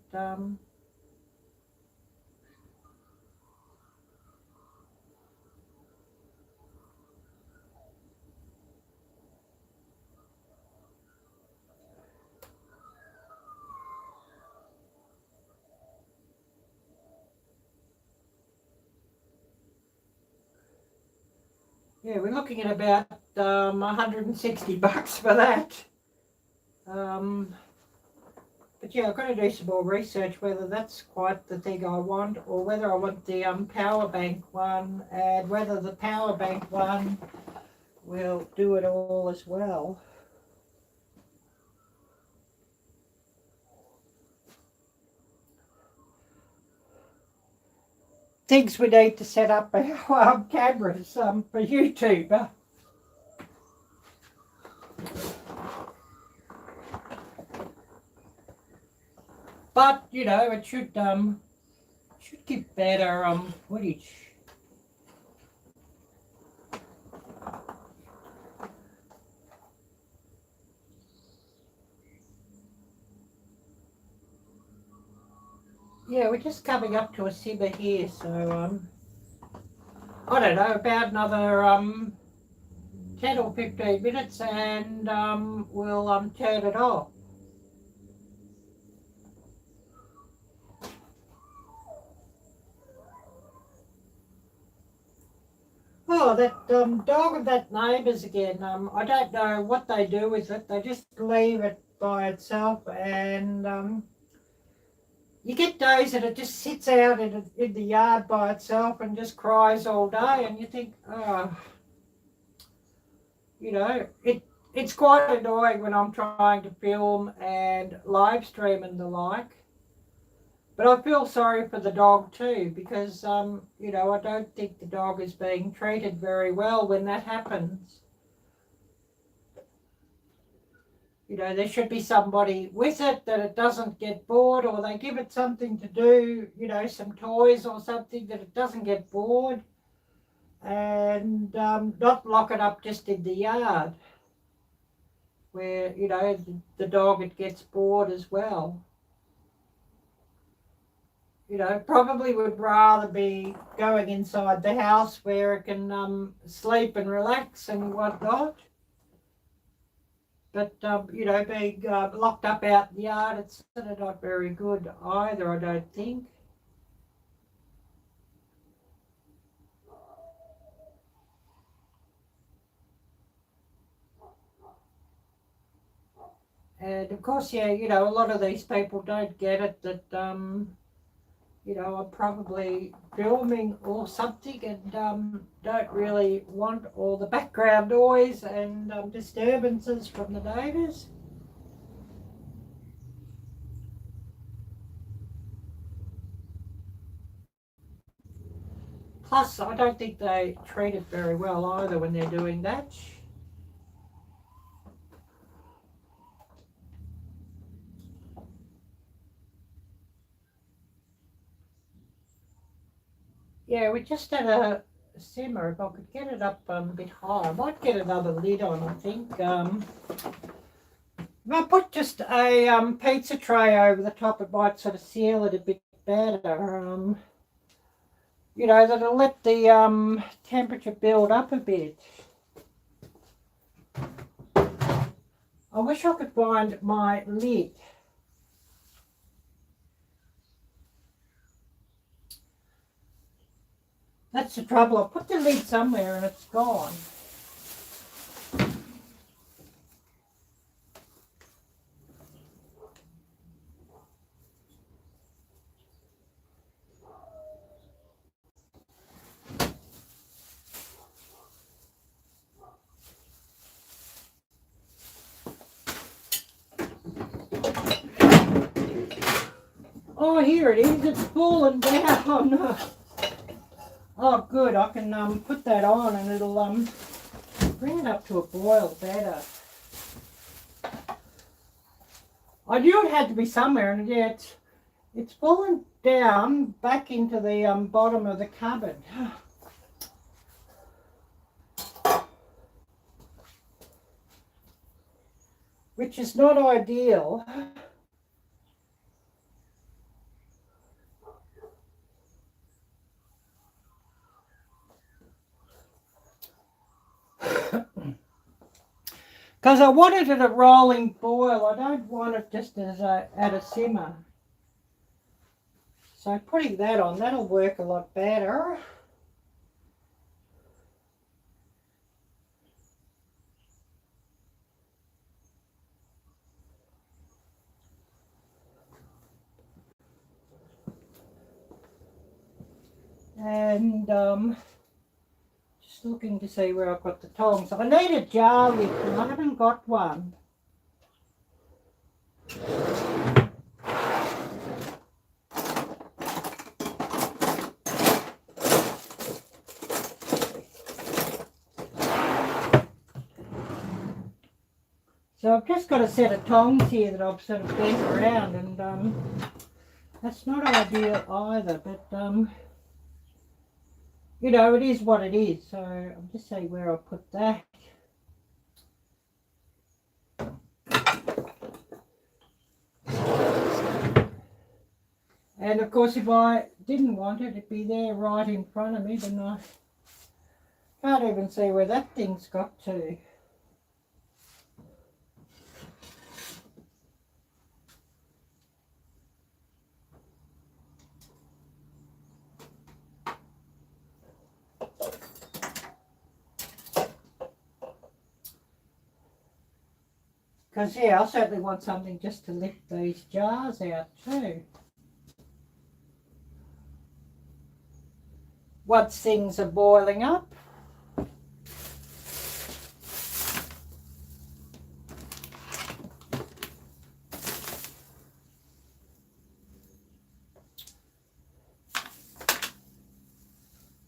Speaker 1: yeah, we're looking at about $160 for that. But yeah, I've got to do some more research whether that's quite the thing I want, or whether I want the power bank one, and whether the power bank one will do it all as well. Things we need to set up our cameras for YouTube. But you know, it should give better footage. Yeah, we're just coming up to a simmer here, so I don't know, about another 10 or 15 minutes, and we'll turn it off. Oh, that dog of that neighbour's again. I don't know what they do with it. They just leave it by itself, and you get days that it just sits out in the yard by itself and just cries all day, and you think, oh, you know, it's quite annoying when I'm trying to film and live stream and the like. But I feel sorry for the dog too, because you know, I don't think the dog is being treated very well when that happens. you know, there should be somebody with it that it doesn't get bored, or they give it something to do, you know, some toys or something that it doesn't get bored, and not lock it up just in the yard where, you know, the dog, it gets bored as well. You know, probably would rather be going inside the house where it can sleep and relax and whatnot. But, you know, being locked up out in the yard, it's sort of not very good either, I don't think. And of course, yeah, you know, a lot of these people don't get it that, you know, I'm probably filming or something and don't really want all the background noise and disturbances from the neighbours. Plus, I don't think they treat it very well either when they're doing that. Yeah, we just had a simmer. If I could get it up a bit higher, I might get another lid on, I think. If I put just a pizza tray over the top, it might sort of seal it a bit better. You know, that'll let the temperature build up a bit. I wish I could find my lid. That's the trouble. I put the lid somewhere and it's gone. Oh, here it is. It's fallen down. Oh, good. I can put that on and it'll bring it up to a boil better. I knew it had to be somewhere, and yeah, it's fallen down back into the bottom of the cupboard. Which is not ideal. Because I want it at a rolling boil. I don't want it just as at a simmer. So putting that on, that'll work a lot better. And just looking to see where I've got the tongs. I need a jar lid and I haven't got one. So I've just got a set of tongs here that I've sort of bent around, and that's not ideal either, but you know, it is what it is. So I'll just see where I put that. And of course, if I didn't want it, it'd be there right in front of me, but I can't even see where that thing's got to. Because, yeah, I certainly want something just to lift these jars out too. Once things are boiling up.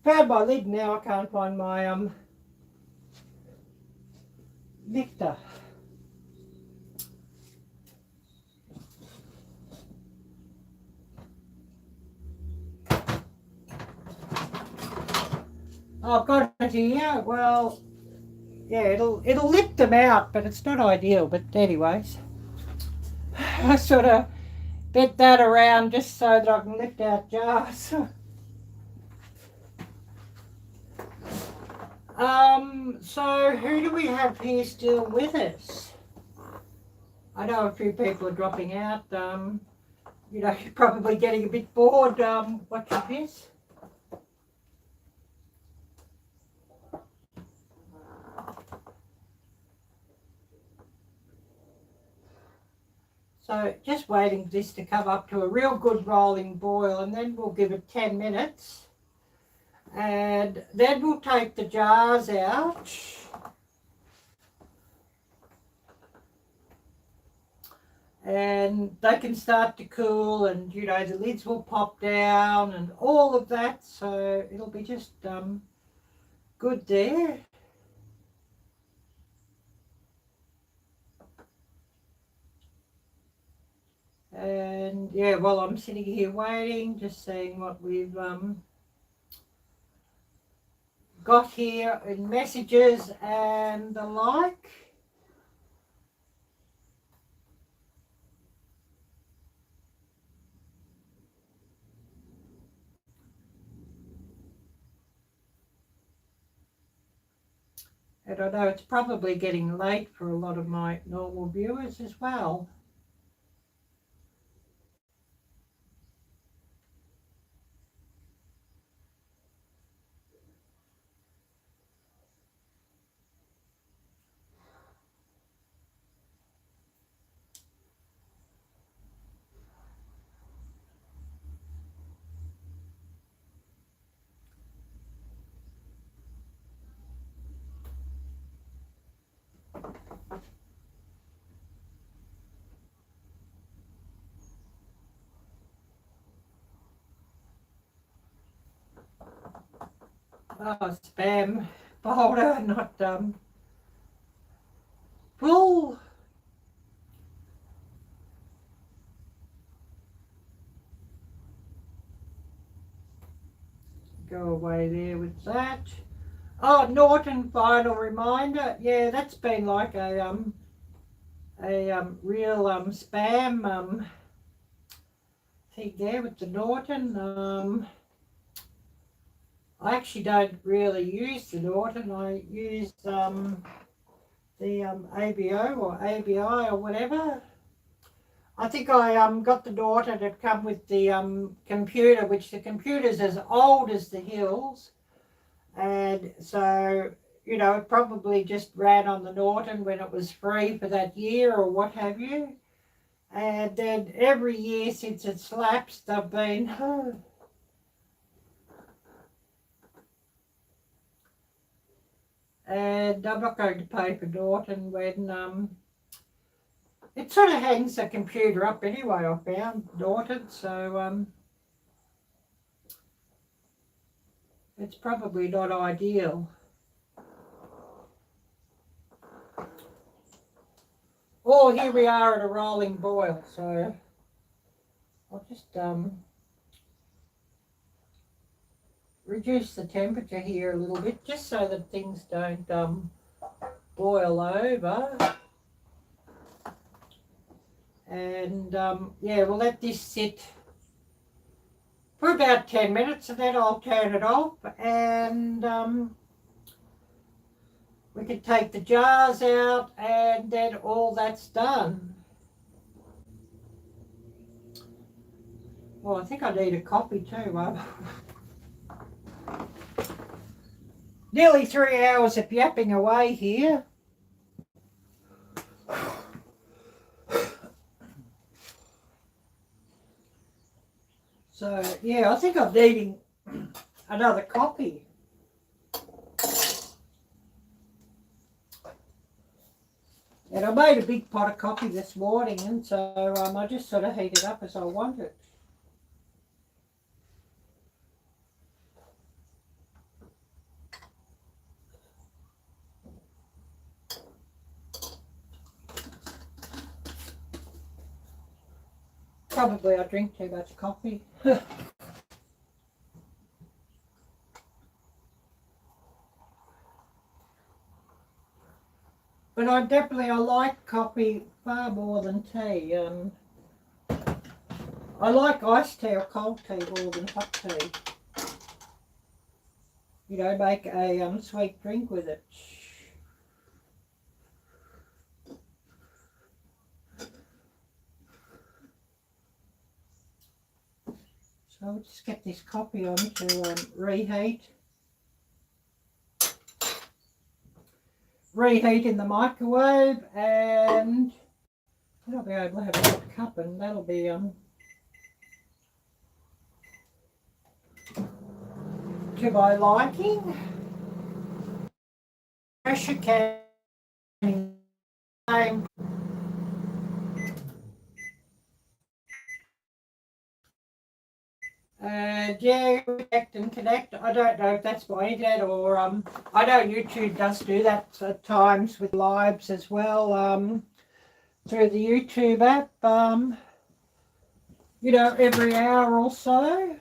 Speaker 1: Found my lid now, I can't find my lifter. I've got it here. Well, yeah, it'll lift them out, but it's not ideal. But anyways, I sort of bent that around just so that I can lift out jars. So who do we have here still with us? I know a few people are dropping out. You know, you're probably getting a bit bored watching this. So just waiting for this to come up to a real good rolling boil, and then we'll give it 10 minutes. And then we'll take the jars out. And they can start to cool, and you know, the lids will pop down and all of that. So it'll be just good there. And yeah, while I'm sitting here waiting, just seeing what we've got here in messages and the like. And I know it's probably getting late for a lot of my normal viewers as well. Oh, spam folder, not full. Go away there with that. Oh, Norton final reminder. Yeah, that's been like a real spam thing there with the Norton. I actually don't really use the Norton. I use the ABO or ABI or whatever. I think I got the Norton to come with the computer, which the computer's as old as the hills, and so you know it probably just ran on the Norton when it was free for that year or what have you. And then every year since it's lapsed, I've been and I'm not going to pay for Norton when it sort of hangs the computer up anyway. I found Norton, so it's probably not ideal. Oh, here we are at a rolling boil, so I'll just reduce the temperature here a little bit, just so that things don't boil over. And yeah, we'll let this sit for about 10 minutes, and then I'll turn it off, and we can take the jars out, and then all that's done. Well, I think I need a coffee too. Nearly 3 hours of yapping away here. So, yeah, I think I'm needing another coffee. And I made a big pot of coffee this morning, and so I just sort of heat it up as I want it. Probably I drink too much coffee. But I like coffee far more than tea. I like iced tea or cold tea more than hot tea. You know, make a sweet drink with it. So I'll just get this coffee on to reheat. Reheat in the microwave, and then I'll be able to have a hot cup, and that'll be to my liking. Pressure can yeah, connect and connect. I don't know if that's my internet or I know YouTube does do that at times with lives as well through the YouTube app. You know, every hour or so.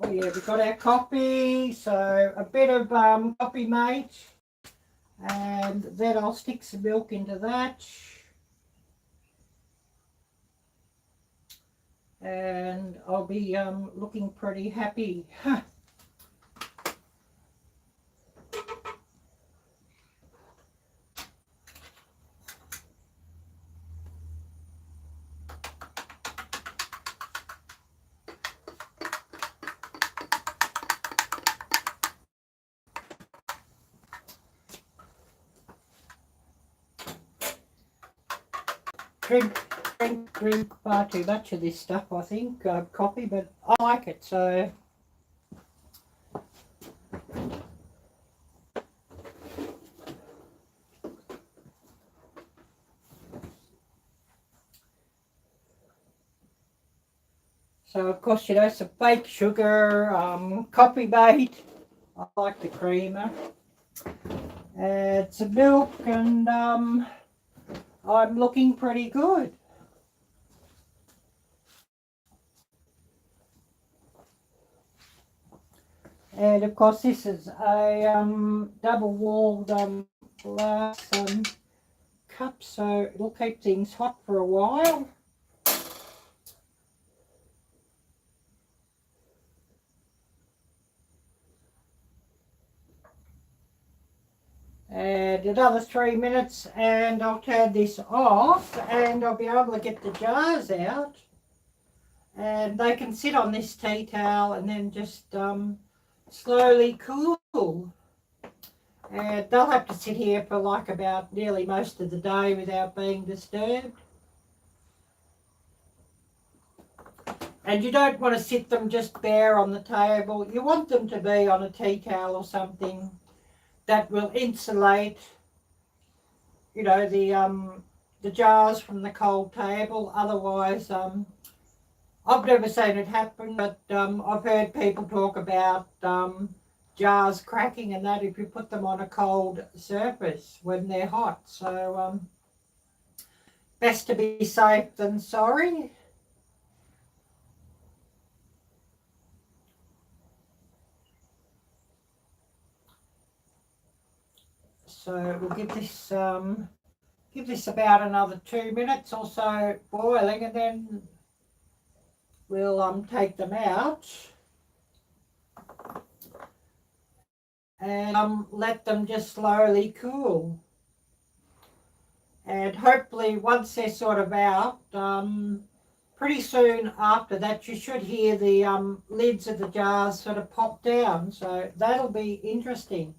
Speaker 1: Oh yeah, we've got our coffee, so a bit of coffee mate, and then I'll stick some milk into that. And I'll be looking pretty happy. Drink far too much of this stuff, I think, coffee, but I like it, so. So, of course, you know, some fake sugar, coffee mate. I like the creamer. Add some milk, and I'm looking pretty good. And of course, this is a double-walled glass cup, so it'll keep things hot for a while. And another 3 minutes, and I'll turn this off, and I'll be able to get the jars out, and they can sit on this tea towel and then just slowly cool. And they'll have to sit here for like about nearly most of the day without being disturbed. And you don't want to sit them just bare on the table. You want them to be on a tea towel or something that will insulate, you know, the jars from the cold table. Otherwise, I've never seen it happen, but I've heard people talk about jars cracking and that if you put them on a cold surface when they're hot. So best to be safe than sorry. So we'll give this about another 2 minutes or so boiling, and then we'll take them out and let them just slowly cool. And hopefully once they're sort of out, pretty soon after that you should hear the lids of the jars sort of pop down. So that'll be interesting.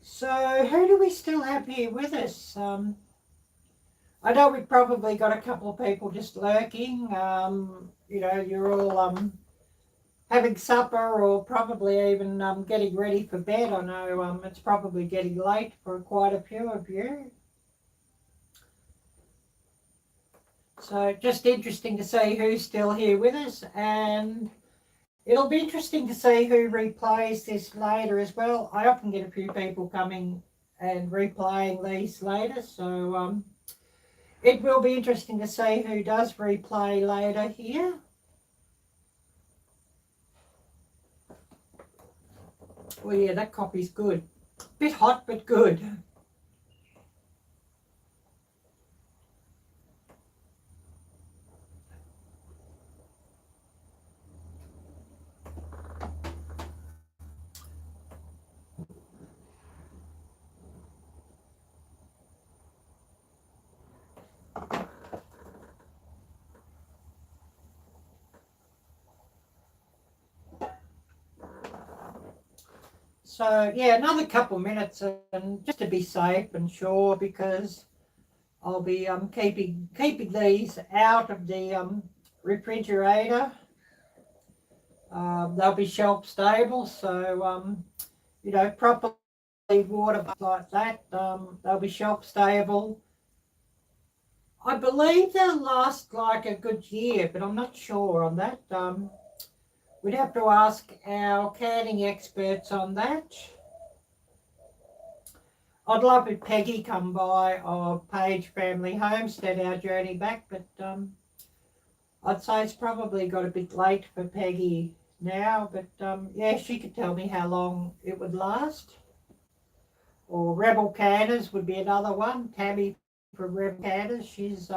Speaker 1: So who do we still have here with us? I know we've probably got a couple of people just lurking. You know, you're all having supper or probably even getting ready for bed. I know it's probably getting late for quite a few of you. So just interesting to see who's still here with us, and it'll be interesting to see who replays this later as well. I often get a few people coming and replaying these later. So it will be interesting to see who does replay later here. Well, yeah, that coffee's good. Bit hot, but good. So yeah, another couple of minutes, and just to be safe and sure, because I'll be keeping these out of the refrigerator. They'll be shelf stable, so you know, properly water like that. They'll be shelf stable. I believe they'll last like a good year, but I'm not sure on that. We'd have to ask our canning experts on that. I'd love if Peggy come by, or Page Family Homestead, our journey back, but I'd say it's probably got a bit late for Peggy now, but yeah, she could tell me how long it would last. Or Rebel Canners would be another one. Tammy from Rebel Canners, she's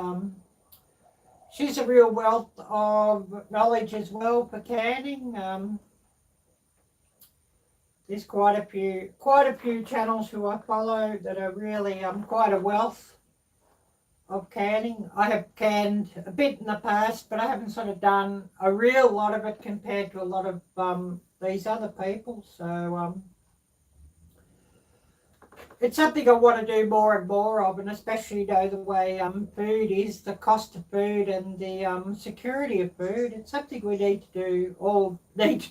Speaker 1: a real wealth of knowledge as well for canning. There's quite a few channels who I follow that are really quite a wealth of canning. I have canned a bit in the past, but I haven't sort of done a real lot of it compared to a lot of these other people. So it's something I want to do more and more of, and especially, you know, the way food is, the cost of food and the security of food. It's something we need to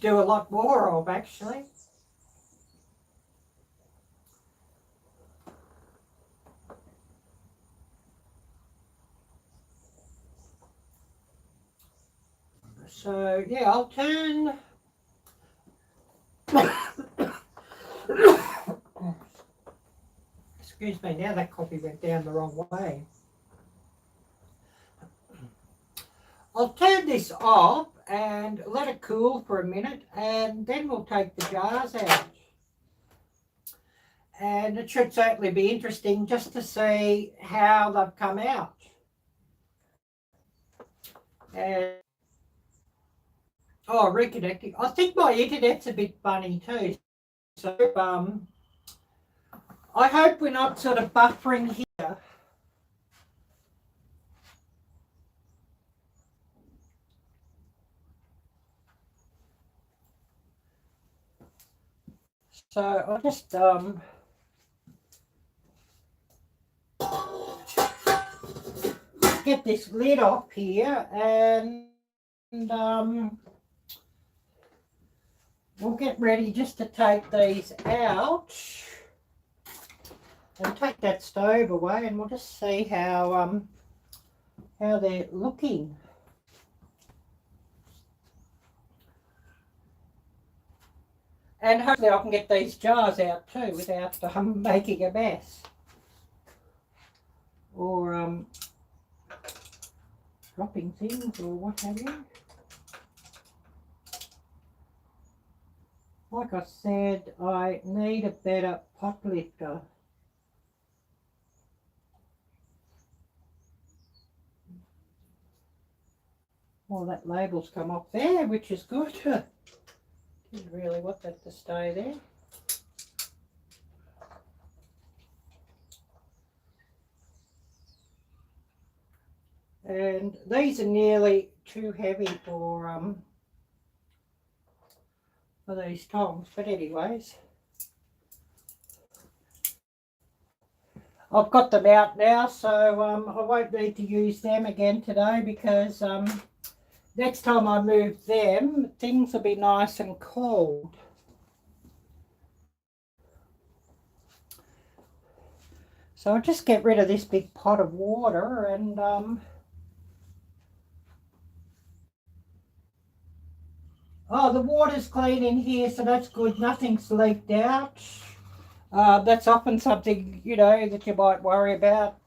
Speaker 1: do a lot more of, actually. So yeah, I'll turn. Excuse me, now that coffee went down the wrong way. I'll turn this off and let it cool for a minute, and then we'll take the jars out. And it should certainly be interesting just to see how they've come out. And oh, reconnecting. I think my internet's a bit funny too. So I hope we're not sort of buffering here. So I'll just get this lid off here, and we'll get ready just to take these out and take that stove away, and we'll just see how they're looking. And hopefully I can get these jars out too without making a mess, or dropping things or what have you. Like I said, I need a better pot lifter. Well, that label's come off there, which is good. Didn't really want that to stay there. And these are nearly too heavy for these tongs, but anyways, I've got them out now, so I won't need to use them again today, because next time I move them, things will be nice and cold. So I'll just get rid of this big pot of water, and oh, the water's clean in here, so that's good. Nothing's leaked out. That's often something, you know, that you might worry about.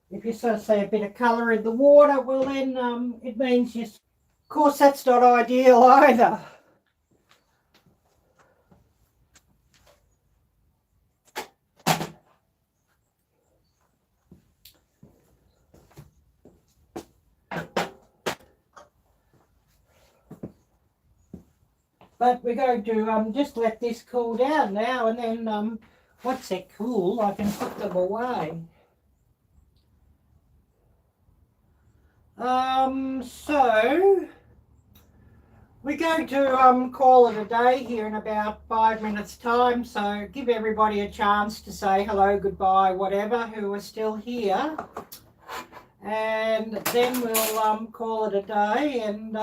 Speaker 1: If you sort of see a bit of colour in the water, well then it means you... Of course, that's not ideal either. But we're going to just let this cool down now, and then once they're cool, I can put them away. So we're going to call it a day here in about 5 minutes time, so give everybody a chance to say hello, goodbye, whatever, who are still here, and then we'll call it a day. And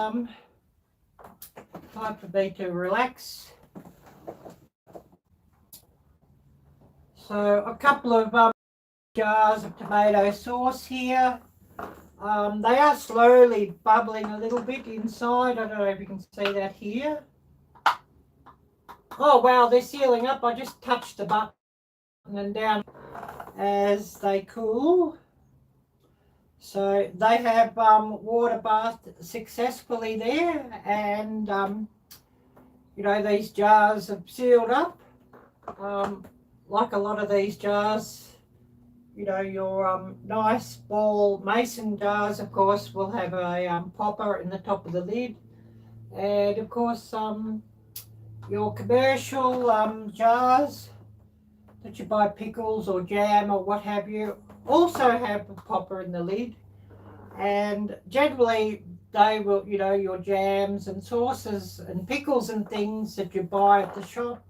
Speaker 1: time for me to relax. So a couple of jars of tomato sauce here. They are slowly bubbling a little bit inside. I don't know if you can see that here. Oh wow, they're sealing up. I just touched the button and down as they cool. So they have water bathed successfully there, and you know, these jars have sealed up. Like a lot of these jars, you know, your nice ball mason jars, of course, will have a popper in the top of the lid. And of course, your commercial jars that you buy pickles or jam or what have you also have a popper in the lid. And generally, they will, you know, your jams and sauces and pickles and things that you buy at the shop,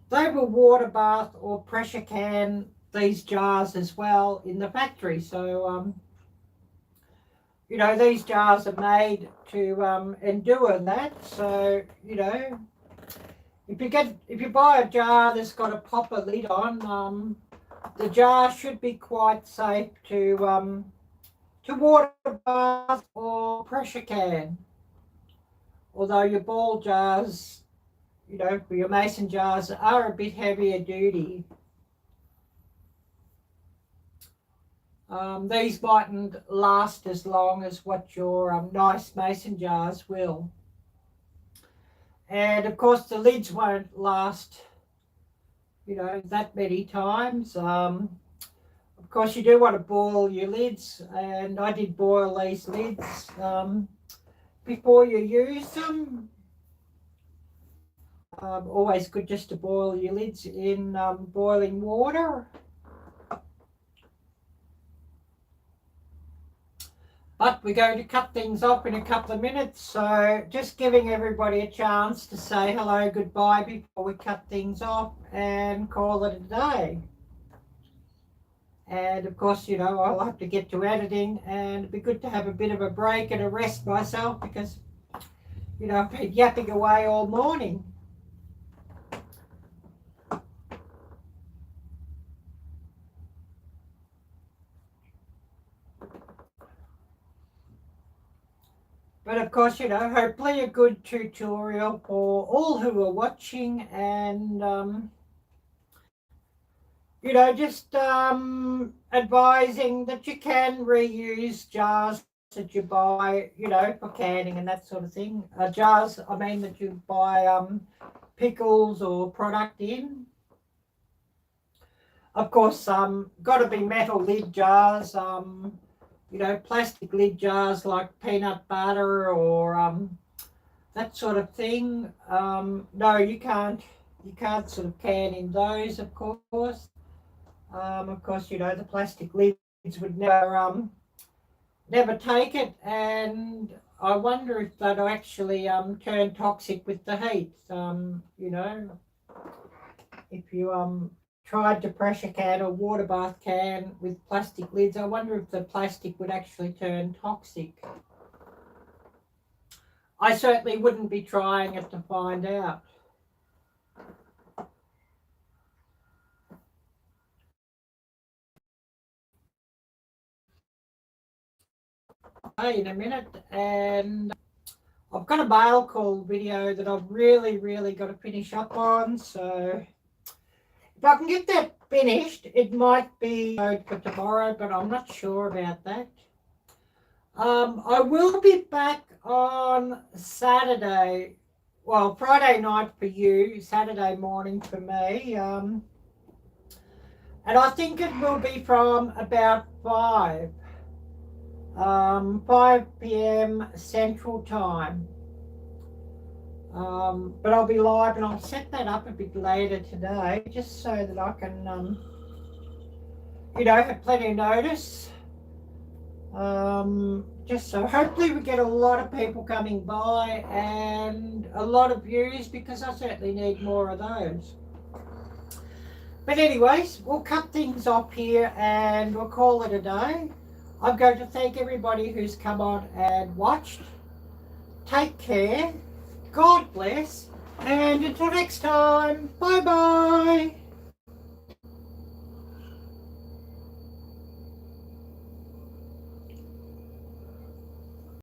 Speaker 1: they will water bath or pressure can these jars as well in the factory. So, you know, these jars are made to endure that. So, you know, if you buy a jar that's got a popper lid on, the jar should be quite safe to water bath or pressure can. Although your ball jars, you know, your mason jars are a bit heavier duty. These mightn't last as long as what your nice mason jars will. And of course the lids won't last, you know, that many times. Of course you do want to boil your lids, and I did boil these lids before you use them. Always good just to boil your lids in boiling water. But we're going to cut things off in a couple of minutes, so just giving everybody a chance to say hello, goodbye before we cut things off and call it a day. And of course, you know, I'll have to get to editing, and it'd be good to have a bit of a break and a rest myself because, you know, I've been yapping away all morning. But of course, you know, hopefully a good tutorial for all who are watching, and you know, just advising that you can reuse jars that you buy, you know, for canning and that sort of thing. Jars, I mean, that you buy pickles or product in. Of course, got to be metal lid jars. You know, plastic lid jars like peanut butter or that sort of thing. No, you can't sort of can in those, of course. Of course, you know, the plastic lids would never take it, and I wonder if they'd actually turn toxic with the heat. You know, if you tried to pressure can or water bath can with plastic lids, I wonder if the plastic would actually turn toxic. I certainly wouldn't be trying it to find out. In a minute, and I've got a mail call video that I've really got to finish up on, so if I can get that finished, it might be for tomorrow, but I'm not sure about that. I will be back on Saturday. Well, Friday night for you, Saturday morning for me. And I think it will be from about 5 p.m. Central Time. But I'll be live, and I'll set that up a bit later today, just so that I can, have plenty of notice. Just so hopefully we get a lot of people coming by and a lot of views, because I certainly need more of those. But anyways, we'll cut things off here and we'll call it a day. I'm going to thank everybody who's come on and watched. Take care. God bless. And until next time, bye-bye.